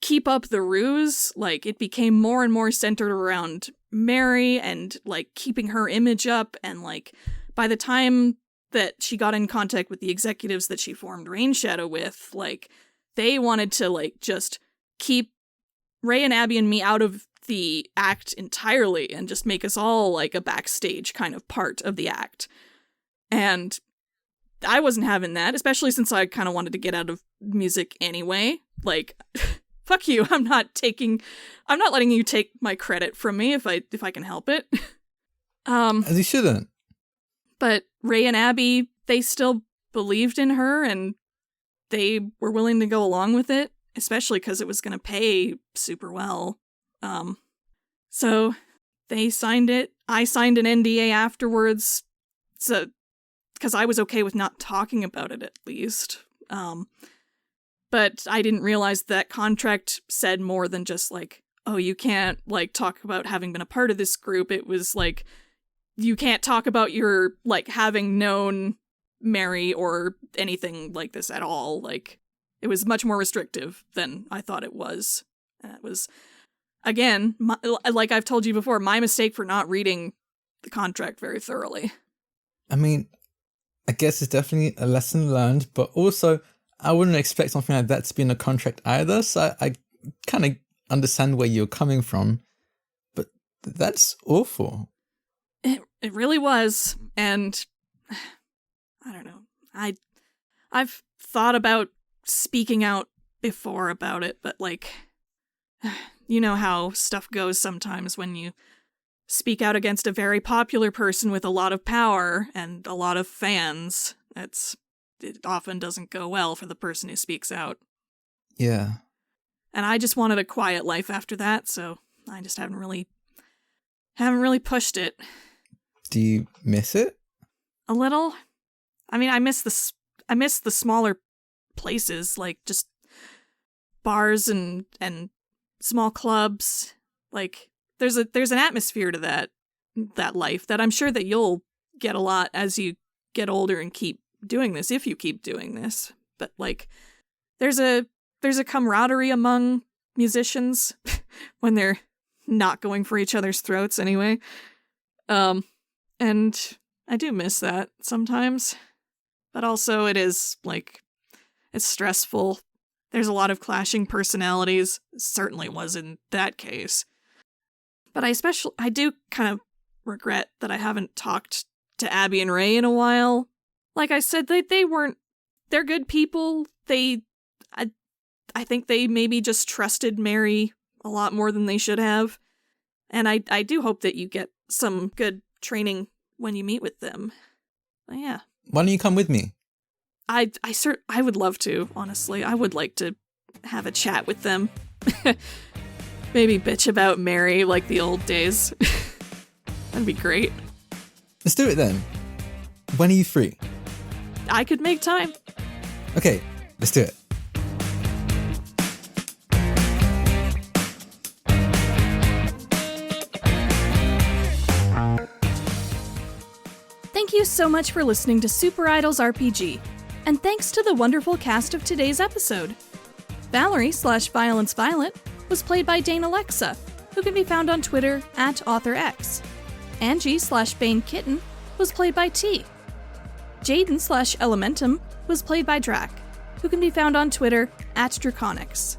keep up the ruse, like, it became more and more centered around Mary and, like, keeping her image up, and, like, by the time that she got in contact with the executives that she formed Rain Shadow with, like, they wanted to, like, just keep Ray and Abby and me out of the act entirely and just make us all, like, a backstage kind of part of the act. And I wasn't having that, especially since I kind of wanted to get out of music anyway. Like, fuck you, I'm not letting you take my credit from me if I can help it. As you shouldn't. But Ray and Abby, they still believed in her, and they were willing to go along with it, especially because it was going to pay super well. So they signed it. I signed an NDA afterwards. So because I was okay with not talking about it, at least. But I didn't realize that contract said more than just, like, oh, you can't, like, talk about having been a part of this group. It was, like, you can't talk about your, like, having known Mary or anything like this at all. Like, it was much more restrictive than I thought it was. And it was, again, like I've told you before, my mistake for not reading the contract very thoroughly. I mean, I guess it's definitely a lesson learned, but also I wouldn't expect something like that to be in a contract either. So I kind of understand where you're coming from, but that's awful. It really was, and I don't know. I've thought about speaking out before about it, but, like, you know how stuff goes sometimes when you speak out against a very popular person with a lot of power and a lot of fans. It often doesn't go well for the person who speaks out. Yeah. And I just wanted a quiet life after that, so I just haven't really pushed it. Do you miss it? A little. I mean, I miss the smaller places, like just bars and small clubs. Like, there's an atmosphere to that life that I'm sure that you'll get a lot as you get older and keep doing this, if you keep doing this. But, like, there's a camaraderie among musicians when they're not going for each other's throats anyway. And I do miss that sometimes. But also it is, like, it's stressful. There's a lot of clashing personalities. Certainly was in that case. But I do kind of regret that I haven't talked to Abby and Ray in a while. Like I said, they're good people. I think they maybe just trusted Mary a lot more than they should have. And I do hope that you get some good training when you meet with them. But yeah. Why don't you come with me? I would love to, honestly. I would like to have a chat with them. Maybe bitch about Mary like the old days. That'd be great. Let's do it then. When are you free? I could make time. Okay, let's do it. Thank you so much for listening to SuperIdols RPG, and thanks to the wonderful cast of today's episode. Valerie /Violence Violet was played by Dana Lexa, who can be found on Twitter @AuthorX. Angie /Bane Kitten was played by T. Jaiden /Elementum was played by Drak, who can be found on Twitter @Draconix.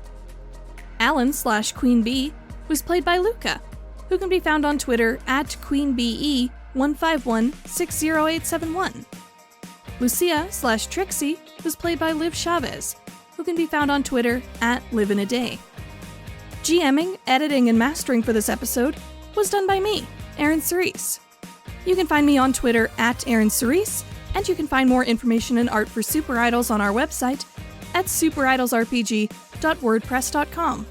Alan /Queen Bee was played by Luca, who can be found on Twitter @QueenBE151-60871. Lucia /Trixie was played by Liv Chavez, who can be found on Twitter @LiveInADay. GMing, editing, and mastering for this episode was done by me, ErynCerise. You can find me on Twitter @ErynCerise, and you can find more information and art for SuperIdols on our website at superidolsrpg.wordpress.com.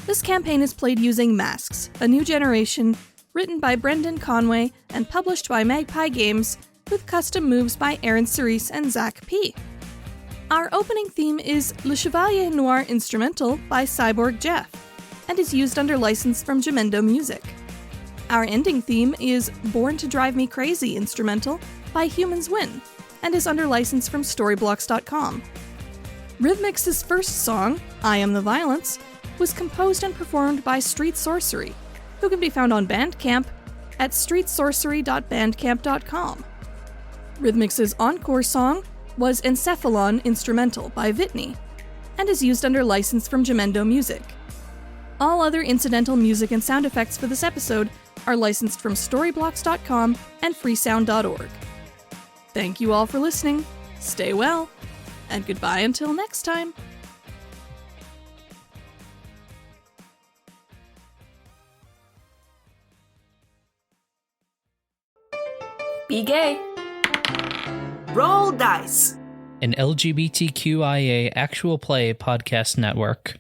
This campaign is played using Masks, a new generation, written by Brendan Conway and published by Magpie Games, with custom moves by ErynCerise and Zak P. Our opening theme is Le Chevalier Noir Instrumental by Cyborg Jeff, and is used under license from Jamendo Music. Our ending theme is Born to Drive Me Crazy Instrumental by Humans Win, and is under license from Storyblocks.com. RhythMixx's first song, I Am the Violence, was composed and performed by Street Sorcery, who can be found on Bandcamp at streetsorcery.bandcamp.com. RhythMixx's encore song was Encephalon Instrumental by Vitney, and is used under license from Jamendo Music. All other incidental music and sound effects for this episode are licensed from Storyblocks.com and freesound.org. Thank you all for listening, stay well, and goodbye until next time. Be gay. Roll dice. An LGBTQIA actual play podcast network.